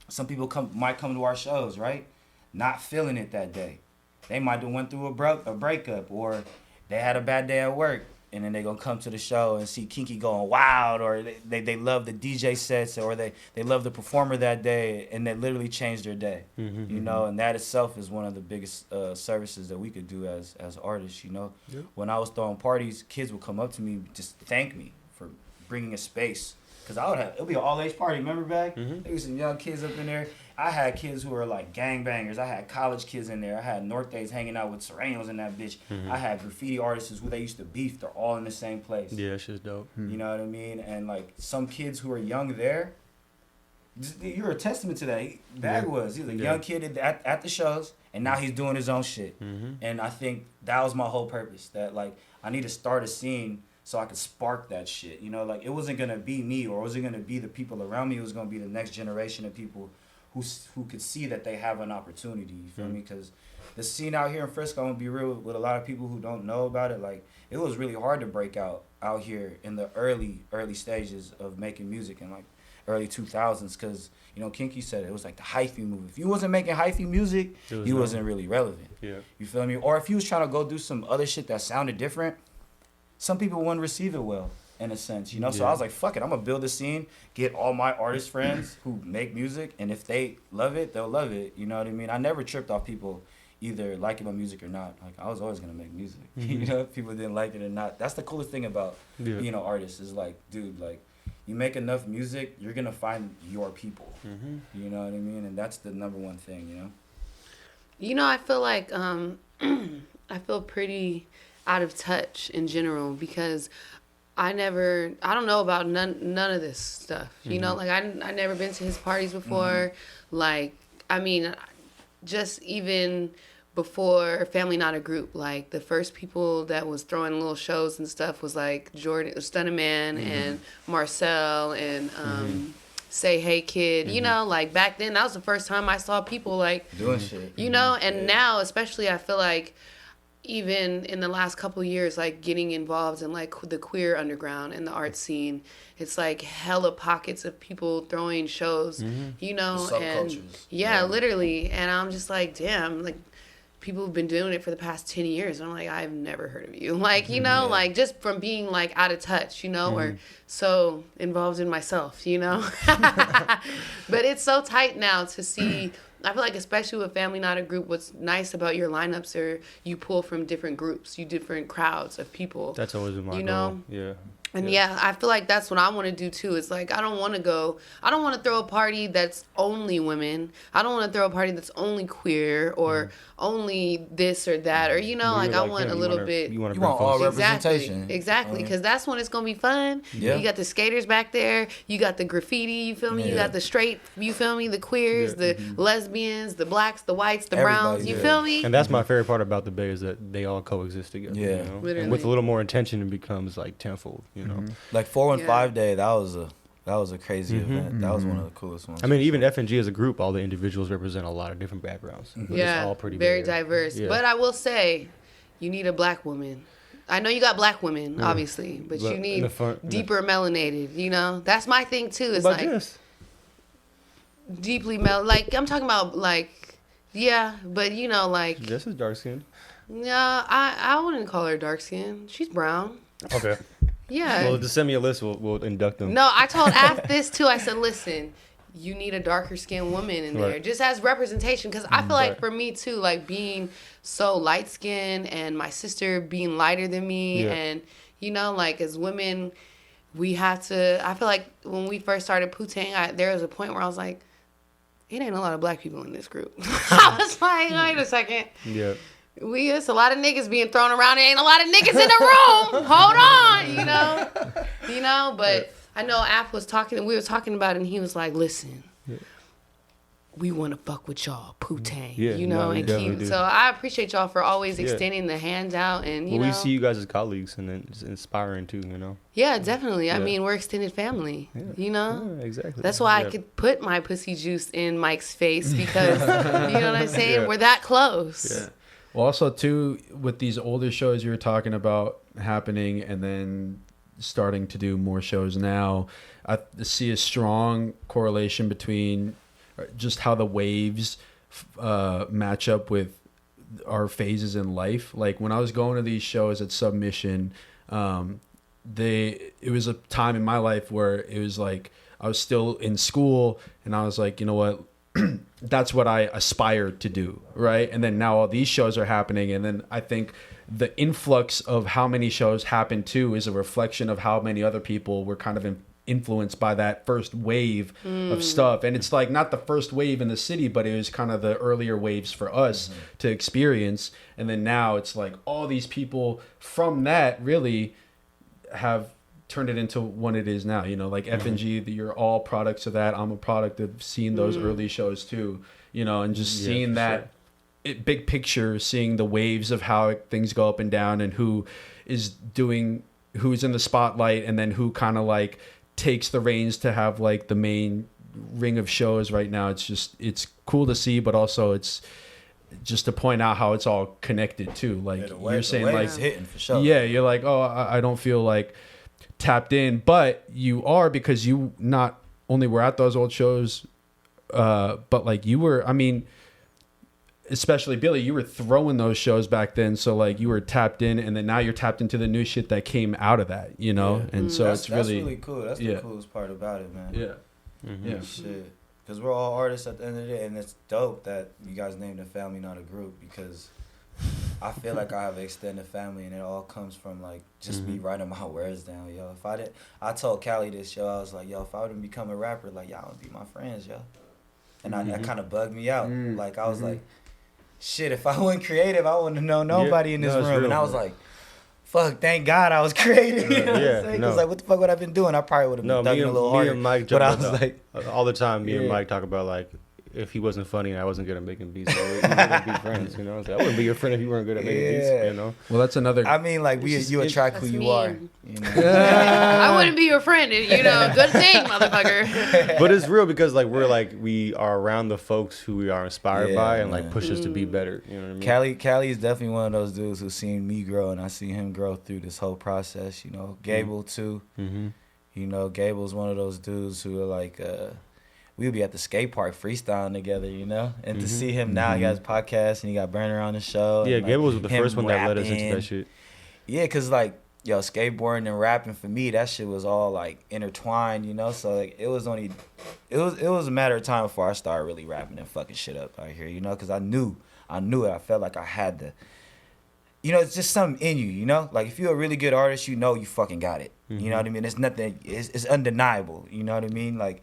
some people might come to our shows, right? Not feeling it that day. They might have went through a breakup, or they had a bad day at work. And then they're going to come to the show and see Qing Qi going wild, or they love the DJ sets, or they love the performer that day, and they literally changed their day, you know? And that itself is one of the biggest services that we could do as artists, you know? Yep. When I was throwing parties, kids would come up to me, just thank me for bringing a space. Because it'll be an all-age party, remember back? There was some young kids up in there. I had kids who were like gangbangers. I had college kids in there. I had Nortes hanging out with Serenos in that bitch. I had graffiti artists who they used to beef. They're all in the same place. Yeah, that shit's dope. You know what I mean? And like, some kids who are young there, you're a testament to that. Bag was. He was a young kid at the shows, and now he's doing his own shit. And I think that was my whole purpose. That, like, I need to start a scene so I could spark that shit. You know, like, it wasn't going to be me, or it wasn't going to be the people around me. It was going to be the next generation of people who could see that they have an opportunity. You feel me? Because the scene out here in Frisco, I'm gonna be real with a lot of people who don't know about it. Like, it was really hard to break out here in the early stages of making music in like early 2000s, because Qing Qi said it was like the hyphy movement. If you wasn't making hyphy music, you wasn't really relevant. Yeah. You feel me? Or if you was trying to go do some other shit that sounded different, some people wouldn't receive it well, in a sense, So I was like, fuck it, I'm gonna build a scene, get all my artist friends who make music, and if they love it, they'll love it. You know what I mean? I never tripped off people either liking my music or not. Like, I was always gonna make music. If people didn't like it or not. That's the coolest thing about being an artist, is like, dude, like, you make enough music, you're gonna find your people. You know what I mean? And that's the number one thing, I feel like I feel pretty out of touch in general, because I don't know about none of this stuff. Like, I never been to his parties before. Like, I mean, just even before Family Not a Group, like, the first people that was throwing little shows and stuff was like Jordan, Stunning Man, and Marcel, and Say Hey Kid. Like, back then, that was the first time I saw people like doing shit. And now, especially, I feel like even in the last couple of years, like, getting involved in like the queer underground and the art scene, it's like hella pockets of people throwing shows, and literally. And I'm just like, damn, like, people have been doing it for the past 10 years. And I'm like, I've never heard of you. Like, like, just from being like out of touch, or so involved in myself, But it's so tight now to see. I feel like, especially with Family Not a Group, what's nice about your lineups are you pull from different groups, different crowds of people. That's always been my goal. Yeah. And I feel like that's what I want to do too. It's like, I don't want to throw a party that's only women. I don't want to throw a party that's only queer or only this or that, or like, I want a little bit. You want all representation. Exactly, because that's when it's gonna be fun. Yeah. You got the skaters back there. You got the graffiti. You feel me? Yeah. You got the straight. You feel me? The queers, the lesbians, the blacks, the whites, the browns. You feel me? And that's my favorite part about the Bay, is that they all coexist together. Yeah. And with a little more intention, it becomes like tenfold. Like 415 Day, that was a crazy event. That was one of the coolest ones. I mean, even FNG as a group, all the individuals represent a lot of different backgrounds. But it's all pretty very diverse. Yeah. But I will say, you need a black woman. I know you got black women, obviously, but you need deeper melanated. That's my thing too. It's like Jess? Deeply like, I'm talking about like, but like, Jess is dark skinned. Yeah, I wouldn't call her dark skinned. She's brown. Okay. Yeah. Well, just send me a list. We'll induct them. No, I told Af this too. I said, listen, you need a darker skinned woman in there, just as representation. Because I feel like for me too, like, being so light skinned and my sister being lighter than me, and like, as women, we have to. I feel like when we first started Putang, there was a point where I was like, it ain't a lot of black people in this group. I was like, wait a second. Yeah. It's a lot of niggas being thrown around. There ain't a lot of niggas in the room. Hold on, But I know Af was talking. We were talking about it, and he was like, "Listen, we want to fuck with y'all, Putang." And keep. So I appreciate y'all for always extending the hand out, and we see you guys as colleagues, and then it's inspiring too. Yeah, definitely. I mean, we're extended family. Yeah, exactly. That's why I could put my pussy juice in Mike's face, because you know what I'm saying. Yeah. We're that close. Yeah. Well, also, too, with these older shows you were talking about happening and then starting to do more shows now, I see a strong correlation between just how the waves match up with our phases in life. Like, when I was going to these shows at Submission, it was a time in my life where it was like I was still in school, and I was like, you know what? That's what I aspired to do, right? And then now all these shows are happening, and then I think the influx of how many shows happen too is a reflection of how many other people were kind of influenced by that first wave of stuff. And it's like not the first wave in the city, but it was kind of the earlier waves for us to experience. And then now it's like all these people from that really have turned it into what it is now, like FNG, you're all products of that. I'm a product of seeing those early shows too, and just seeing that big picture, seeing the waves of how things go up and down, and who's in the spotlight, and then who kind of like takes the reins to have like the main ring of shows right now. It's cool to see, but also it's just to point out how it's all connected too. Like you're saying, like hitting for sure. Yeah, you're like, oh, I don't feel like tapped in, but you are, because you not only were at those old shows, but like you were. I mean, especially Billy, you were throwing those shows back then, so like you were tapped in, and then now you're tapped into the new shit that came out of that, you know. Yeah. And so that's really cool. That's the coolest part about it, man. Yeah, yeah. Shit. Because we're all artists at the end of the day, and it's dope that you guys named a family, not a group, because I feel like I have an extended family, and it all comes from, like, just me writing my words down, yo. If I didn't, I told Callie this, yo, I was like, yo, if I wouldn't become a rapper, like, y'all would be my friends, yo. And that kind of bugged me out. Like, I was like, shit, if I wasn't creative, I wouldn't know nobody in this room. Real, and I was like, fuck, thank God I was creative. You know what I'm saying? No. Cause like, what the fuck would I been doing? I probably would have been thugging a little harder. Me and Mike but I joke was about like, all the time. Me and Mike talk about, like, if he wasn't funny and I wasn't good at making beats, so we wouldn't be friends. You know, I wouldn't be your friend if you weren't good at making beats. You know. Well, that's another. I mean, like, you attract who you mean. are. You know? I wouldn't be your friend. You know, good thing, motherfucker. But it's real because like we are around the folks who we are inspired by and like push us to be better. You know what I mean? Callie is definitely one of those dudes who's seen me grow, and I see him grow through this whole process. You know, Gable too. Mm-hmm. You know, Gable's one of those dudes who are like, we would be at the skate park freestyling together, you know? And to see him now, he got his podcast and he got Burner on the show. Yeah, and, Gable was like, the first one that led us into rapping. that shit. Yeah, because, like, yo, skateboarding and rapping for me, that shit was all, like, intertwined, you know? So, like, it was a matter of time before I started really rapping and fucking shit up out here, you know? Because I knew it. I felt like I had to. You know, it's just something in you, you know? Like, if you're a really good artist, you know you fucking got it. You know what I mean? It's nothing, it's undeniable, you know what I mean? Like,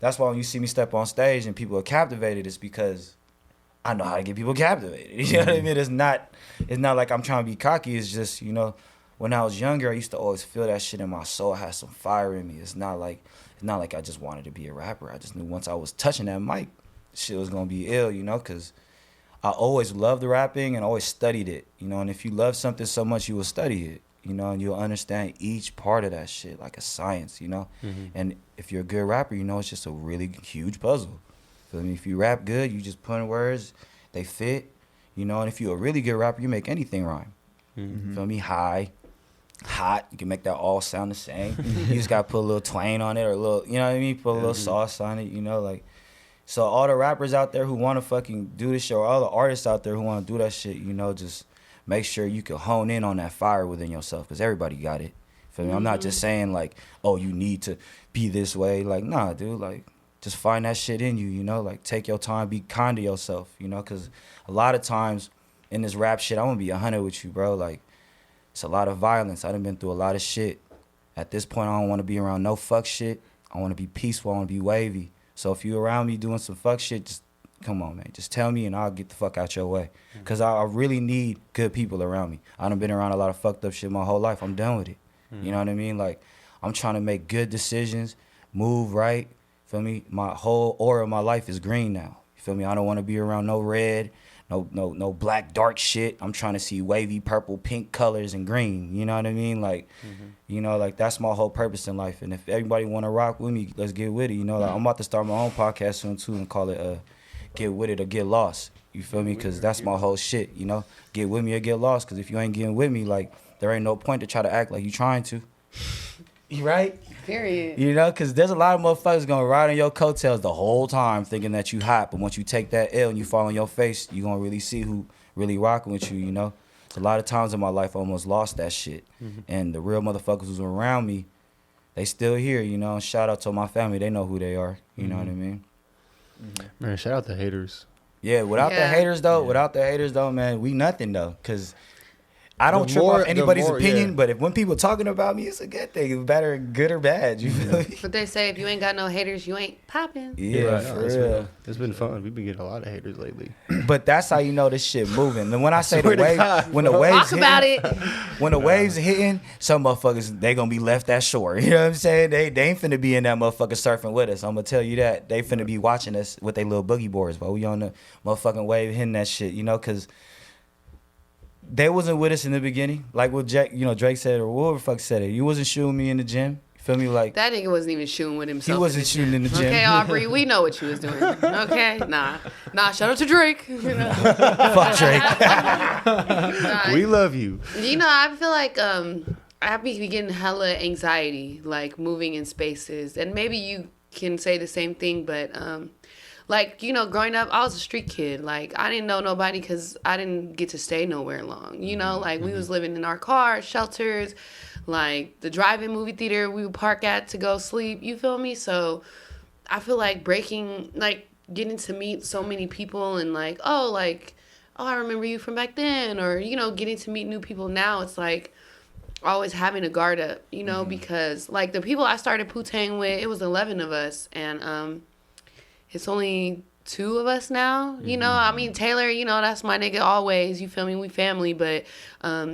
that's why when you see me step on stage and people are captivated, it's because I know how to get people captivated. You know what I mean? It's not like I'm trying to be cocky. It's just, you know, when I was younger, I used to always feel that shit in my soul. I had some fire in me. It's not like I just wanted to be a rapper. I just knew once I was touching that mic, shit was gonna be ill, you know, because I always loved the rapping and always studied it, you know. And if you love something so much, you will study it, you know, and you'll understand each part of that shit like a science, you know. And if you're a good rapper, you know it's just a really huge puzzle. So, I mean, if you rap good, you just put in words, they fit, you know. And if you're a really good rapper, you make anything rhyme. Feel me? High, hot, you can make that all sound the same. You just gotta put a little twang on it, or a little, you know what I mean? Put a little sauce on it, you know, like. So all the rappers out there who want to fucking do this shit, or all the artists out there who want to do that shit, you know, just make sure you can hone in on that fire within yourself, because everybody got it. Feel me? I'm not just saying, like, oh, you need to be this way. Like, nah, dude, like, just find that shit in you, you know? Like, take your time, be kind to yourself, you know? Because a lot of times in this rap shit, I want to be 100 with you, bro. Like, it's a lot of violence. I done been through a lot of shit. At this point, I don't want to be around no fuck shit. I want to be peaceful. I want to be wavy. So if you around me doing some fuck shit, just come on, man. Just tell me and I'll get the fuck out your way. Because I really need good people around me. I done been around a lot of fucked up shit my whole life. I'm done with it. You know what I mean? Like, I'm trying to make good decisions, move right. Feel me? My whole aura of my life is green now. You feel me? I don't want to be around no red, no black, dark shit. I'm trying to see wavy, purple, pink colors and green. You know what I mean? Like, you know, like, that's my whole purpose in life. And if everybody want to rock with me, let's get with it. You know, like, I'm about to start my own podcast soon, too, and call it Get With It or Get Lost. You feel me? Because that's my whole shit, you know? Get with me or get lost. Because if you ain't getting with me, like, there ain't no point to try to act like you trying to. You right? Period. You know, because there's a lot of motherfuckers going to ride on your coattails the whole time thinking that you hot. But once you take that L and you fall on your face, you going to really see who really rocking with you, you know? A lot of times in my life, I almost lost that shit. And the real motherfuckers who's around me, they still here, you know? Shout out to my family. They know who they are. You know what I mean? Man, shout out to haters. Yeah, without the haters, though, man, we nothing, though. Because I don't trip off anybody's opinion, but when people talking about me, it's a good thing. It's better, good or bad. You feel me? But they say if you ain't got no haters, you ain't popping. Yeah, for real. It's been fun. We've been getting a lot of haters lately. But that's how you know this shit moving. And when I say the wave, when the waves Talk about it. When the waves are hitting, some motherfuckers, they gonna be left at shore. You know what I'm saying? They ain't finna be in that motherfucker surfing with us. I'm gonna tell you that. They finna be watching us with their little boogie boards, but we on the motherfucking wave hitting that shit, you know, because they wasn't with us in the beginning. Like what Drake said, or whoever the fuck said it. You wasn't shooting me in the gym. Feel me? Like, That nigga wasn't even shooting with himself. he wasn't shooting in the gym. Okay, Aubrey, we know what you was doing. Okay, nah. Shout out to Drake. You know? Fuck Drake. Nah, We love you. you know, I feel like I be getting hella anxiety, like moving in spaces, and maybe you can say the same thing, but like, you know, growing up, I was a street kid. Like, I didn't know nobody because I didn't get to stay nowhere long. You know, like, we was living in our cars, shelters, like, the drive-in movie theater we would park at to go sleep. You feel me? So, I feel like getting to meet so many people and, oh, I remember you from back then. Or, you know, getting to meet new people now, it's like always having a guard up, you know, because, like, the people I started Poo-Tang with, it was 11 of us. And, it's only 2 of us now, you know. I mean, Taylor, you know, that's my nigga always. You feel me? We family, but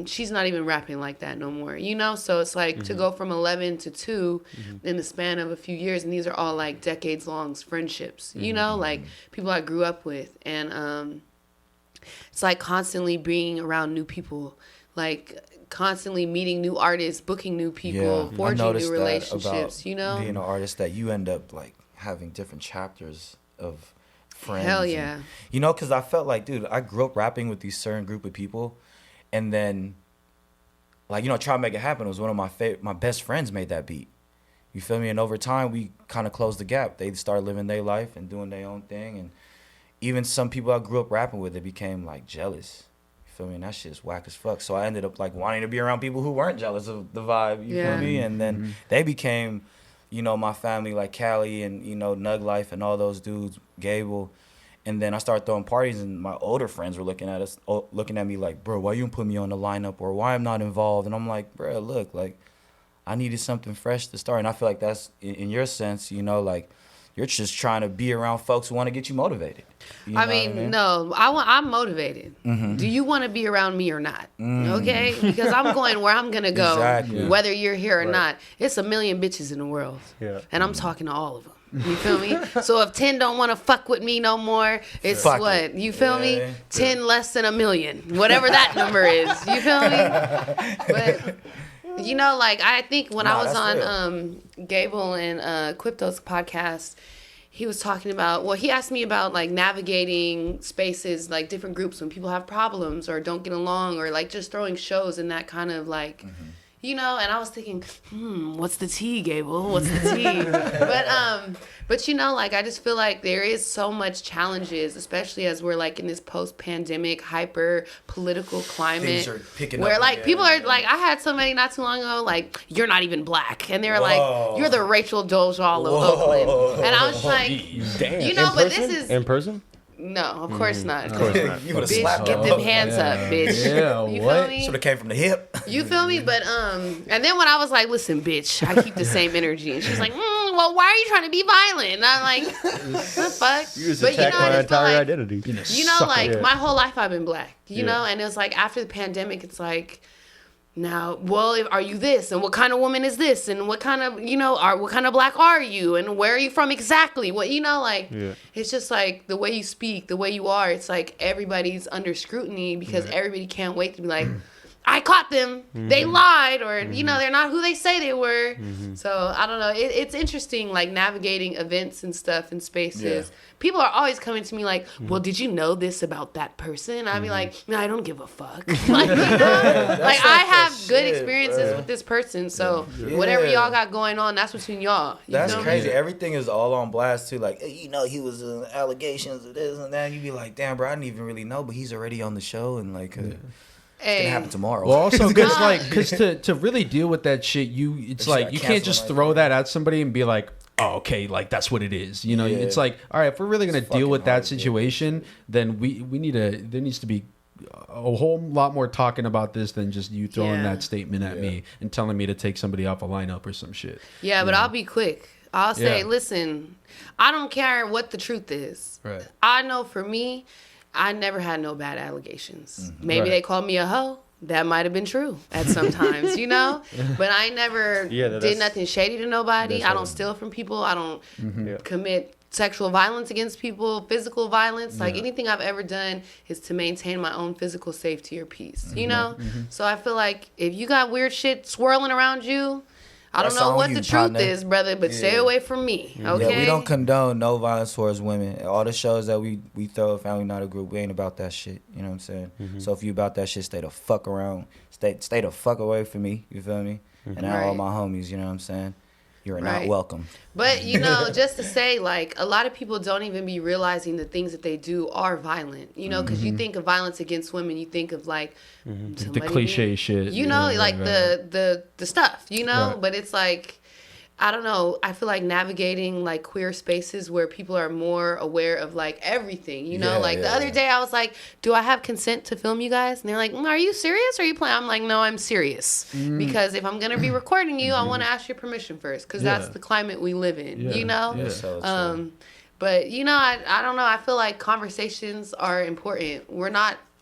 she's not even rapping like that no more, you know. So it's like to go from 11 to 2 in the span of a few years, and these are all like decades-long friendships, you know, like people I grew up with, and it's like constantly being around new people, like constantly meeting new artists, booking new people, forging new relationships, you know. Being an artist, that you end up like having different chapters of friends. Hell yeah. And, you know, because I felt like, dude, I grew up rapping with these certain group of people, and then, like, you know, Try to Make It Happen was one of my best friends made that beat. You feel me? And over time, we kind of closed the gap. They started living their life and doing their own thing, and even some people I grew up rapping with, they became like jealous. You feel me? And that shit's whack as fuck. So I ended up like wanting to be around people who weren't jealous of the vibe. You feel me? And then they became, you know, my family, like Callie and, you know, Nug Life and all those dudes, Gable. And then I started throwing parties, and my older friends were looking at me like, bro, why you don't put me on the lineup, or why I'm not involved? And I'm like, bro, look, like, I needed something fresh to start. And I feel like that's, in your sense, you know, like, you're just trying to be around folks who want to get you motivated. You know I mean, no, I'm motivated. Do you want to be around me or not? Okay? Because I'm going where I'm going to go, whether you're here or not. It's a million bitches in the world. Yeah. And I'm talking to all of them. You feel me? So if 10 don't want to fuck with me no more, it's Fuck what? it. You feel me? 10 less than a million. Whatever that number is. You feel me? But, you know, like, I think when I was on Gable and Quipto's podcast, he was talking about, well, he asked me about, like, navigating spaces, like, different groups when people have problems or don't get along, or, like, just throwing shows in that kind of, like, you know, and I was thinking, what's the tea, Gable? What's the tea? But, you know, like, I just feel like there is so much challenges, especially as we're, like, in this post-pandemic, hyper-political climate. Things are picking where, up like, again. people are, like, I had somebody not too long ago, like, you're not even black. And they were like, you're the Rachel Dolezal of Oakland. And I was like, Damn. you know, but this is... In person? No, of course not. Of course not. You would've Bitch, slapped get her. them hands up, bitch. Yeah, you what? feel me? Should have came from the hip. You feel me? But and then when I was like, listen, bitch, I keep the same energy, and she's like, well, why are you trying to be violent? And I'm like, the fuck? You just But attacked I my just feel entire like, identity. you know, like Yeah. my whole life I've been black, you Yeah. know, and it was like after the pandemic, it's like, now, well, are you this? And what kind of woman is this? And what kind of, you know, what kind of black are you? And where are you from exactly? What, you know, like, it's just like the way you speak, the way you are. It's like everybody's under scrutiny because everybody can't wait to be like, I caught them. They lied, or, you know, they're not who they say they were. So, I don't know. It's interesting, like, navigating events and stuff in spaces. Yeah. People are always coming to me like, well, did you know this about that person? I'd be like, no, I don't give a fuck. Like, you know? Like, I have good shit, experiences with this person. So, whatever y'all got going on, that's between y'all. You That's feel me? crazy. Everything is all on blast too. Like, hey, you know, he was allegations of this and that. You be like, damn, bro, I didn't even really know, but he's already on the show, and like, it's gonna happen tomorrow. Well, also because to really deal with that shit, it's like you can't just throw that at somebody and be like, oh, okay, like that's what it is. You know, it's like, all right, if we're really gonna deal with that situation, then there needs to be a whole lot more talking about this than just you throwing that statement at me and telling me to take somebody off a lineup or some shit. Yeah, but I'll be quick. I'll say, listen, I don't care what the truth is. Right. I know for me, I never had no bad allegations. Maybe they called me a hoe. That might have been true at some times, you know? But I never did nothing shady to nobody. I don't steal from people. I don't commit sexual violence against people, physical violence. Like, anything I've ever done is to maintain my own physical safety or peace, you know? So I feel like if you got weird shit swirling around you, I don't That's know on what you, the truth partner. is, brother, but stay Yeah. away from me. Okay. Yeah, we don't condone no violence towards women. All the shows that we throw at Family Not a Group, we ain't about that shit. You know what I'm saying? So if you about that shit, stay the fuck around. Stay the fuck away from me. You feel me? And now all Right. my homies, you know what I'm saying? You're not Right. welcome. But, you know, just to say, like, a lot of people don't even be realizing the things that they do are violent, you know, because you think of violence against women, you think of, like, The somebody cliche being- shit. you know, yeah, like right. the stuff, you know, Right. but it's like, I don't know. I feel like navigating like queer spaces where people are more aware of like everything, you know, Yeah, like the yeah, other yeah. day I was like, do I have consent to film you guys? And they're like, are you serious? Or are you playing? I'm like, no, I'm serious. Because if I'm going to be recording you, I want to ask your permission first. Because that's Yeah. the climate we live in, Yeah, you know? yeah. So But, you know, I don't know. I feel like conversations are important.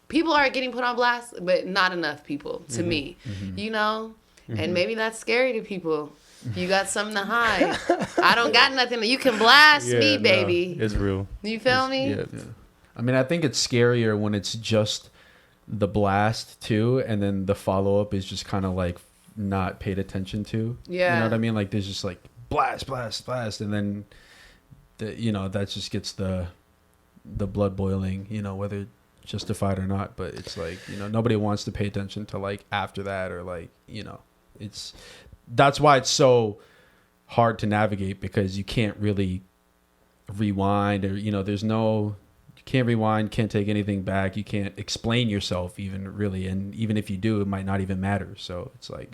People are getting put on blast, but not enough people to me, you know? And maybe that's scary to people. You got something to hide. I don't got nothing. You can blast me, no, baby. it's real. You feel me? Yeah. Yeah. I mean, I think it's scarier when it's just the blast too, and then the follow up is just kind of like not paid attention to. Yeah. You know what I mean? Like there's just like blast, blast, blast, and then that just gets the blood boiling. You know, whether justified or not, but it's like nobody wants to pay attention to like after that or like that's why it's so hard to navigate because you can't really rewind or you can't rewind, can't take anything back, you can't explain yourself even really, and even if you do it might not even matter. So it's like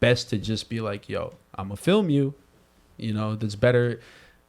best to just be like, yo, I'm gonna film you, that's better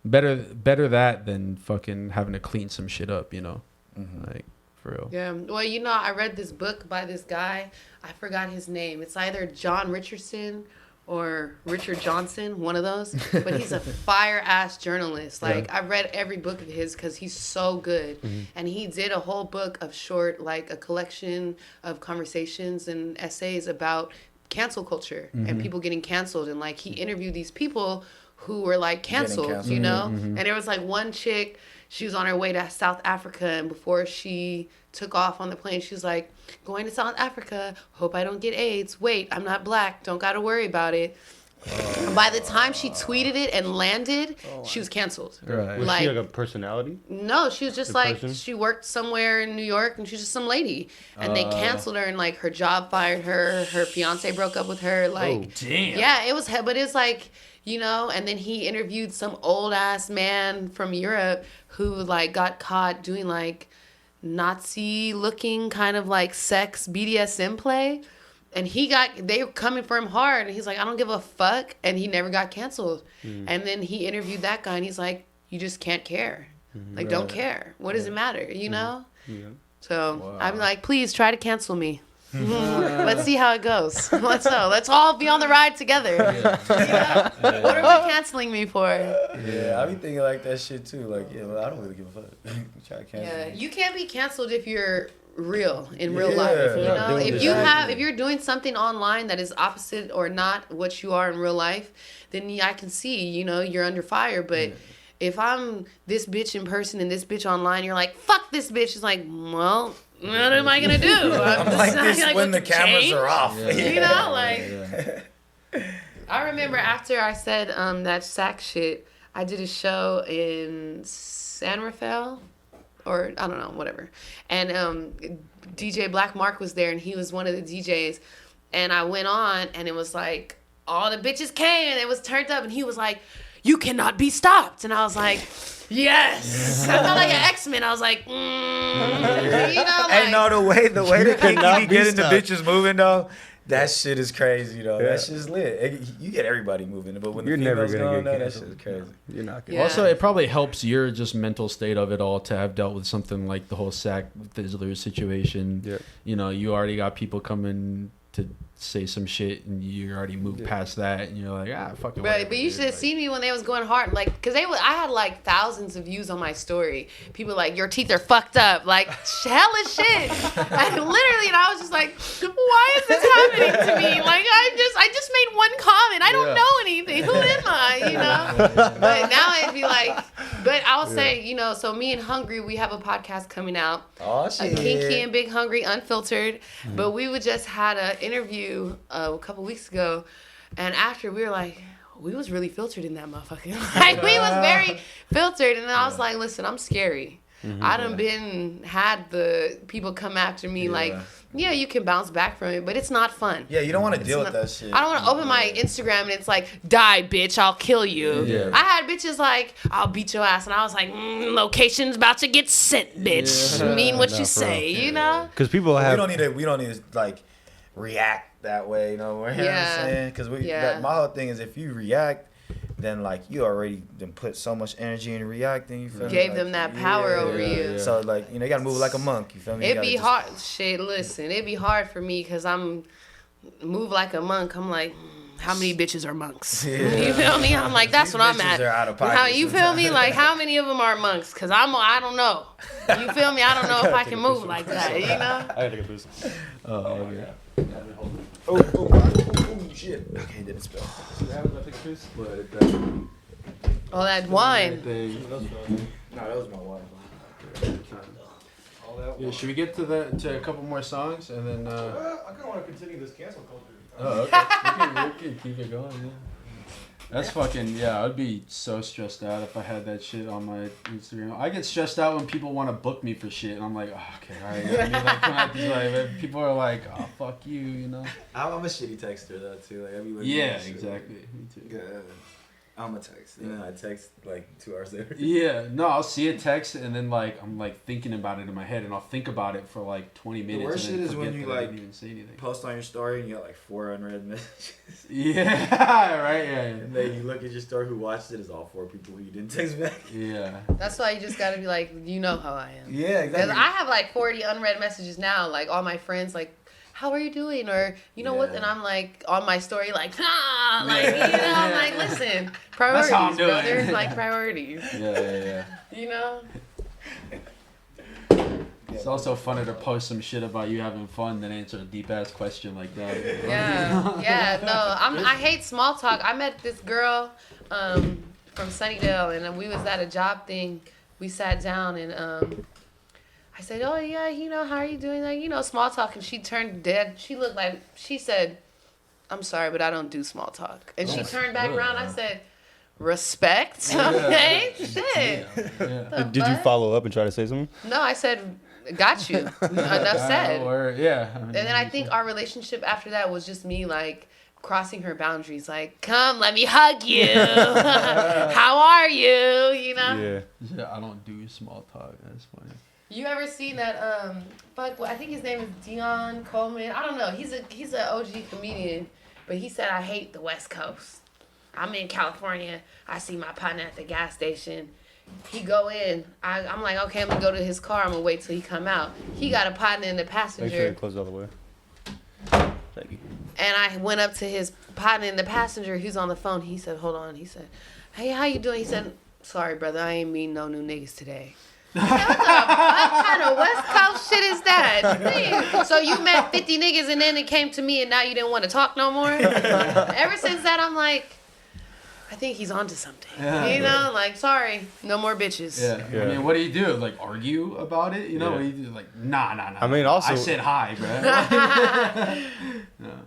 that than fucking having to clean some shit up, like for real. Yeah. Well, I read this book by this guy. I forgot his name. It's either John Richardson or Richard Johnson, one of those. But he's a fire-ass journalist. Like, I've read every book of his because he's so good. And he did a whole book of short, like a collection of conversations and essays about cancel culture and people getting canceled. And, like, he interviewed these people who were, like, canceled, And there was, like, one chick, she was on her way to South Africa, and before she took off on the plane, she was like, going to South Africa, hope I don't get AIDS. Wait, I'm not black, don't gotta worry about it. By the time she tweeted it and landed, she was canceled. Right. Was she like a personality? No, she was just The like, person? she worked somewhere in New York, and she's just some lady. And they canceled her, and like her job fired her. Her fiance broke up with her. Like, damn. Yeah, it was, but it's like, and then he interviewed some old ass man from Europe who like got caught doing like Nazi looking kind of like sex BDSM play. And they were coming for him hard. And he's like, I don't give a fuck. And he never got canceled. And then he interviewed that guy and he's like, you just can't care. Like, don't care. What does it matter? Yeah. So I'm like, please try to cancel me. Let's see how it goes. Let's all be on the ride together. What are we canceling me for? Yeah, I be thinking like that shit too. Like, I don't really give a fuck. Try to cancel Yeah, me. you can't be canceled if you're real in real Yeah. life. Yeah, If you're doing something online that is opposite or not what you are in real life, then I can see, you're under fire. But if I'm this bitch in person and this bitch online, you're like, fuck this bitch. It's like, well, what am I gonna do? I'm like this when the cameras are off. I remember after I said that sack shit, I did a show in San Rafael, or I don't know, whatever. And DJ Black Mark was there, and he was one of the DJs. And I went on, and it was like, all the bitches came, and it was turned up, and he was like, you cannot be stopped. And I was like, yes. I felt like an X-Men. I was like, Hey, no, the way the King Qi be getting the bitches moving though, that shit is crazy though. That shit's lit. You get everybody moving, but when You're the never females gonna go on get there, that canceled. shit is crazy. You're not gonna. Yeah. Also, it probably helps your just mental state of it all to have dealt with something like the whole Sack Fizzler situation. Yeah. You already got people coming to say some shit, and you already moved past that, and you're like, fuck it. Right, whatever, but you dude. should have seen me when they was going hard, like, because I had like thousands of views on my story. People like, your teeth are fucked up, like hella shit. And literally, and I was just like, why is this happening to me? Like, I just made one comment. I don't know anything. Who am I? But now it'd be like, but I'll say, so me and Hungry, we have a podcast coming out. Oh shit. Qing Qi and Big Hungry Unfiltered. But we would just had an interview a couple weeks ago, And after we were like, we was really filtered in that motherfucker. Like we was very filtered, and then I was like, listen, I'm scary. I done had the people come after me like, yeah, you can bounce back from it, but it's not fun. Yeah, you don't want to deal with that shit. I don't want to open my Instagram and it's like, die, bitch, I'll kill you. Yeah. I had bitches like, I'll beat your ass. And I was like, location's about to get sent, bitch. Mean what you say, you know? Because people have. We don't need to like react that way, you know what I'm saying? Because my whole thing is if you react, then like you already put so much energy into reacting. You feel me? Gave them that power over you. So like you gotta move like a monk. You feel me? It'd be hard. Shit, listen, it'd be hard for me because I'm move like a monk. I'm like, how many bitches are monks? You feel me? I'm like, that's These what I'm bitches at. are out of pocket You feel me? Like, how many of them are monks? Because I don't know. You feel me? I don't know if I can move like that, you know? I gotta take a boost. Oh, yeah. Oh, shit. Okay, didn't spill. All that wine. No, that was my wife. Yeah, should we get to a couple more songs and then? I kind of want to continue this cancel culture. Oh, okay. we can keep it going. Yeah. That's fucking I'd be so stressed out if I had that shit on my Instagram. I get stressed out when people want to book me for shit, and I'm like, oh, okay, all right. I mean, like, come out these, like, people are like, oh, fuck you, you know. I'm a shitty texter though too. Like I be looking Exactly. Me too. Yeah. I'm a text. And then I text like 2 hours later. Yeah, no, I'll see a text and then like I'm like thinking about it in my head and I'll think about it for like 20 minutes. The worst and then shit is when you that I like didn't even say anything. post on your story and you got like 4 unread messages. Yeah, right. Yeah. And then you look at your story, who watched it is all 4 people who you didn't text back. Yeah. That's why you just gotta be like, you know how I am. Yeah, exactly. Because I have like 40 unread messages now. Like all my friends, like, how are you doing? Or you know what? And I'm like on my story, like, like you know, I'm like, listen, priorities, That's how I'm doing. brother. Like priorities. Yeah. You know. It's also funner to post some shit about you having fun than answer a deep ass question like that. Yeah. No, I hate small talk. I met this girl from Sunnydale, and we was at a job thing. We sat down and I said, oh, yeah, you know, how are you doing? Like, you know, small talk. And she turned dead. She looked like, she said, I'm sorry, but I don't do small talk. And she turned back around. I said, respect? Okay, shit. Yeah. Did you follow up and try to say something? No, I said, got you. Enough said. And then I think our relationship after that was just me, like, crossing her boundaries. Like, come, let me hug you. How are you? You know? Yeah, I don't do small talk. That's funny. You ever seen that? I think his name is Dion Coleman. I don't know. He's an OG comedian, but he said I hate the West Coast. I'm in California. I see my partner at the gas station. He go in. I'm like, okay, I'm gonna go to his car. I'm gonna wait till he come out. He got a partner in the passenger. Make sure you close all the way. Thank you. And I went up to his partner in the passenger. He's on the phone. He said, hold on. He said, hey, how you doing? He said, sorry, brother. I ain't meeting no new niggas today. What kind of West Coast shit is that? So you met 50 niggas and then it came to me and now you didn't want to talk no more? Ever since that, I'm like, I think he's onto something. You know, like, sorry, no more bitches. Yeah. I mean, what do you do? Like, argue about it? You know, what do you do? Like, nah. I mean, also, I said hi, bro.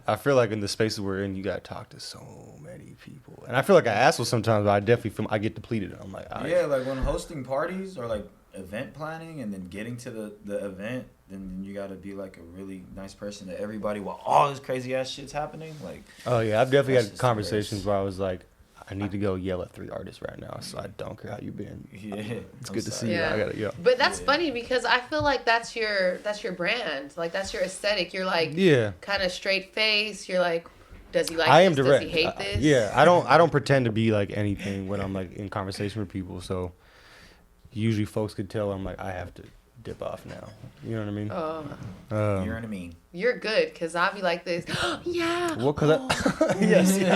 I feel like in the spaces we're in, you got to talk to so many people. And I feel like I asshole sometimes, but I definitely feel I get depleted. I'm like, like when hosting parties or like event planning and then getting to the event, then you got to be like a really nice person to everybody while all this crazy ass shit's happening. Like, oh yeah, I've definitely had conversations where I was like, I need to go yell at 3 artists right now, so I don't care how you been. Yeah, it's good to see you. I gotta, But that's funny because I feel like that's your brand. Like that's your aesthetic. You're like kind of straight face. You're like, does he like I this? am direct. Does he hate this? Yeah, I don't pretend to be like anything when I'm like in conversation with people. So usually folks could tell I'm like I have to dip off now. You know what I mean? You know what I mean? You're good because I'll be like this. Yeah. Well, cause yes. You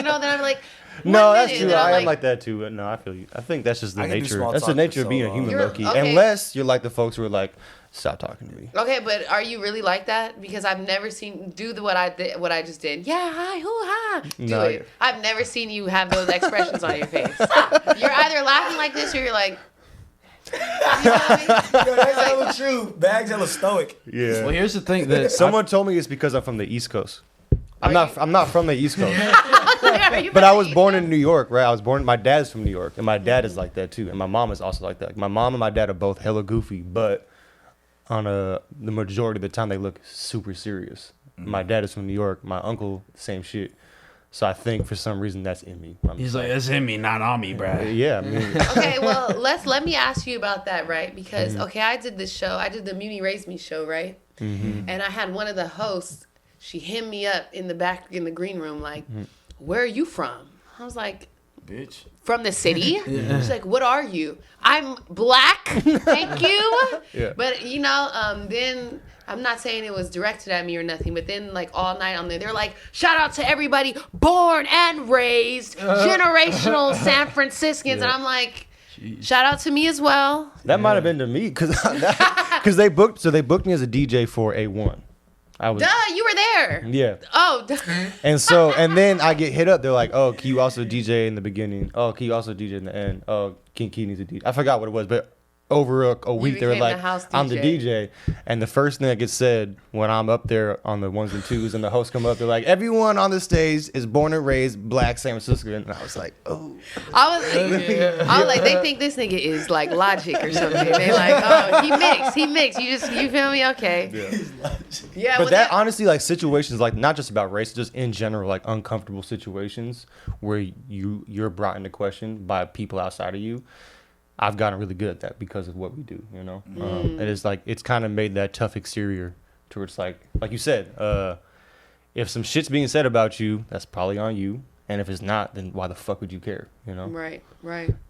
know, then I'm like. No, that's true. I am like that too. But no, I feel you. I think that's just the nature. That's the nature of being a human, low-key. Okay. Unless you're like the folks who are like, stop talking to me. Okay, but are you really like that? Because I've never seen what I just did. Yeah, hi, hoo ha. Do it. I've never seen you have those expressions on your face. You're either laughing like this or you're like. You know what I mean? Yo, that's hella true. Bag's hella stoic. Yeah. Well, here's the thing that someone told me it's because I'm from the East Coast. I'm not from the East Coast. Are you But I from was the born East in New York, right? My dad's from New York, and my dad is like that too, and my mom is also like that. Like, my mom and my dad are both hella goofy, but on the majority of the time they look super serious. My dad is from New York. My uncle, same shit. So I think for some reason that's in me. He's like, that's in me, not on me, bro. Yeah. I mean, Okay, well, let me ask you about that, right? Because okay, I did this show. I did the Muni Raised Me show, right? And I had one of the hosts. She hit me up in the back in the green room, like, "Where are you from?" I was like, Bitch. "From the city." She's like, "What are you?" "I'm black." Thank you. Yeah. But then I'm not saying it was directed at me or nothing, but then like all night on there, they're like, "Shout out to everybody born and raised, generational San Franciscans," and I'm like, "Shout out to me as well." that might have been to me because they booked me as a DJ for A1. I was, Duh, you were there. yeah. Oh, duh. And then I get hit up. They're like, "Oh, can you also DJ in the beginning? Oh, can you also DJ in the end? Oh, Qing Qi needs a DJ." I forgot what it was, but over a week they were became the like, house "I'm the DJ. DJ." And the first thing that gets said when I'm up there on the ones and twos and the hosts come up, they're like, "Everyone on the stage is born and raised black San Francisco." And I was like, "Oh." I was like, they think this nigga is like Logic or something. They like, "Oh, he mixed. You feel me? Okay." Yeah. But well, that honestly, like situations, like not just about race, just in general, like uncomfortable situations where you're brought into question by people outside of you. I've gotten really good at that because of what we do, you know. And it's like it's kind of made that tough exterior to where it's like you said, if some shit's being said about you, that's probably on you, and if it's not, then why the fuck would you care, you know? Right.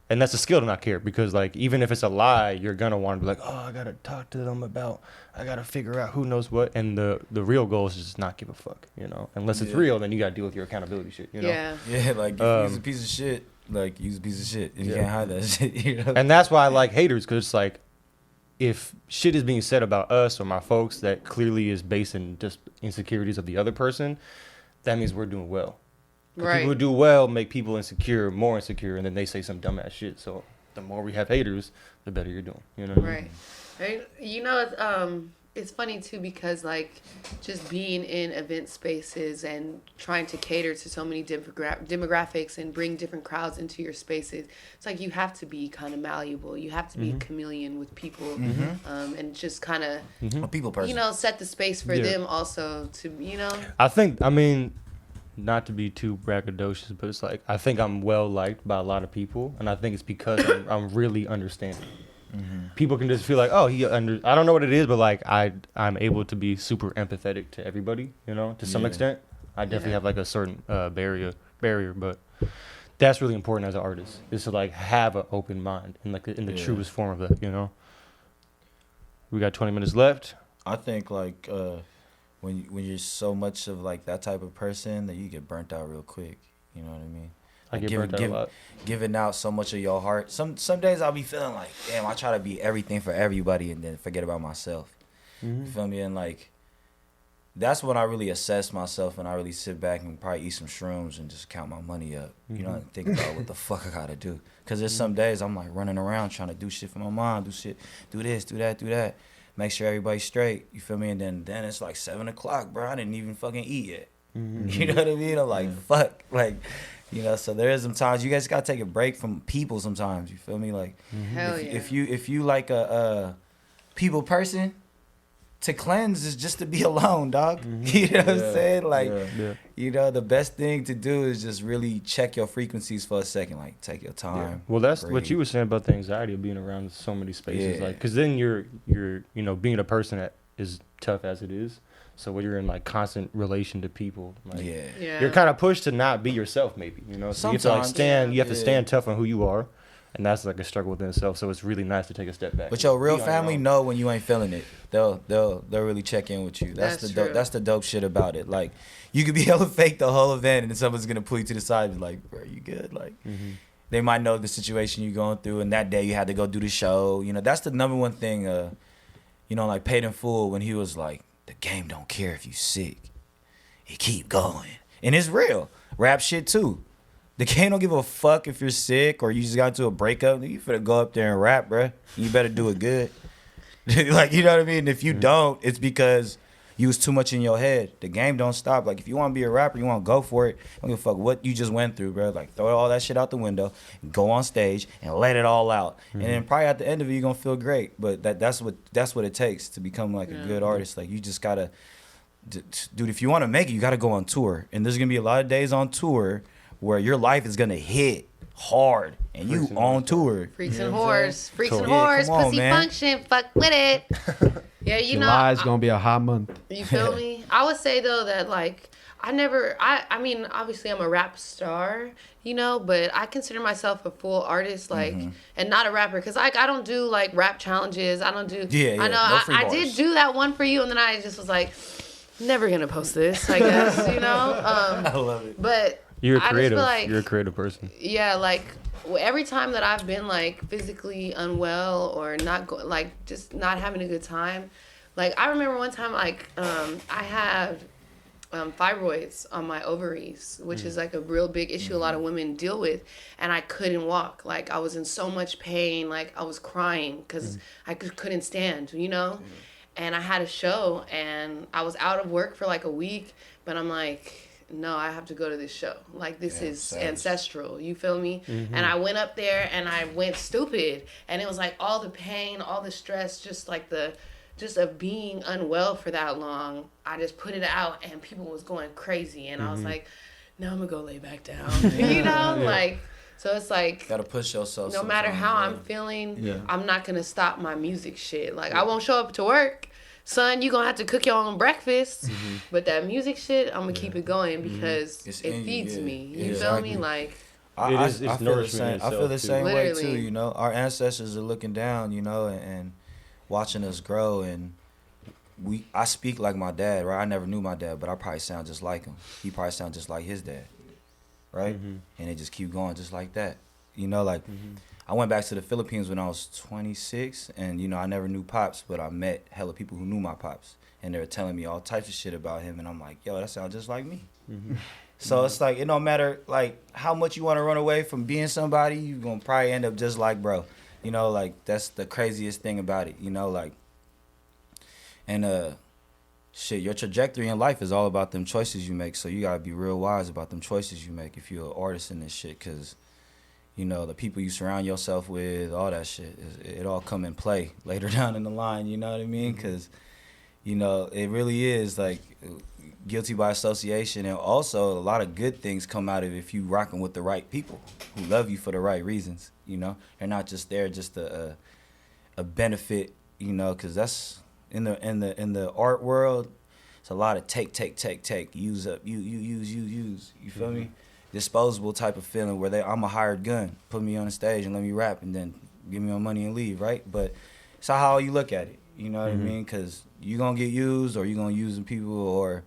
And that's a skill to not care because like even if it's a lie, you're gonna want to be like, "Oh, I gotta talk to them about, I gotta figure out who knows what." And the real goal is just not give a fuck, you know. Unless it's real, then you gotta deal with your accountability shit, you know. Yeah. Yeah, like if you use a piece of shit, like use a piece of shit, and you can't hide that shit. You know? And that's why I like haters, because it's like, if shit is being said about us or my folks that clearly is based in just insecurities of the other person, that means we're doing well. Right. People who do well make people more insecure, and then they say some dumbass shit. So the more we have haters, the better you're doing. You know what I mean? Right. And, you know, it's funny too because like just being in event spaces and trying to cater to so many demographics and bring different crowds into your spaces, it's like you have to be kind of malleable. You have to be a chameleon with people, and just kind of A people person. you know set the space for them also to you know. I mean, not to be too braggadocious, but it's like I think I'm well liked by a lot of people, and I think it's because I'm really understanding. People can just feel like, oh, I don't know what it is, but like I'm able to be super empathetic to everybody, you know, to some extent. I definitely have like a certain barrier, but that's really important as an artist, is to like have an open mind in like in the truest form of that, you know. We got 20 minutes left. I think like when you're so much of like that type of person that you get burnt out real quick. You know what I mean? I get burnt out a lot. Giving out so much of your heart. Some days I'll be feeling like, damn, I try to be everything for everybody and then forget about myself. You feel me? And like, that's when I really assess myself and I really sit back and probably eat some shrooms and just count my money up. You know, and think about what the fuck I gotta do. Cause there's some days I'm like running around trying to do shit for my mom, do this, do that. Make sure everybody's straight. You feel me? And then it's like 7 o'clock, bro. I didn't even fucking eat yet. You know what I mean? I'm like, fuck. Like, you know, so there is some times you guys gotta take a break from people sometimes. You feel me? Like, Hell yeah. if you like a people person, to cleanse is just to be alone, dog. You know what I'm saying? Like, you know, the best thing to do is just really check your frequencies for a second. Like, take your time. Well, that's what breathe. you were saying about the anxiety of being around so many spaces, like, because then you're you know, being a person that is tough as it is. So when you're in like constant relation to people, like you're kind of pushed to not be yourself, maybe, you know. So you have to like stand, you have to stand tough on who you are, and that's like a struggle within itself. So it's really nice to take a step back. But your real family know when you ain't feeling it. They'll really check in with you. That's the dope shit about it. Like, you could be hella fake the whole event, and then someone's gonna pull you to the side and be like, bro, you good? Like, they might know the situation you're going through, and that day you had to go do the show. You know, that's the number one thing. You know, like Paid in Full, when he was like, the game don't care if you sick. It keep going. And it's real. Rap shit too. The game don't give a fuck if you're sick or you just got into a breakup. You finna go up there and rap, bruh. You better do it good. Like, you know what I mean? If you don't, it's because use too much in your head. The game don't stop. Like if you want to be a rapper, you want to go for it. Don't give a fuck what you just went through, bro. Like throw all that shit out the window, go on stage and let it all out. And then probably at the end of it, you're gonna feel great. But that's what it takes to become like a good artist. Like you just gotta, dude. If you want to make it, you gotta go on tour. And there's gonna be a lot of days on tour where your life is gonna hit hard and you on tour. Freaks and whores, pussy function, fuck with it. Yeah, you know. July's gonna be a hot month. You feel me? I would say though that like I mean obviously I'm a rap star, you know, but I consider myself a full artist, like, and not a rapper, because like I don't do like rap challenges. I don't do. I know I did do that one for you, and then I just was like, never gonna post this, I guess, you know. I love it. But you're creative. Like, you're a creative person. Yeah, like every time that I've been like physically unwell or not like just not having a good time, like I remember one time like I had fibroids on my ovaries, which is like a real big issue a lot of women deal with, and I couldn't walk. Like I was in so much pain, like I was crying because I couldn't stand, you know. And I had a show and I was out of work for like a week, but I'm like, no, I have to go to this show. Like, this is ancestral. You feel me? And I went up there and I went stupid. And it was like all the pain, all the stress, just of being unwell for that long. I just put it out and people was going crazy. And I was like, no, I'm going to go lay back down. You know? Like, so it's like. Got to push yourself. No matter how I'm feeling, I'm not going to stop my music shit. Like, I won't show up to work. Son, you gonna have to cook your own breakfast, but that music shit, I'm gonna keep it going because it feeds me. You feel me? Like I feel the same. I feel the same way too. You know, our ancestors are looking down, you know, and watching us grow. And I speak like my dad, right? I never knew my dad, but I probably sound just like him. He probably sound just like his dad, right? And it just keep going just like that. You know, like. I went back to the Philippines when I was 26, and, you know, I never knew Pops, but I met hella people who knew my Pops, and they were telling me all types of shit about him, and I'm like, yo, that sounds just like me. So it's like, it don't matter, like, how much you want to run away from being somebody, you're going to probably end up just like bro. You know, like, that's the craziest thing about it, you know, like, and, shit, your trajectory in life is all about them choices you make, so you got to be real wise about them choices you make if you're an artist in this shit, because... You know, the people you surround yourself with, all that shit, it all come in play later down in the line, you know what I mean? Because, you know, it really is, like, guilty by association. And also, a lot of good things come out of if you rocking with the right people who love you for the right reasons, you know? They're not just there just a benefit, you know, because that's, in the art world, it's a lot of take, use up, use. You feel me? Disposable type of feeling where I'm a hired gun. Put me on the stage and let me rap and then give me my money and leave, right? But it's how you look at it, you know what I mean? Because you're going to get used or you're going to use the people or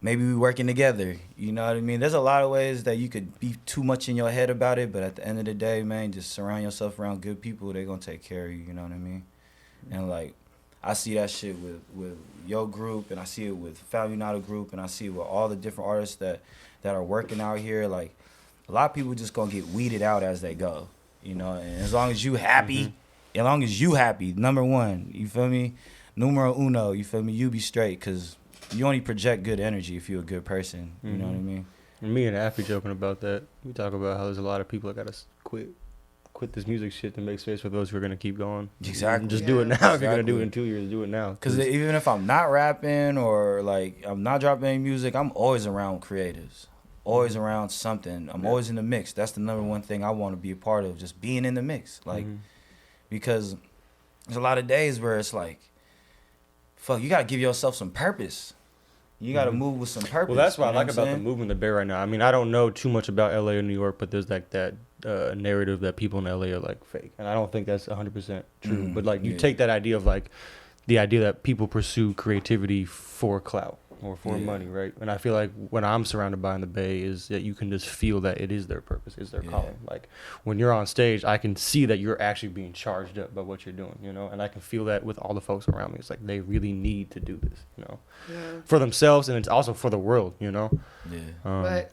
maybe we working together, you know what I mean? There's a lot of ways that you could be too much in your head about it, but at the end of the day, man, just surround yourself around good people. They're going to take care of you, you know what I mean? And, like, I see that shit with your group and I see it with Family United group and I see it with all the different artists that are working out here. Like, a lot of people just gonna get weeded out as they go, you know. And as long as you happy, number one, you feel me? Numero uno, you feel me? You be straight, cause you only project good energy if you're a good person. You know what I mean? And me and Affy joking about that. We talk about how there's a lot of people that gotta quit this music shit to make space for those who are gonna keep going. Exactly. Just do it now. If you're gonna do it in 2 years, do it now. Cause even if I'm not rapping or like I'm not dropping any music, I'm always around creatives. Always around something. I'm always in the mix. That's the number one thing I want to be a part of, just being in the mix. Like, because there's a lot of days where it's like, fuck, you got to give yourself some purpose. You got to move with some purpose. Well, that's what I like about the movement of the Bay right now. I mean, I don't know too much about LA or New York, but there's like that narrative that people in LA are like fake. And I don't think that's 100% true. But like, you take that idea of like, the idea that people pursue creativity for clout. Or for money, right? And I feel like what I'm surrounded by in the Bay is that you can just feel that it is their purpose, is their calling. Like when you're on stage, I can see that you're actually being charged up by what you're doing, you know? And I can feel that with all the folks around me. It's like they really need to do this, you know? For themselves and it's also for the world, you know? But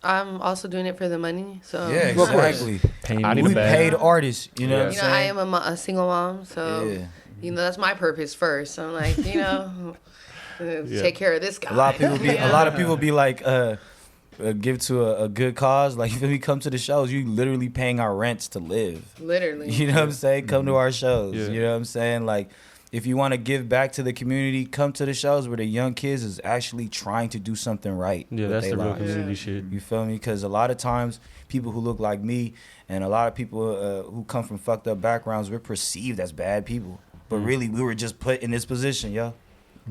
I'm also doing it for the money. So yeah, exactly. We paid artists, you know what I'm saying? I am a single mom, so you know that's my purpose first. I'm like, you know, Take care of this guy. A lot of people be like, give to a good cause. Like, if we come to the shows, you literally paying our rents to live. Literally. You know what I'm saying? Come to our shows. Yeah. You know what I'm saying? Like, if you want to give back to the community, come to the shows where the young kids is actually trying to do something right. Yeah, with that's their the real lives. community shit. You feel me? Because a lot of times, people who look like me and a lot of people who come from fucked up backgrounds, we're perceived as bad people. But really, we were just put in this position, yo.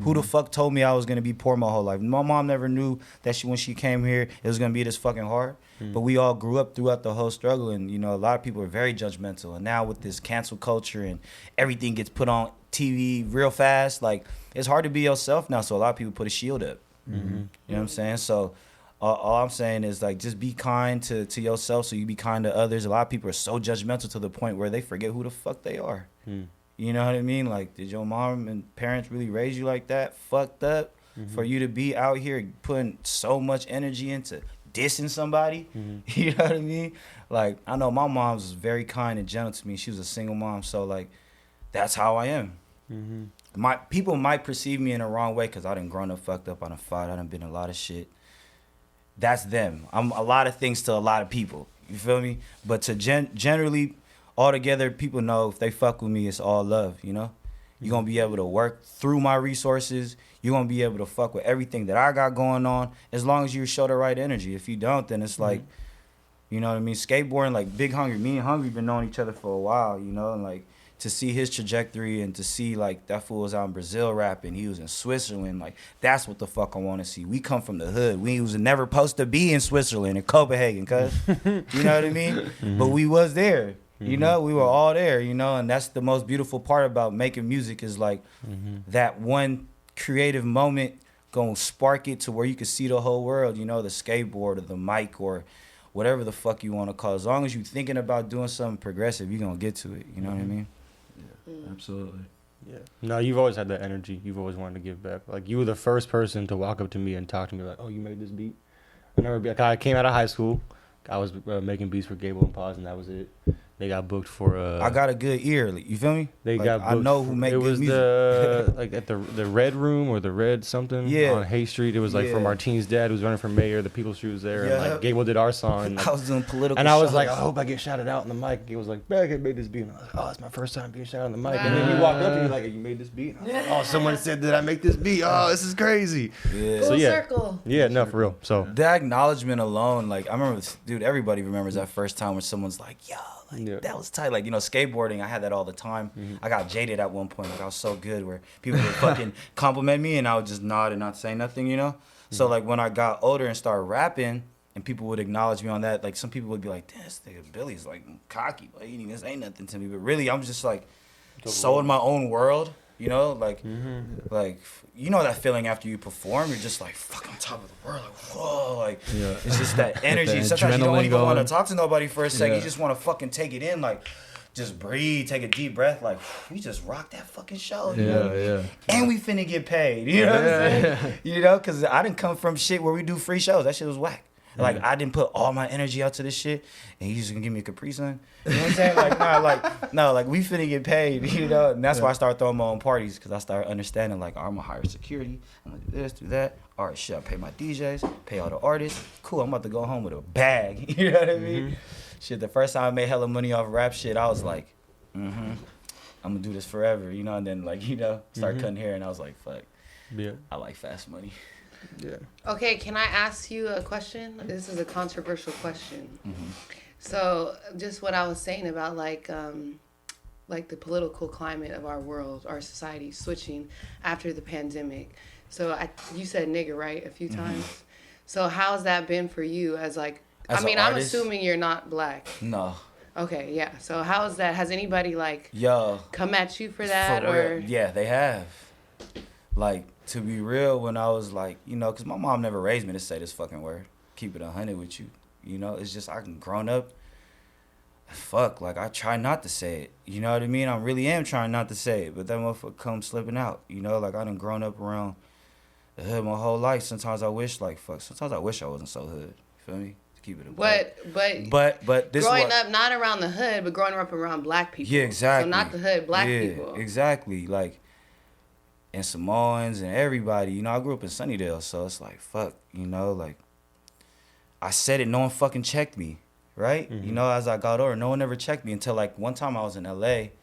Who the fuck told me I was gonna be poor my whole life? My mom never knew that when she came here, it was gonna be this fucking hard. But we all grew up throughout the whole struggle, and you know, a lot of people are very judgmental. And now with this cancel culture and everything gets put on TV real fast, like it's hard to be yourself now. So a lot of people put a shield up. You know what I'm saying? So all I'm saying is like just be kind to yourself, so you be kind to others. A lot of people are so judgmental to the point where they forget who the fuck they are. You know what I mean? Like, did your mom and parents really raise you like that? Fucked up for you to be out here putting so much energy into dissing somebody? You know what I mean? Like, I know my mom was very kind and gentle to me. She was a single mom, so like, that's how I am. My people might perceive me in the wrong way because I done grown up fucked up. I done fought. I done been in a lot of shit. That's them. I'm a lot of things to a lot of people. You feel me? But to generally, altogether, people know if they fuck with me, it's all love, you know? You're going to be able to work through my resources. You're going to be able to fuck with everything that I got going on as long as you show the right energy. If you don't, then it's like, you know what I mean? Skateboarding, like Big Hungry, me and Hungry been knowing each other for a while, you know? And like, to see his trajectory and to see like that fool was out in Brazil rapping, he was in Switzerland, like that's what the fuck I want to see. We come from the hood. We was never supposed to be in Switzerland, in Copenhagen, cuz. You know what I mean? But we was there. You know, we were all there, you know, and that's the most beautiful part about making music is like that one creative moment gonna spark it to where you can see the whole world, you know, the skateboard or the mic or whatever the fuck you want to call it. As long as you're thinking about doing something progressive, you're gonna get to it, you know what I mean? Absolutely. Yeah. No, you've always had that energy. You've always wanted to give back. Like, you were the first person to walk up to me and talk to me like, oh, you made this beat? I came out of high school. I was making beats for Gable and Paz, and that was it. They got booked for. I got a good ear. You feel me? They like, got. Booked I know who make it good was music. the like at the Red Room or the Red something. Yeah. On Hay Street. It was like for Martine's dad, who was running for mayor. The People's Street was there, and like Gable did our song. And, like, I was doing political. and I was shows. like, I hope I get shouted out on the mic. He was like, Baghead made this beat. And I was like, oh, it's my first time being shouted on the mic. And then you walked up to me like, you made this beat. And I was like, oh, someone said that I make this beat. Oh, this is crazy. Yeah. Full circle. Yeah, no, for real. So that acknowledgement alone, like I remember, dude. Everybody remembers that first time when someone's like, "Yo, like, that was tight." Like, you know, skateboarding. I had that all the time. I got jaded at one point. Like, I was so good where people would fucking compliment me and I would just nod and not say nothing. You know. So like when I got older and started rapping, and people would acknowledge me on that, like some people would be like, "Damn, this nigga Billy's like cocky, but he ain't say nothing to me." But really, I'm just like so in my own world. You know, like you know that feeling after you perform, you're just like, fuck, on top of the world, like, whoa, like, it's just that energy. Sometimes you don't even want to talk to nobody for a second. You just want to fucking take it in, like, just breathe, take a deep breath, like, we just rocked that fucking show, you know? And we finna get paid, you know what I'm saying? You know, because I didn't come from shit where we do free shows. That shit was whack. Like, I didn't put all my energy out to this shit, and you just gonna give me a Capri Sun? You know what I'm saying? Like, we finna get paid, you know? And that's why I started throwing my own parties, because I started understanding, like, I'm gonna hire security, I'm gonna do this, do that. All right, shit, I pay my DJs, pay all the artists. Cool, I'm about to go home with a bag, you know what I mean? Shit, the first time I made hella money off rap shit, I was like, I'm gonna do this forever, you know? And then, like, you know, start cutting hair, and I was like, fuck, I like fast money. yeah. Okay, can I ask you a question? This is a controversial question. So, just what I was saying about like the political climate of our world, our society switching after the pandemic. So, you said nigga, right, a few times. So, how's that been for you as like? As I mean, an I'm artist? assuming you're not black. No. Okay, yeah. So, how's that? Has anybody like Yo. come at you for that, For or? real. Yeah, they have. Like, to be real, when I was like, you know, because my mom never raised me to say this fucking word. Keep it 100 with you. You know, it's just I can grown up. Fuck, like I try not to say it. You know what I mean? I really am trying not to say it, but that motherfucker comes slipping out. You know, like I done grown up around the hood my whole life. Sometimes I wish, like, fuck, sometimes I wish I wasn't so hood. You feel me? To keep it a But this growing up not around the hood, but growing up around black people. Yeah, exactly. So not the hood, black people. Exactly. Like, and Samoans and everybody. You know, I grew up in Sunnydale, so it's like, fuck, you know, like, I said it, no one fucking checked me, right? You know, as I got older, no one ever checked me until, like, one time I was in L.A.,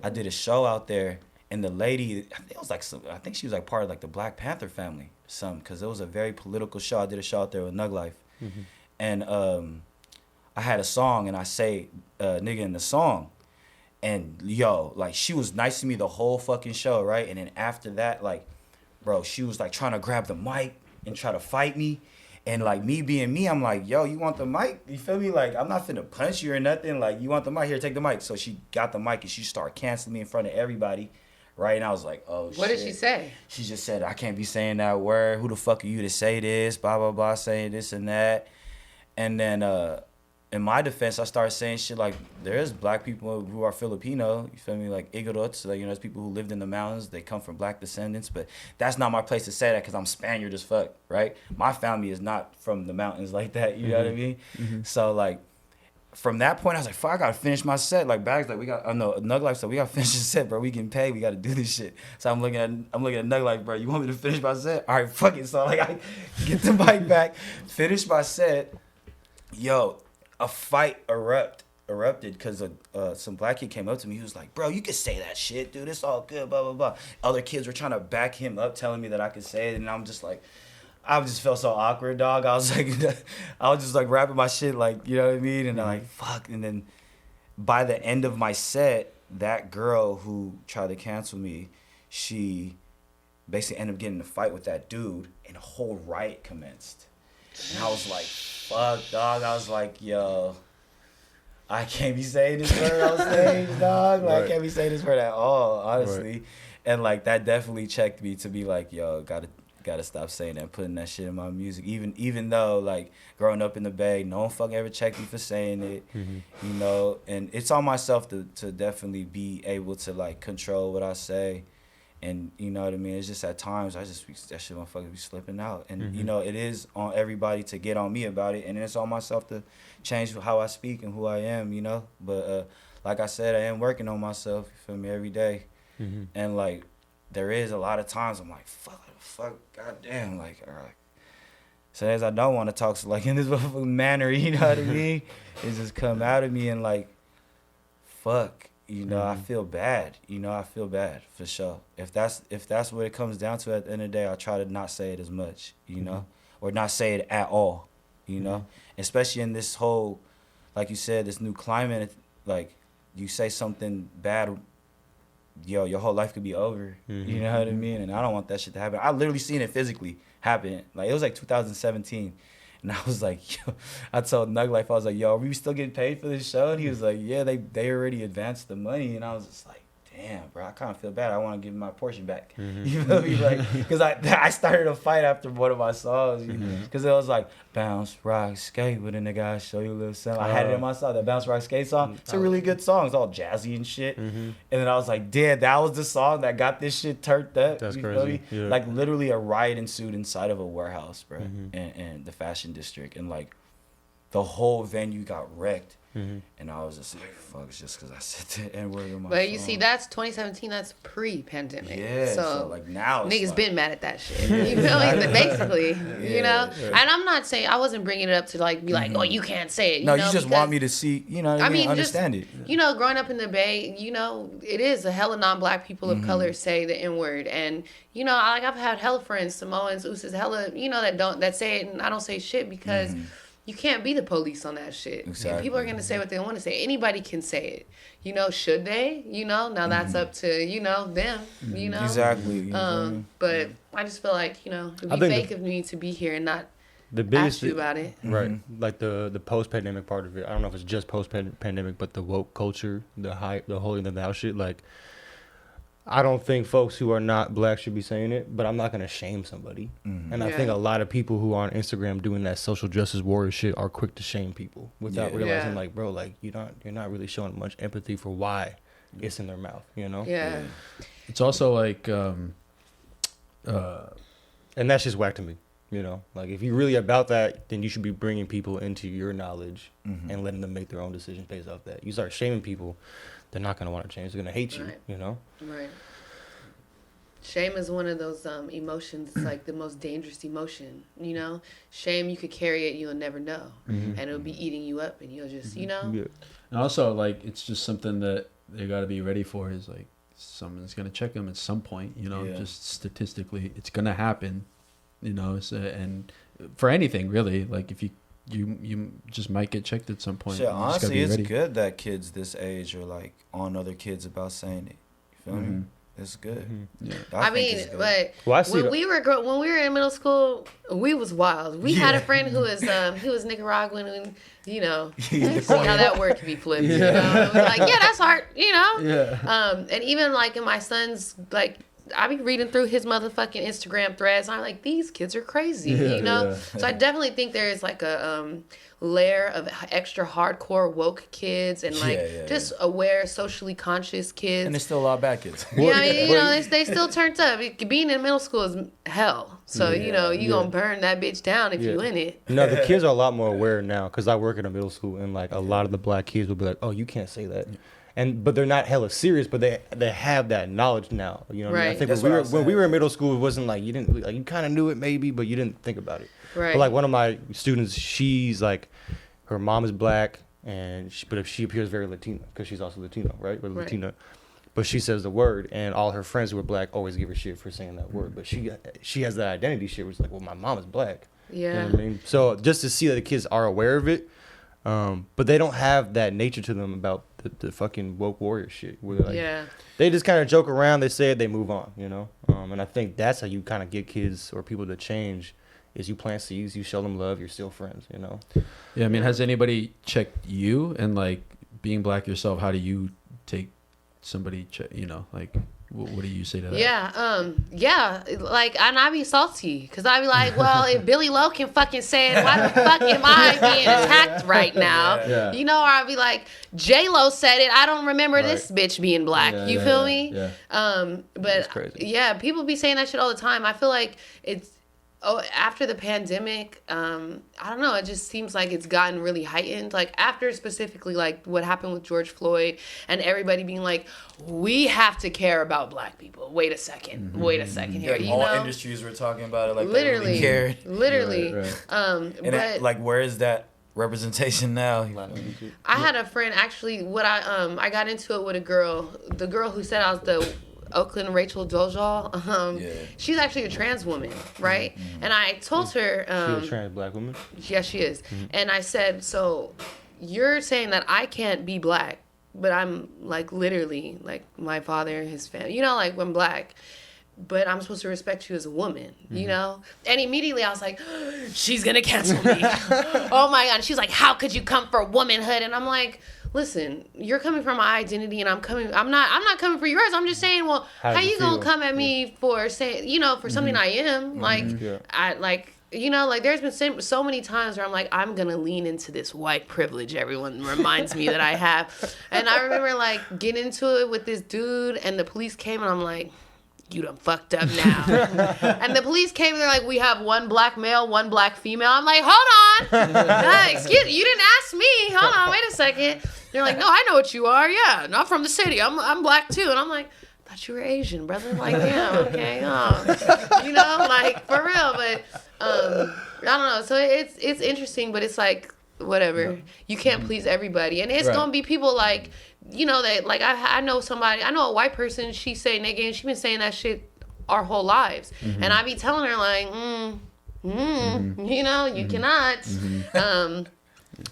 I did a show out there, and the lady, I think it was like, I think she was like part of like the Black Panther family, because it was a very political show. I did a show out there with Nug Life, and I had a song, and I say nigga in the song, and yo, like, she was nice to me the whole fucking show, right? And then after that, like, bro, she was like trying to grab the mic and try to fight me. And like, me being me, I'm like, yo, you want the mic? You feel me? Like, I'm not finna punch you or nothing. Like, you want the mic? Here, take the mic. So she got the mic and she started canceling me in front of everybody, right? And I was like, oh, shit. What did she say? She just said, I can't be saying that word. Who the fuck are you to say this? Blah, blah, blah, saying this and that. And then in my defense, I started saying shit like, there is black people who are Filipino, you feel me, like Igorots, like, you know, there's people who lived in the mountains, they come from black descendants, but that's not my place to say that because I'm Spaniard as fuck, right? My family is not from the mountains like that, you know what I mean? So, like, from that point, I was like, fuck, I gotta finish my set. Like, Bags, like, Nug Life said, we gotta finish the set, bro. We getting paid, we gotta do this shit. So I'm looking at Nug Life, bro, you want me to finish my set? All right, fuck it. So, like, I get the mic back, finish my set. Yo, a fight erupted because some black kid came up to me. He was like, bro, you can say that shit, dude. It's all good, blah, blah, blah. Other kids were trying to back him up, telling me that I could say it. And I'm just like, I just felt so awkward, dog. I was like, I was just like rapping my shit, like, you know what I mean? And I'm like, fuck. And then by the end of my set, that girl who tried to cancel me, she basically ended up getting in a fight with that dude, and a whole riot commenced. And I was like, fuck, dog. I was like, yo, I can't be saying this word on stage, dog. Like, I can't be saying this word at all, honestly. Right. And, like, that definitely checked me to be like, yo, gotta stop saying that, putting that shit in my music. Even though, like, growing up in the Bay, no one fucking ever checked me for saying it, you know. And it's on myself to definitely be able to, like, control what I say. And, you know what I mean? It's just at times, that shit motherfucker be slipping out. And, you know, it is on everybody to get on me about it. And it's on myself to change how I speak and who I am, you know? But, like I said, I am working on myself, you feel me, every day. And, like, there is a lot of times I'm like, fuck, goddamn. Like, all right. So as I don't want to talk, so, like, in this motherfucking manner, you know what I mean? It just come out of me and, like, fuck. You know, I feel bad. You know, I feel bad for sure. If that's what it comes down to at the end of the day, I try to not say it as much, you know, or not say it at all, you know, especially in this whole, like you said, this new climate. Like, you say something bad, yo, your whole life could be over. You know what I mean? And I don't want that shit to happen. I literally seen it physically happen. Like, it was like 2017. And I was like, yo, I told Nug Life, I was like, yo, are we still getting paid for this show? And he was like, yeah, they already advanced the money. And I was just like, damn, bro, I kind of feel bad. I want to give him my portion back. You feel me? Like, because I started a fight after one of my songs. Because it was like, bounce, rock, skate with a nigga, I show you a little something. I had it in my song, that bounce, rock, skate song. It's a really good song. It's all jazzy and shit. And then I was like, damn, that was the song that got this shit turned up. That's you crazy. Feel me? Yeah. Like, literally a riot ensued inside of a warehouse, bro, in the fashion district. And, like, the whole venue got wrecked. And I was just like, fuck, it's just because I said the N-word in my But you song. see, that's 2017. That's pre-pandemic. Yeah, so like now it's niggas like, been mad at that shit. You feel me? Basically, you know. Yeah. And I'm not saying I wasn't bringing it up to like be like, oh, you can't say it. You no, know, you just want me to see, you know what I mean, understand just, it. You know, growing up in the Bay, you know, it is a hella non-black people of color say the N-word, and you know, like I've had hella friends, Samoans, Usas, hella, you know, that say it, and I don't say shit because. You can't be the police on that shit. Exactly. People are going to say what they want to say. Anybody can say it. You know, should they? You know, now that's up to, you know, them, you know? Exactly. But I just feel like, you know, it'd be fake of me to be here and not ask you about it. Right. Like the post-pandemic part of it. I don't know if it's just post-pandemic, but the woke culture, the holier than thou shit, like, I don't think folks who are not black should be saying it, but I'm not going to shame somebody. And I think a lot of people who are on Instagram doing that social justice warrior shit are quick to shame people without realizing, like, bro, like, you're not really showing much empathy for why it's in their mouth, you know? Yeah. It's also like, and that's just whack to me, you know? Like, if you're really about that, then you should be bringing people into your knowledge and letting them make their own decisions based off that. You start shaming people, they're not going to want to change. They're going to hate you, you know? Right. Shame is one of those emotions. It's like the most dangerous emotion. You know, shame, you could carry it, you'll never know, and it'll be eating you up, and you'll just, you know. Yeah. And also, like, it's just something that they got to be ready for. Is like someone's gonna check them at some point. You know, just statistically, it's gonna happen. You know, so, and for anything really, like if you just might get checked at some point. Shit, honestly, it's good that kids this age are like on other kids about saying it. You feel me? It's good. Yeah. I mean, but when we were in middle school, we was wild. We had a friend who was Nicaraguan, and you know, see how that word can be flipped. You know, we're like, yeah, that's hard. You know, and even like in my son's like. I be reading through his motherfucking Instagram threads. And I'm like, these kids are crazy, you know? So I definitely think there is like a layer of extra hardcore woke kids and like just aware, socially conscious kids. And there's still a lot of bad kids. Yeah, I mean, you know, they still turned up. Being in middle school is hell. So, you know, you gonna burn that bitch down if you in it. No, the kids are a lot more aware now because I work in a middle school and like a lot of the black kids will be like, oh, you can't say that. But they're not hella serious, but they have that knowledge now. You know what I mean? I think when we were in middle school, it wasn't like you kind of knew it maybe, but you didn't think about it. Right. But like one of my students, she's like, her mom is black, but if she appears very Latina because she's also Latino, right? Or Latina. But she says the word, and all her friends who are black always give her shit for saying that word. But she has that identity shit where it's like, well, my mom is black. Yeah. You know what I mean? So just to see that the kids are aware of it, but they don't have that nature to them about the fucking woke warrior shit. Where like, they just kind of joke around, they say it, they move on, you know? And I think that's how you kind of get kids or people to change is you plant seeds, you show them love, you're still friends, you know? Yeah, I mean, has anybody checked you? And like being black yourself, how do you take somebody, you know, like... What do you say to that? Yeah, like, and I be salty, because I be like, well, if Billy Lowe can fucking say it, why the fuck am I being attacked right now? Yeah. You know, or I'll be like, J-Lo said it, I don't remember this bitch being black. You feel me? Yeah. But, yeah, people be saying that shit all the time. I feel like it's, after the pandemic, I don't know, it just seems like it's gotten really heightened. Like, after specifically, like, what happened with George Floyd and everybody being like, we have to care about black people. Wait a second here. Like, all industries were talking about it. Like, literally. They really cared. Literally. Right. And like, where is that representation now? I had a friend, actually, I got into it with the girl who said I was the Oakland Rachel Dolezal. She's actually a trans woman, right? And I told her... she's a trans black woman? Yeah, she is. And I said, so you're saying that I can't be black, but I'm like literally like my father, his family, you know, like I'm black, but I'm supposed to respect you as a woman, you know? And immediately I was like, she's going to cancel me. Oh my God. She's like, how could you come for womanhood? And I'm like... Listen, you're coming from my identity, and I'm not coming for yours. I'm just saying, well, how you gonna come at me for saying, you know, for something I am? Like, I like, you know, like there's been so many times where I'm like, I'm gonna lean into this white privilege everyone reminds me that I have. And I remember like getting into it with this dude, and the police came, and I'm like, you done fucked up now. And the police came and they're like, we have one black male, one black female. I'm like, hold on. Excuse me, you didn't ask me. Hold on, wait a second. They're like, no, I know what you are. Yeah, not from the city. I'm black too. And I'm like, I thought you were Asian, brother. Like, yeah, okay. You know, like, for real. But I don't know. So it's interesting, but it's like, whatever. You can't please everybody. And it's going to be people like, you know, that like I know a white person, she say nigga, and she been saying that shit our whole lives. And I be telling her like, you know, you cannot.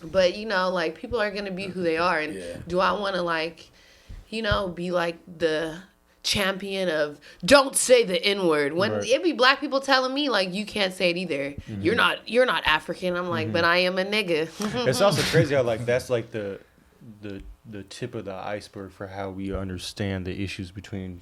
But you know, like people are gonna be who they are, and do I want to like, you know, be like the champion of don't say the N-word when it be black people telling me like you can't say it either. You're not African. I'm like, but I am a nigga. It's also crazy how like that's like the tip of the iceberg for how we understand the issues between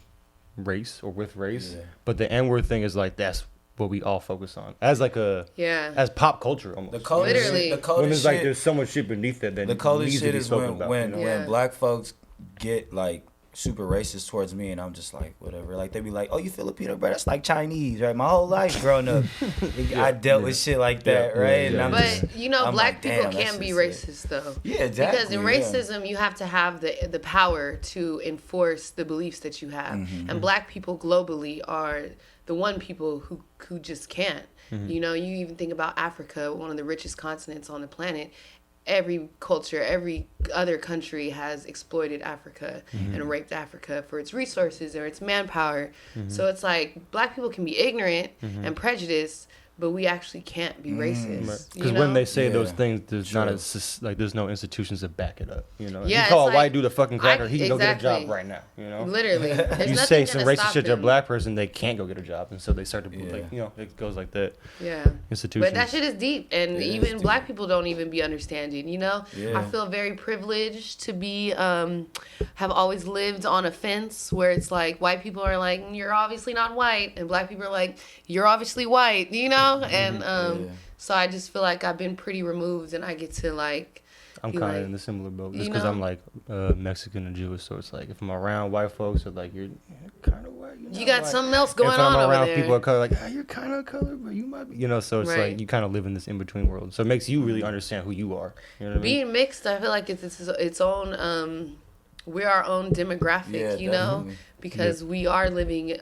race or with race. But the N-word thing is like that's what we all focus on as like as pop culture almost. The coldest shit, when there's like there's so much shit beneath that. The coldest shit is when black folks get like super racist towards me, and I'm just like, whatever. Like, they be like, oh, you Filipino, bro? That's like Chinese, right? My whole life growing up, I dealt with shit like that, right? And I'm But just, you know, I'm black like, people damn, can be that's just racist though. Yeah, exactly. Because in racism, you have to have the power to enforce the beliefs that you have, and black people globally are the one people who just can't. You know, you even think about Africa, one of the richest continents on the planet. Every culture, every other country has exploited Africa and raped Africa for its resources or its manpower. So it's like black people can be ignorant and prejudiced, but we actually can't be racist. Because when they say those things, there's not there's no institutions to back it up. You know, Yeah, if you call a it's white like- dude a fucking cracker, he can go get a exactly. job right now. You know, Literally, there's you nothing say some gonna racist stop shit to a them. black person, they can't go get a job, and so they start to Yeah. like, you know, it goes like that. Yeah. Institutions. But that shit is deep, and It is even deep. black people don't even be understanding. You know, Yeah. I feel very privileged to be, have always lived on a fence where it's like white people are like, you're obviously not white, and black people are like, you're obviously white. You know, and so I just feel like I've been pretty removed, and I get to like. I'm be kind of like, in the similar boat, just you because know? I'm like Mexican and Jewish, so it's like if I'm around white folks, are like, you're kind of white. You got white. something else going if on I'm over around there. people of color, like, you're kind of color, but you might be, you know. So it's Right. like you kind of live in this in between world. So it makes you really understand who you are. You know what I mean? Being mixed, I feel like its own. We're our own demographic, Yeah, you know, definitely. because we are living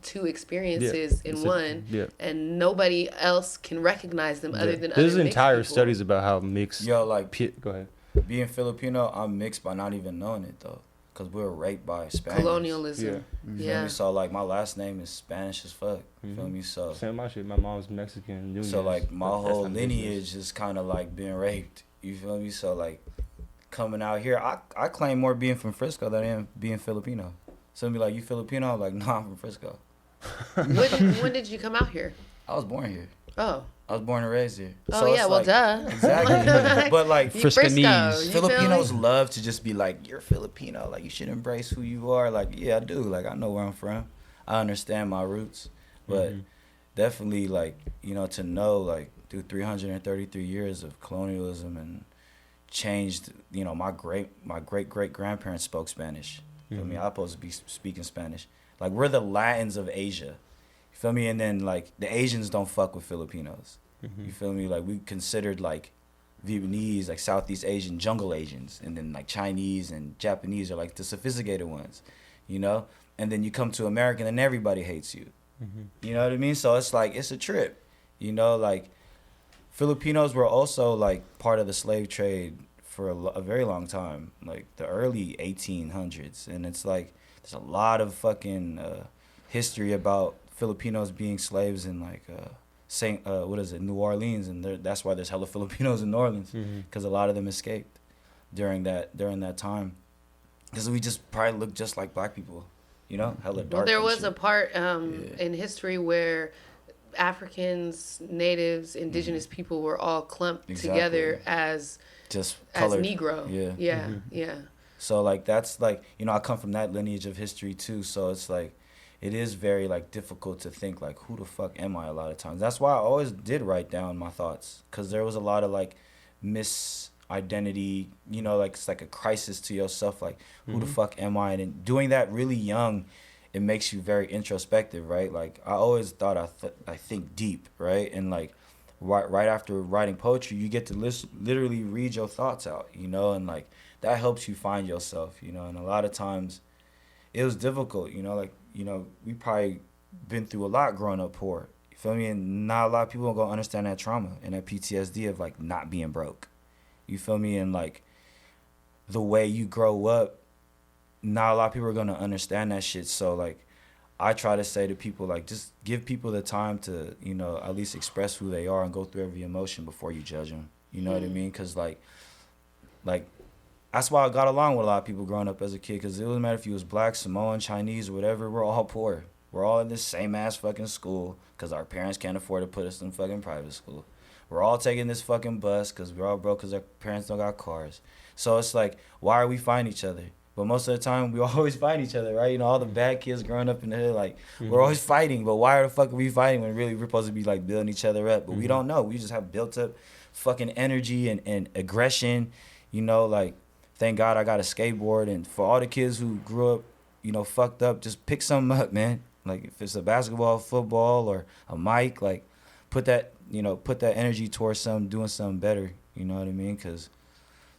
two experiences in one, and nobody else can recognize them other than There's other entire mixed people. studies about how mixed. Yo, like, Go ahead. being Filipino, I'm mixed by not even knowing it, though. Because we were raped by Spaniards. Colonialism. Yeah. You feel Yeah. me? So, like, my last name is Spanish as fuck. You feel me? So, Same my shit. My mom's Mexican. Nunez, so like, my but that's whole not business. lineage is kind of, like, being raped. You feel me? So, like, coming out here, I claim more being from Frisco than I am being Filipino. Some be like, you Filipino? I'm like, no, I'm from Frisco. when did you come out here? I was born here. Oh. I was born and raised here. Oh, So yeah, it's well, like, duh. Exactly. But, like, You Frisco, Friscanese. you feel Filipinos me? love to just be like, you're Filipino. Like, you should embrace who you are. Like, yeah, I do. Like, I know where I'm from. I understand my roots. But definitely, like, you know, to know, like, through 333 years of colonialism and changed, you know, my great-great-grandparents spoke Spanish. You feel me? I'm supposed to be speaking Spanish. Like, we're the Latins of Asia. You feel me? And then, like, the Asians don't fuck with Filipinos. You feel me? Like, we considered, like, Vietnamese, like, Southeast Asian, jungle Asians. And then, like, Chinese and Japanese are, like, the sophisticated ones, you know? And then you come to America and everybody hates you. You know what I mean? So it's, like, it's a trip, you know? Like, Filipinos were also, like, part of the slave trade for a very long time, like, the early 1800s. And it's, like, there's a lot of fucking history about Filipinos being slaves in, like, New Orleans, and that's why there's hella Filipinos in New Orleans, because a lot of them escaped during that time, because we just probably look just like black people, you know, hella dark. Well, there and was shit. a part in history where Africans, natives, indigenous people were all clumped together as just colored. Negro. Yeah. Yeah. So, like, that's, like, you know, I come from that lineage of history too, so it's like, it is very, like, difficult to think, like, who the fuck am I a lot of times. That's why I always did write down my thoughts, because there was a lot of, like, misidentity, you know, like, it's like a crisis to yourself, like, who the fuck am I? And doing that really young, it makes you very introspective, right? Like, I always thought I think deep, right? And, like, right after writing poetry, you get to literally read your thoughts out, you know, and, like, that helps you find yourself, you know. And a lot of times it was difficult, you know, like, you know, we probably been through a lot growing up poor, you feel me? And not a lot of people are gonna understand that trauma and that PTSD of, like, not being broke, you feel me? And, like, the way you grow up, not a lot of people are gonna understand that shit. So, like, I try to say to people, like, just give people the time to, you know, at least express who they are and go through every emotion before you judge them. You know what I mean? Because, like, that's why I got along with a lot of people growing up as a kid, because it doesn't matter if you was black, Samoan, Chinese, or whatever, we're all poor. We're all in this same-ass fucking school because our parents can't afford to put us in fucking private school. We're all taking this fucking bus because we're all broke because our parents don't got cars. So it's like, why are we fighting each other? But most of the time, we always fight each other, right? You know, all the bad kids growing up in the hood, like, we're always fighting. But why the fuck are we fighting when really we're supposed to be, like, building each other up? But we don't know. We just have built up fucking energy and aggression, you know, like, thank God I got a skateboard. And for all the kids who grew up fucked up, just pick something up, man. Like if it's a basketball, football, or a mic, like put that energy towards doing something better. You know what I mean? Because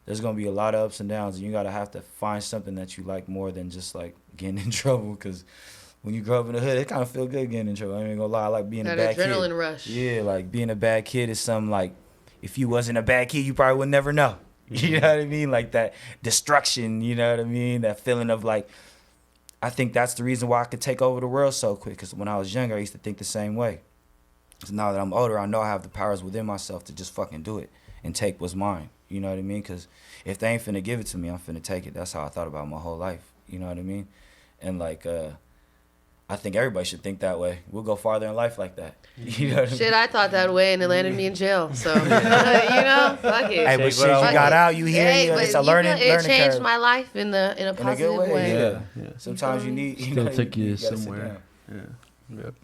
there's gonna be a lot of ups and downs, and you gotta have to find something that you like more than just like getting in trouble. Because when you grow up in the hood, it kind of feel good getting in trouble. I ain't gonna lie, I like being a bad kid. That adrenaline rush. Yeah, like being a bad kid is something like if you wasn't a bad kid, you probably would never know. You know what I mean? Like that destruction. You know what I mean? That feeling of like. I think that's the reason why I could take over the world so quick. Because when I was younger, I used to think the same way. So now that I'm older, I know I have the powers within myself to just fucking do it and take what's mine. You know what I mean? Because if they ain't finna give it to me, I'm finna take it. That's how I thought about my whole life. You know what I mean? And like, I think everybody should think that way. We'll go farther in life like that. You know what Shit, I thought that way, and it landed me in jail. So, fuck it. Hey, but shit, you got out, you here, it's a learning it changed curve. my life in a positive way. Yeah. Sometimes you need, Still take you somewhere. Yeah. Yep.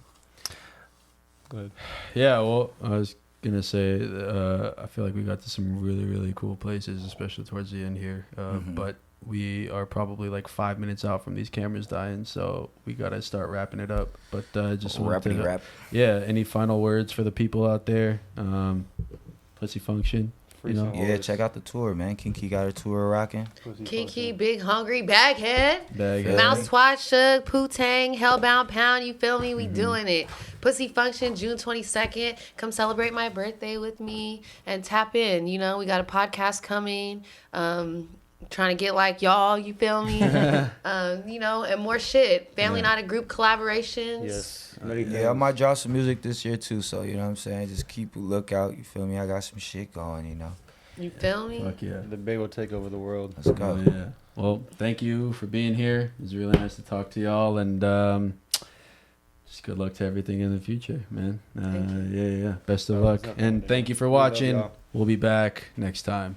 Good. Yeah, well, I was gonna say, I feel like we got to some really, really cool places, especially towards the end here. But we are probably like 5 minutes out from these cameras dying, so we gotta start wrapping it up. But just wanted to, yeah. Any final words for the people out there? Pussy Function. Yeah, check out the tour, man. Qing Qi got a tour rocking. Qing Qi, Big Hungry, Baghead. Mouse Twat, Shug, Poo-Tang, Hellbound Pound, you feel me? We doing it. Pussy Function, June 22nd. Come celebrate my birthday with me and tap in. You know, we got a podcast coming. Trying to get like y'all, you feel me? And more shit. Family Not a Group collaborations. Yes. Yeah, I might drop some music this year too, so you know what I'm saying? Just keep a lookout, you feel me? I got some shit going, you know. You feel me? Fuck yeah. The Bay will take over the world. Let's go. Oh, yeah. Well, thank you for being here. It was really nice to talk to y'all, and just good luck to everything in the future, man. Yeah. Best of luck. And thank you for watching. We'll be back next time.